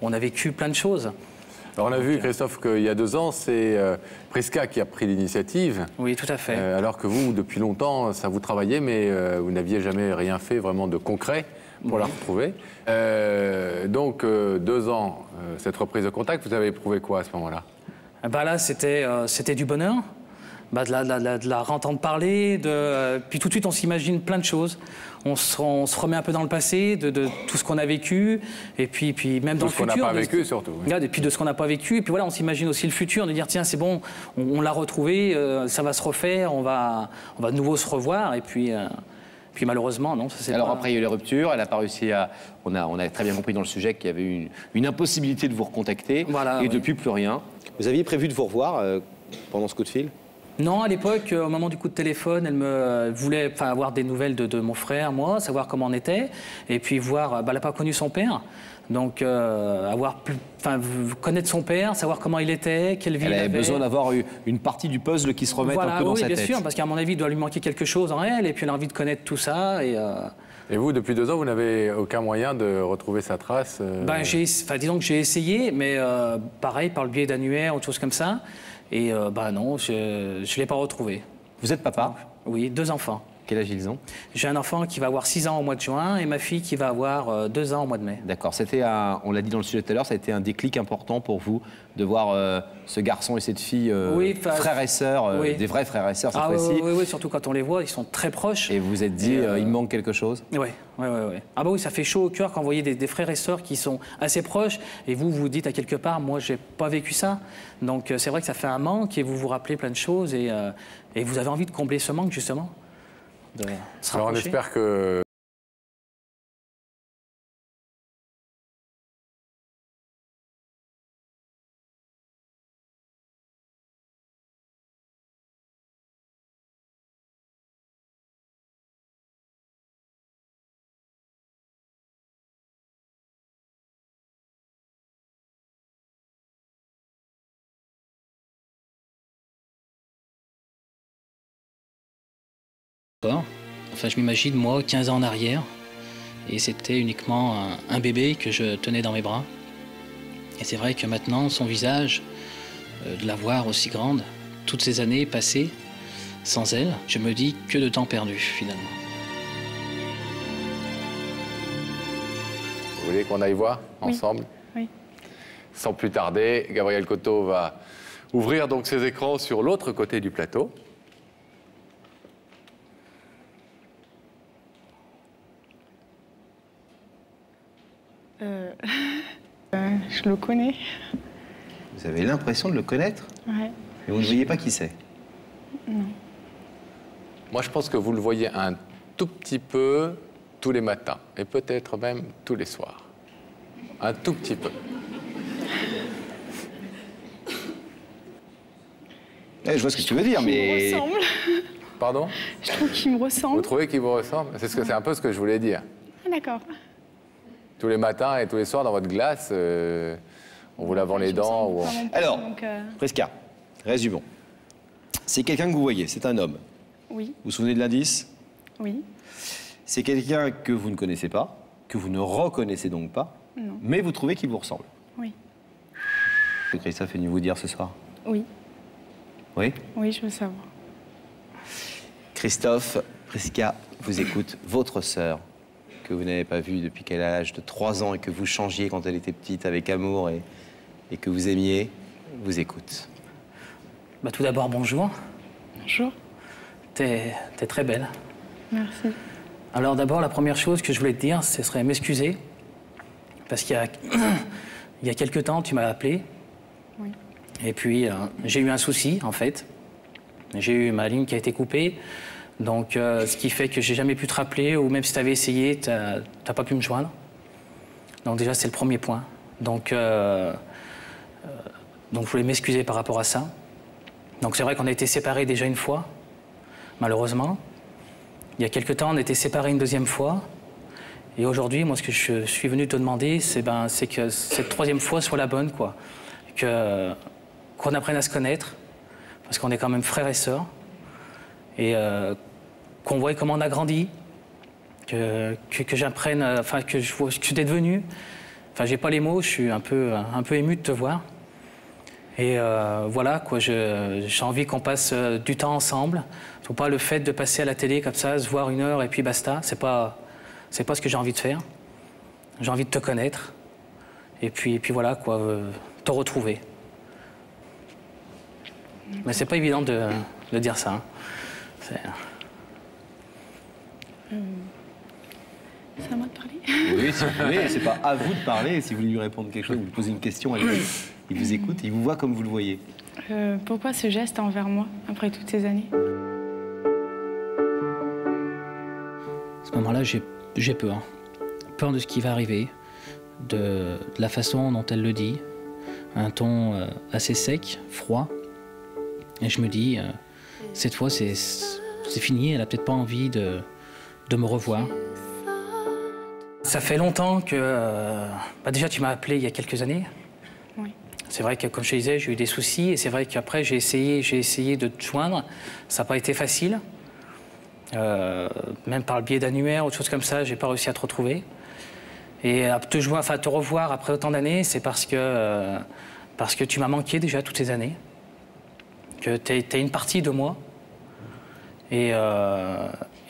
on a vécu plein de choses. Alors on a vu, Christophe, qu'il y a 2 ans, c'est Prisca qui a pris l'initiative. Oui, tout à fait. Alors que vous, depuis longtemps, ça vous travaillait, mais vous n'aviez jamais rien fait vraiment de concret pour la retrouver. Donc, 2 ans, cette reprise de contact, vous avez éprouvé quoi à ce moment-là? Là, c'était du bonheur. De la entendre parler, puis tout de suite on s'imagine plein de choses. On se remet un peu dans le passé, de tout ce qu'on a vécu, et puis même dans le futur. Tout ce qu'on n'a pas vécu surtout. Oui. Et puis de ce qu'on n'a pas vécu, et puis voilà, on s'imagine aussi le futur, de dire tiens c'est bon, on l'a retrouvé, ça va se refaire, on va de nouveau se revoir, et puis malheureusement non, ça c'est Alors pas... après il y a eu les ruptures, elle n'a pas réussi à... On a très bien compris dans le sujet qu'il y avait eu une impossibilité de vous recontacter, et depuis plus rien. Vous aviez prévu de vous revoir pendant ce coup de fil? Non, à l'époque, au moment du coup de téléphone, elle me voulait avoir des nouvelles de mon frère, moi, savoir comment on était, et puis voir, elle n'a pas connu son père, donc connaître son père, savoir comment il était, quelle vie il avait. Elle avait besoin d'avoir une partie du puzzle qui se remette un peu dans sa tête. Oui, bien sûr, parce qu'à mon avis, il doit lui manquer quelque chose en elle, et puis elle a envie de connaître tout ça. Et vous, depuis 2 ans, vous n'avez aucun moyen de retrouver sa trace Disons que j'ai essayé, mais pareil, par le biais d'annuaires ou de choses comme ça. Et non, je ne l'ai pas retrouvé. Vous êtes papa? Oui, 2 enfants. Quel âge ils ont? J'ai un enfant qui va avoir 6 ans au mois de juin et ma fille qui va avoir 2 ans au mois de mai. D'accord. C'était, on l'a dit dans le sujet tout à l'heure, ça a été un déclic important pour vous de voir ce garçon et cette fille, frères et sœurs, des vrais frères et sœurs cette fois-ci. Oui, surtout quand on les voit, ils sont très proches. Et vous vous êtes dit, il me manque quelque chose? Oui. Ah oui, ça fait chaud au cœur quand vous voyez des frères et sœurs qui sont assez proches et vous vous dites à quelque part, moi j'ai pas vécu ça. Donc c'est vrai que ça fait un manque et vous vous rappelez plein de choses et vous avez envie de combler ce manque justement. Alors on espère que... Enfin, je m'imagine, moi, 15 ans en arrière, et c'était uniquement un bébé que je tenais dans mes bras. Et c'est vrai que maintenant, son visage, de la voir aussi grande, toutes ces années passées sans elle, je me dis que de temps perdu, finalement. Vous voulez qu'on aille voir ensemble? Oui. Sans plus tarder, Gabriel Coteau va ouvrir donc ses écrans sur l'autre côté du plateau. Je le connais. Vous avez l'impression de le connaître? Ouais. Mais vous ne voyez pas qui c'est? Non. Moi, je pense que vous le voyez un tout petit peu tous les matins, et peut-être même tous les soirs. Un tout petit peu. Je vois ce que tu veux dire, mais... Il me ressemble. Pardon? Je trouve qu'il me ressemble. Vous trouvez qu'il vous ressemble? C'est un peu ce que je voulais dire. Ah, d'accord. Tous les matins et tous les soirs dans votre glace, en vous lavant les dents ou... Alors, Prisca, résumons. C'est quelqu'un que vous voyez, c'est un homme. Oui. Vous vous souvenez de l'indice? Oui. C'est quelqu'un que vous ne connaissez pas, que vous ne reconnaissez donc pas, Non. mais vous trouvez qu'il vous ressemble. Oui. Ce que Christophe est venu vous dire ce soir? Oui. Oui? Oui, je veux savoir. Christophe, Prisca vous écoute. Votre sœur, que vous n'avez pas vue depuis qu'elle a l'âge de 3 ans et que vous changiez quand elle était petite avec amour et que vous aimiez, vous écoute. Bah, tout d'abord, bonjour. Bonjour. T'es très belle. Merci. Alors d'abord, la première chose que je voulais te dire, ce serait m'excuser. Parce qu'il y a quelques temps, tu m'as appelé. Oui. Et puis, j'ai eu un souci, en fait. J'ai eu ma ligne qui a été coupée. Donc, ce qui fait que j'ai jamais pu te rappeler, ou même si tu avais essayé, t'as pas pu me joindre. Donc déjà, c'est le premier point. Donc, je voulais m'excuser par rapport à ça. Donc c'est vrai qu'on a été séparés déjà une fois, malheureusement. Il y a quelques temps, on a été séparés une deuxième fois. Et aujourd'hui, moi, ce que je suis venu te demander, c'est que cette troisième fois soit la bonne, quoi. Qu'on apprenne à se connaître, parce qu'on est quand même frères et sœurs. Et qu'on voit comment on a grandi, que j'apprenne, enfin, que je vois ce que tu es devenu. Enfin, j'ai pas les mots, je suis un peu ému de te voir. Et voilà, quoi, j'ai envie qu'on passe du temps ensemble. Faut pas le fait de passer à la télé comme ça, se voir 1 heure et puis basta. C'est pas ce que j'ai envie de faire. J'ai envie de te connaître. Et puis voilà, quoi, te retrouver. Mais c'est pas évident de dire ça. Hein. C'est à moi de parler? Oui, si vous voulez, c'est pas à vous de parler. Si vous voulez lui répondre quelque chose, vous lui posez une question, il vous écoute, il vous voit comme vous le voyez. Pourquoi ce geste envers moi, après toutes ces années? À ce moment-là, j'ai peur. Peur de ce qui va arriver, de la façon dont elle le dit, un ton assez sec, froid. Et je me dis, cette fois, c'est fini, elle a peut-être pas envie de me revoir. Ça fait longtemps que... déjà, tu m'as appelé il y a quelques années. Oui. C'est vrai que, comme je te disais, j'ai eu des soucis. Et c'est vrai qu'après, j'ai essayé de te joindre. Ça n'a pas été facile. Même par le biais d'annuaires, autre chose comme ça, j'ai pas réussi à te retrouver. Et à te revoir après autant d'années, c'est parce que tu m'as manqué déjà toutes ces années. Que t'es une partie de moi. Et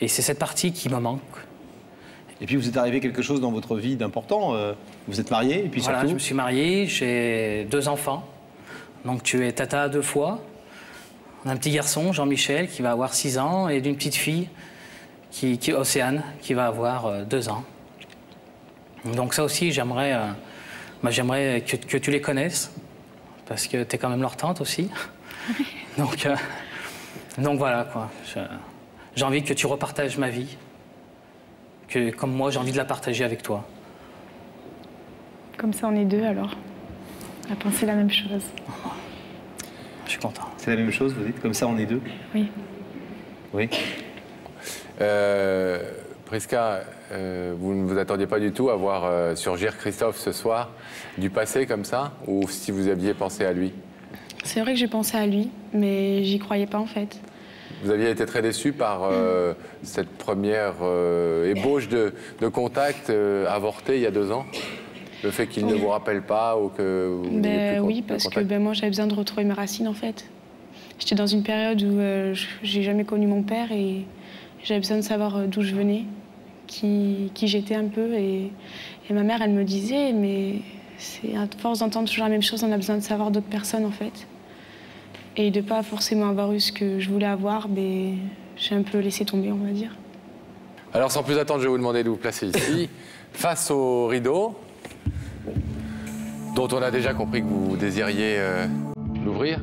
c'est cette partie qui me manque. Et puis vous êtes arrivé quelque chose dans votre vie d'important. Vous êtes marié et puis voilà, surtout... je me suis marié, j'ai 2 enfants. Donc tu es tata 2 fois. On a un petit garçon, Jean-Michel, qui va avoir 6 ans, et d'une petite fille, Océane, qui va avoir 2 ans. Donc ça aussi, j'aimerais que tu les connaisses, parce que tu es quand même leur tante aussi. Donc voilà, quoi. J'ai envie que tu repartages ma vie, comme moi, j'ai envie de la partager avec toi. Comme ça, on est 2, alors. À penser la même chose. Je suis content. C'est la même chose, vous dites? Comme ça, on est 2? Oui. Oui. Prisca, vous ne vous attendiez pas du tout à voir surgir Christophe ce soir, du passé comme ça, ou si vous aviez pensé à lui? C'est vrai que j'ai pensé à lui, mais j'y croyais pas, en fait. Vous aviez été très déçu par cette première ébauche de contact avorté il y a 2 ans? Le fait qu'il ne vous rappelle pas ou que vous n'ayez plus oui, parce que moi, j'avais besoin de retrouver mes racines, en fait. J'étais dans une période où j'ai jamais connu mon père et j'avais besoin de savoir d'où je venais, qui j'étais un peu. Et ma mère, elle me disait, mais c'est à force d'entendre toujours la même chose, on a besoin de savoir d'autres personnes, en fait. Et de ne pas forcément avoir eu ce que je voulais avoir, j'ai un peu laissé tomber, on va dire. Alors, sans plus attendre, je vais vous demander de vous placer ici, face au rideau. dont on a déjà compris que vous désiriez l'ouvrir.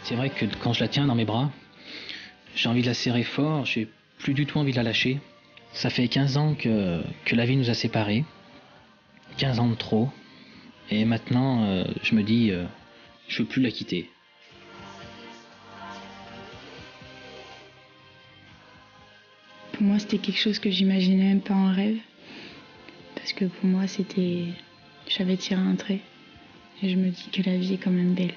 C'est vrai que quand je la tiens dans mes bras, j'ai envie de la serrer fort, j'ai plus du tout envie de la lâcher. Ça fait 15 ans que la vie nous a séparés, 15 ans de trop, et maintenant je me dis, je veux plus la quitter. Pour moi, c'était quelque chose que j'imaginais même pas en rêve, parce que pour moi, c'était, j'avais tiré un trait, et je me dis que la vie est quand même belle.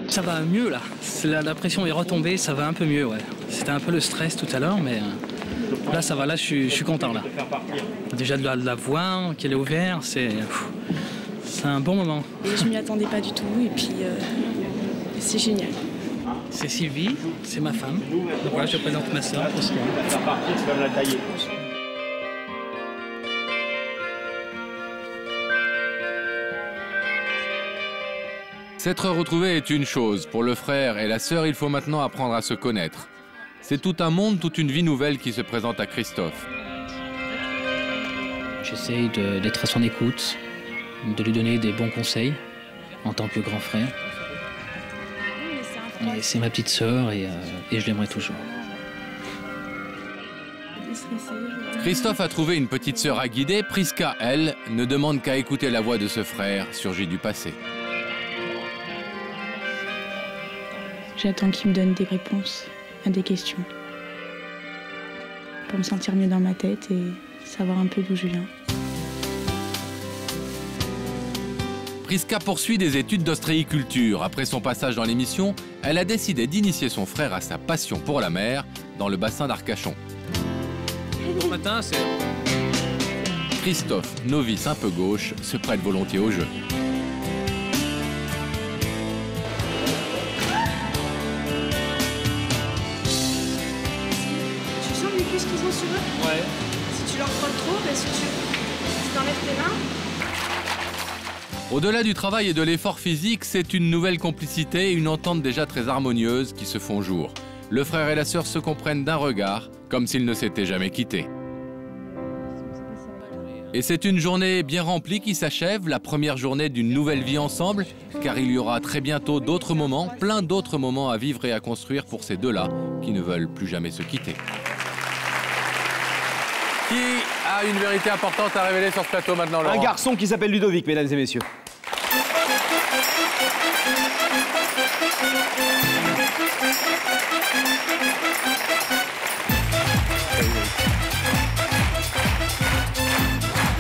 Ça va mieux là, la pression est retombée, ça va un peu mieux, ouais. C'était un peu le stress tout à l'heure, mais là ça va, là je suis content là. Déjà de la voir, qu'elle est ouverte, c'est un bon moment. Et je m'y attendais pas du tout, et puis c'est génial. C'est Sylvie, c'est ma femme. Donc voilà, je présente ma soeur. S'être retrouvé est une chose. Pour le frère et la sœur, il faut maintenant apprendre à se connaître. C'est tout un monde, toute une vie nouvelle qui se présente à Christophe. J'essaye d'être à son écoute, de lui donner des bons conseils en tant que grand frère. Et c'est ma petite sœur et je l'aimerai toujours. Christophe a trouvé une petite sœur à guider. Priska, elle, ne demande qu'à écouter la voix de ce frère surgi du passé. J'attends qu'il me donne des réponses à des questions. Pour me sentir mieux dans ma tête et savoir un peu d'où je viens. Priska poursuit des études d'ostréiculture. Après son passage dans l'émission, elle a décidé d'initier son frère à sa passion pour la mer dans le bassin d'Arcachon. Bon matin, c'est... Christophe, novice un peu gauche, se prête volontiers au jeu. Qu'ils ont sur eux. Ouais. Si tu leur frottes trop, si tu t'enlèves tes mains. Au-delà du travail et de l'effort physique, c'est une nouvelle complicité et une entente déjà très harmonieuse qui se font jour. Le frère et la sœur se comprennent d'un regard, comme s'ils ne s'étaient jamais quittés. Et c'est une journée bien remplie qui s'achève, la première journée d'une nouvelle vie ensemble, car il y aura très bientôt d'autres moments, plein d'autres moments à vivre et à construire pour ces deux-là qui ne veulent plus jamais se quitter. Qui a une vérité importante à révéler sur ce plateau maintenant, Laurent? Un garçon qui s'appelle Ludovic, mesdames et messieurs.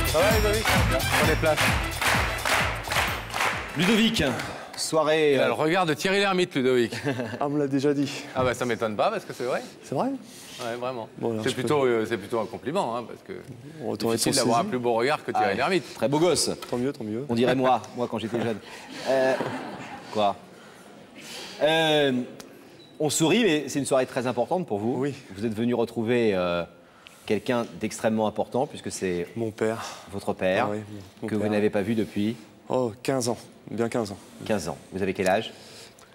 Ça va, Ludovic? Prenez place. Ludovic, soirée... Il a le regard de Thierry Lhermitte, Ludovic. Ah, on me l'a déjà dit. Ah bah ça m'étonne pas, parce que c'est vrai. C'est vrai? Ouais, vraiment. Bon, c'est plutôt un compliment, hein, parce que c'est difficile d'avoir un plus beau regard que Thierry Lhermitte. Très beau gosse. Tant mieux, tant mieux. On dirait moi quand j'étais jeune. Quoi? On sourit, mais c'est une soirée très importante pour vous. Oui. Vous êtes venu retrouver quelqu'un d'extrêmement important, puisque c'est... Mon père. Votre père, ah, oui, mon que père. vous n'avez pas vu depuis... Oh, 15 ans. Bien 15 ans. 15 ans. Vous avez quel âge?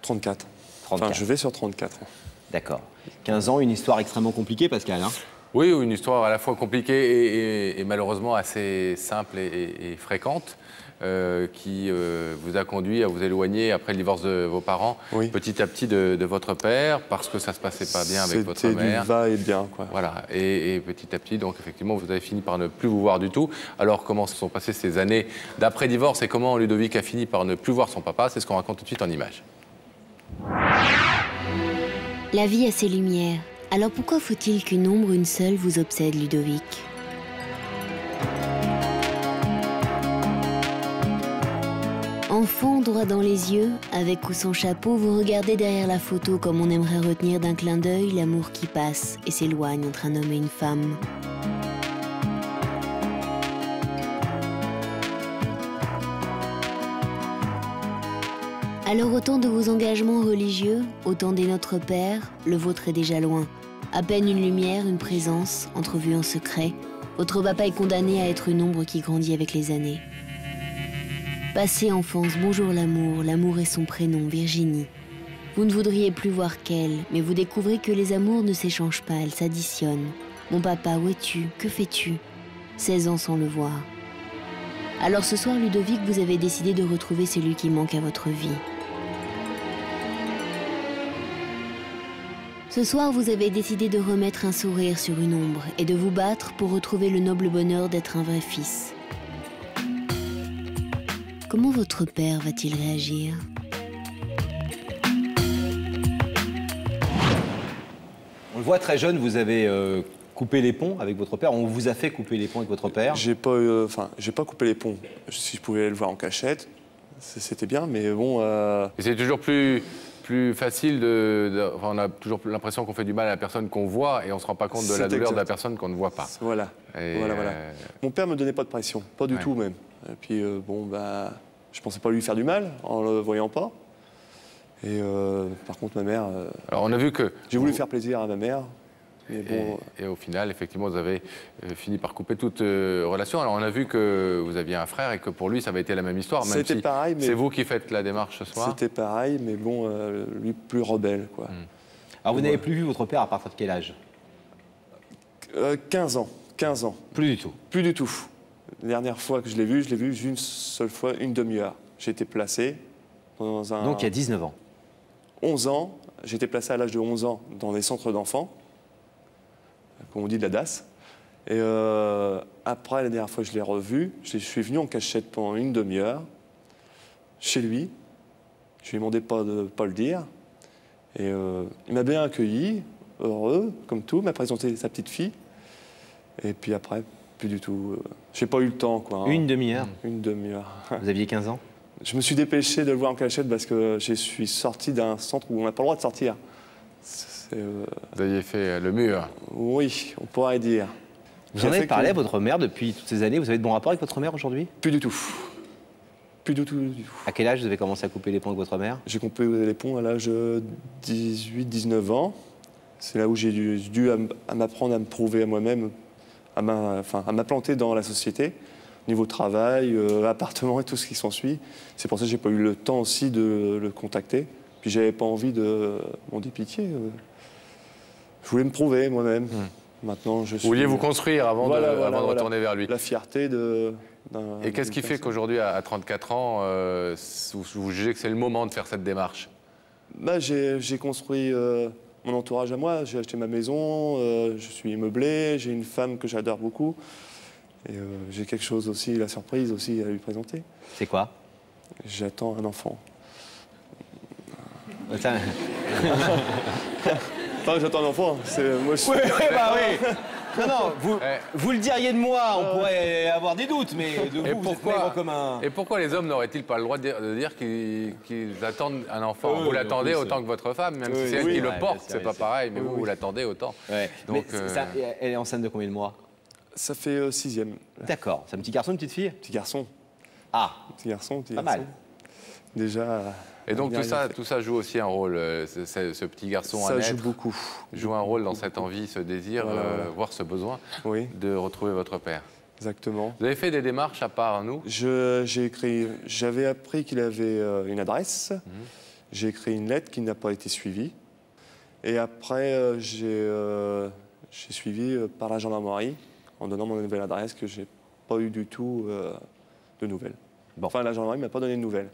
34. 34. Enfin, je vais sur 34 ans. D'accord. 15 ans, une histoire extrêmement compliquée, Pascal, hein? Oui, une histoire à la fois compliquée et malheureusement assez simple et fréquente, qui vous a conduit à vous éloigner après le divorce de vos parents, petit à petit de votre père, parce que ça ne se passait pas bien avec votre mère. C'était du va-et-bien, quoi. Voilà, et petit à petit, donc effectivement, vous avez fini par ne plus vous voir du tout. Alors, comment se sont passées ces années d'après-divorce et comment Ludovic a fini par ne plus voir son papa? C'est ce qu'on raconte tout de suite en images. La vie a ses lumières. Alors pourquoi faut-il qu'une ombre, une seule, vous obsède, Ludovic? Enfant droit dans les yeux, avec ou sans chapeau, vous regardez derrière la photo comme on aimerait retenir d'un clin d'œil l'amour qui passe et s'éloigne entre un homme et une femme. Alors autant de vos engagements religieux, autant des Notre Père, le vôtre est déjà loin. À peine une lumière, une présence, entrevue en secret, votre papa est condamné à être une ombre qui grandit avec les années. Passé enfance, bonjour l'amour, l'amour est son prénom, Virginie. Vous ne voudriez plus voir qu'elle, mais vous découvrez que les amours ne s'échangent pas, elles s'additionnent. Mon papa, où es-tu? Que fais-tu? 16 ans sans le voir. Alors ce soir, Ludovic, vous avez décidé de retrouver celui qui manque à votre vie. Ce soir, vous avez décidé de remettre un sourire sur une ombre et de vous battre pour retrouver le noble bonheur d'être un vrai fils. Comment votre père va-t-il réagir? On le voit très jeune, vous avez coupé les ponts avec votre père. On vous a fait couper les ponts avec votre père? J'ai pas coupé les ponts. Si je pouvais le voir en cachette, c'était bien, mais bon... Et c'est toujours plus facile on a toujours l'impression qu'on fait du mal à la personne qu'on voit et on ne se rend pas compte de la douleur de la personne qu'on ne voit pas. Voilà. Voilà. Mon père me donnait pas de pression, pas du tout même. Et puis bon, bah, je pensais pas lui faire du mal en le voyant pas. Et par contre, ma mère... Alors on a vu que... J'ai voulu faire plaisir à ma mère. Mais bon, et au final, effectivement, vous avez fini par couper toute relation. Alors on a vu que vous aviez un frère et que pour lui, ça avait été la même histoire. C'était pareil, mais... C'est vous qui faites la démarche ce soir? C'était pareil, mais bon, lui plus rebelle, quoi. Alors vous n'avez plus vu votre père à partir de quel âge? 15 ans. 15 ans. Plus du tout? Plus du tout. La dernière fois que je l'ai vu une seule fois, une demi-heure. J'ai été placé dans un... Donc il y a 19 ans? 11 ans. J'ai été placé à l'âge de 11 ans dans des centres d'enfants, comme on dit de la DAS. Et après, la dernière fois que je l'ai revu, je suis venu en cachette pendant une demi-heure, chez lui. Je lui ai demandé de pas le dire. Et il m'a bien accueilli, heureux, comme tout, m'a présenté sa petite fille. Et puis après, plus du tout. J'ai pas eu le temps, quoi. Une demi-heure? Une demi-heure. Vous aviez 15 ans? Je me suis dépêché de le voir en cachette parce que je suis sorti d'un centre où on n'a pas le droit de sortir. Vous aviez fait le mur? Oui, on pourrait dire. Vous en avez parlé à votre mère depuis toutes ces années? Vous avez de bons rapports avec votre mère aujourd'hui? Plus du tout. Plus du tout, du tout. À quel âge vous avez commencé à couper les ponts avec votre mère? J'ai coupé les ponts à l'âge de 18-19 ans. C'est là où j'ai dû m'apprendre à me prouver à moi-même, à m'implanter dans la société, niveau travail, appartement et tout ce qui s'ensuit. C'est pour ça que j'ai pas eu le temps aussi de le contacter. Puis j'avais pas envie de m'en pitié. Je voulais me prouver moi-même. Vous vouliez vous construire avant de retourner vers lui. La fierté de... Et qu'est-ce qui fait qu'aujourd'hui, à 34 ans, vous jugez que c'est le moment de faire cette démarche? J'ai construit mon entourage à moi. J'ai acheté ma maison, je suis meublé, j'ai une femme que j'adore beaucoup. Et j'ai quelque chose aussi, la surprise aussi à lui présenter. C'est quoi? J'attends un enfant. J'attends un enfant. Moi, je... Oui, bah oui. Non, vous le diriez de moi, on pourrait avoir des doutes, mais de vous, vous êtes maigre comme un... Et pourquoi les hommes n'auraient-ils pas le droit de dire qu'ils attendent un enfant? Vous l'attendez autant que votre femme, même si c'est elle qui le porte, c'est pas pareil, mais vous l'attendez autant. Donc, elle est enceinte de combien de mois? Ça fait 6e. D'accord. C'est un petit garçon, une petite fille? Petit garçon. Ah. Petit garçon, pas mal. Déjà... Et donc tout ça joue aussi un rôle, ce petit garçon à naître. Ça joue beaucoup. Joue un rôle dans cette envie, ce désir, voire ce besoin de retrouver votre père. Exactement. Vous avez fait des démarches à part nous? J'avais appris qu'il avait une adresse. J'ai écrit une lettre qui n'a pas été suivie. Et après, j'ai suivi par la gendarmerie en donnant mon nouvelle adresse que j'ai pas eu du tout de nouvelles. Bon. Enfin, la gendarmerie m'a pas donné de nouvelles.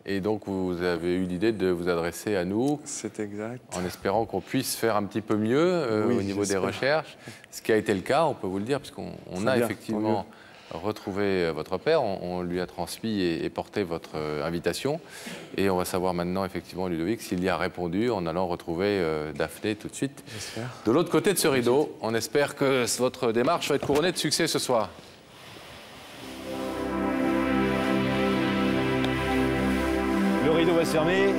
Et donc, vous avez eu l'idée de vous adresser à nous. C'est exact. En espérant qu'on puisse faire un petit peu mieux au niveau des recherches. Ce qui a été le cas, on peut vous le dire, puisqu'on a effectivement retrouvé votre père. On lui a transmis et porté votre invitation. Et on va savoir maintenant, effectivement, Ludovic, s'il y a répondu en allant retrouver Daphné tout de suite. De l'autre côté de ce rideau, on espère que votre démarche va être couronnée de succès ce soir. Le rideau va se fermer.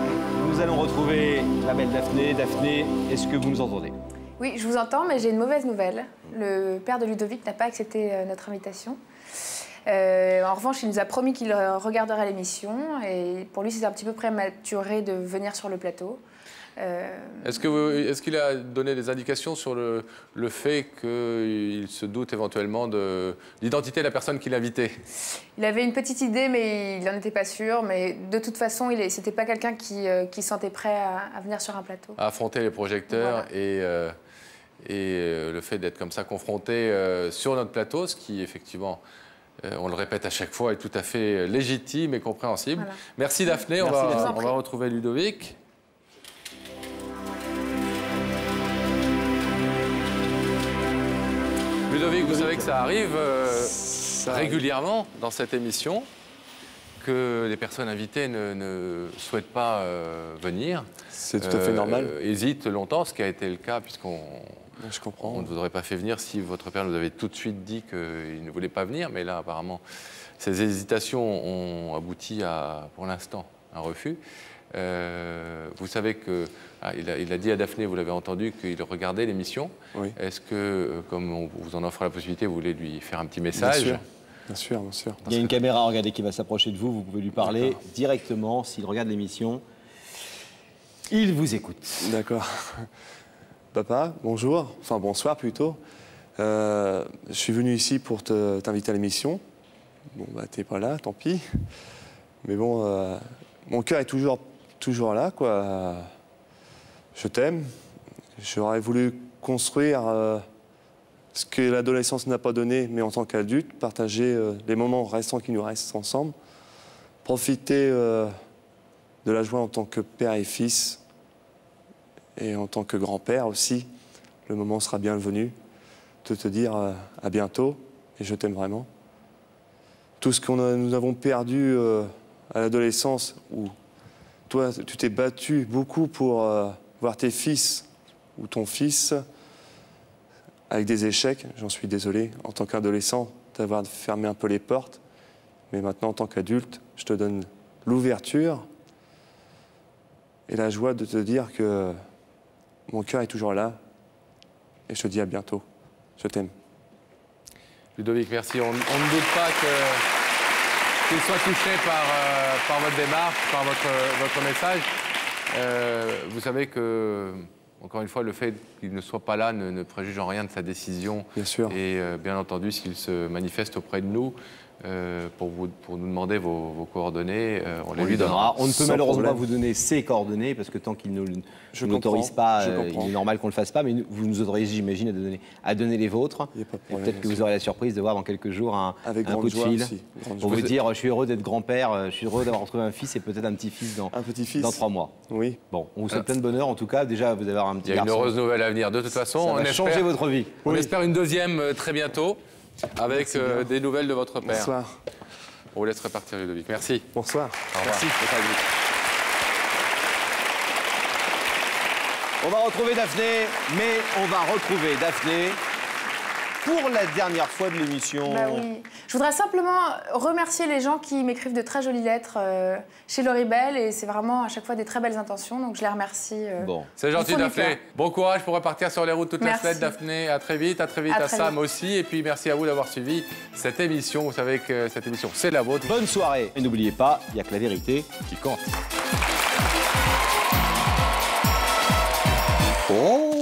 Nous allons retrouver la belle Daphné. Daphné, est-ce que vous nous entendez? Oui, je vous entends, mais j'ai une mauvaise nouvelle. Le père de Ludovic n'a pas accepté notre invitation. En revanche, il nous a promis qu'il regarderait l'émission. Et pour lui, c'est un petit peu prématuré de venir sur le plateau. Est-ce qu'il a donné des indications sur le fait qu'il se doute éventuellement de l'identité de la personne qu'il invitait? Il avait une petite idée, mais il n'en était pas sûr. Mais de toute façon, c'était pas quelqu'un qui se sentait prêt à venir sur un plateau. À affronter les projecteurs, voilà. Et le fait d'être comme ça confronté sur notre plateau, ce qui effectivement, on le répète à chaque fois, est tout à fait légitime et compréhensible. Voilà. Merci Daphné, on va retrouver Ludovic. Ludovic, vous savez que ça arrive régulièrement dans cette émission, que les personnes invitées ne souhaitent pas venir. C'est tout à fait normal. Hésitent longtemps, ce qui a été le cas, puisqu'on je comprends. On ne vous aurait pas fait venir si votre père nous avait tout de suite dit qu'il ne voulait pas venir. Mais là, apparemment, ces hésitations ont abouti à, pour l'instant, un refus. Vous savez que il a dit à Daphné, vous l'avez entendu, qu'il regardait l'émission. Oui. Est-ce que, comme on vous en offre la possibilité, vous voulez lui faire un petit message? Bien sûr, bien sûr. Il y a une caméra, regardez, qui va s'approcher de vous. Vous pouvez lui parler directement s'il regarde l'émission. Il vous écoute. D'accord. Papa, bonjour. Enfin, bonsoir plutôt. Je suis venu ici pour t'inviter à l'émission. Bon, bah, t'es pas là, tant pis. Mais bon, mon cœur est toujours là, quoi. Je t'aime. J'aurais voulu construire ce que l'adolescence n'a pas donné, mais en tant qu'adulte, partager les moments restants qui nous restent ensemble, profiter de la joie en tant que père et fils, et en tant que grand-père aussi. Le moment sera bienvenu de te dire à bientôt, et je t'aime vraiment. Tout ce que nous avons perdu à l'adolescence, où toi, tu t'es battu beaucoup pour voir tes fils ou ton fils avec des échecs, j'en suis désolé, en tant qu'adolescent, d'avoir fermé un peu les portes. Mais maintenant, en tant qu'adulte, je te donne l'ouverture et la joie de te dire que mon cœur est toujours là. Et je te dis à bientôt. Je t'aime. Ludovic, merci. On ne doute pas qu'il soit touché par votre démarche, par votre message. Vous savez que, encore une fois, le fait qu'il ne soit pas là ne préjuge en rien de sa décision. Bien sûr. Et bien entendu, s'il se manifeste auprès de nous pour nous demander vos coordonnées, on les lui donnera. On ne peut malheureusement pas vous donner ses coordonnées, parce que tant qu'il ne l'autorise pas, il est normal qu'on ne le fasse pas, mais vous nous autorisez, j'imagine, à donner les vôtres. Peut-être que vous aurez la surprise de voir dans quelques jours un coup de fil pour vous dire, je suis heureux d'être grand-père, je suis heureux d'avoir retrouvé un fils et peut-être un petit-fils dans 3 mois. Oui. Bon, on vous souhaite plein de bonheur, en tout cas. Déjà, vous allez avoir un petit garçon. Il y a une heureuse nouvelle à venir. De toute façon, on va changer votre vie. On espère une deuxième très bientôt, avec des nouvelles de votre père. Bonsoir. On vous laisse repartir, Ludovic. Merci. Bonsoir. Au revoir. Merci. On va retrouver Daphné, mais on va retrouver Daphné pour la dernière fois de l'émission. Bah oui. Je voudrais simplement remercier les gens qui m'écrivent de très jolies lettres chez Loribel, et c'est vraiment à chaque fois des très belles intentions, donc je les remercie. Bon. C'est gentil, Daphné. Bon courage pour repartir sur les routes toute la semaine, Daphné. À très vite, à Sam aussi. Et puis merci à vous d'avoir suivi cette émission. Vous savez que cette émission, c'est la vôtre. Bonne soirée. Et n'oubliez pas, il n'y a que la vérité qui compte. Oh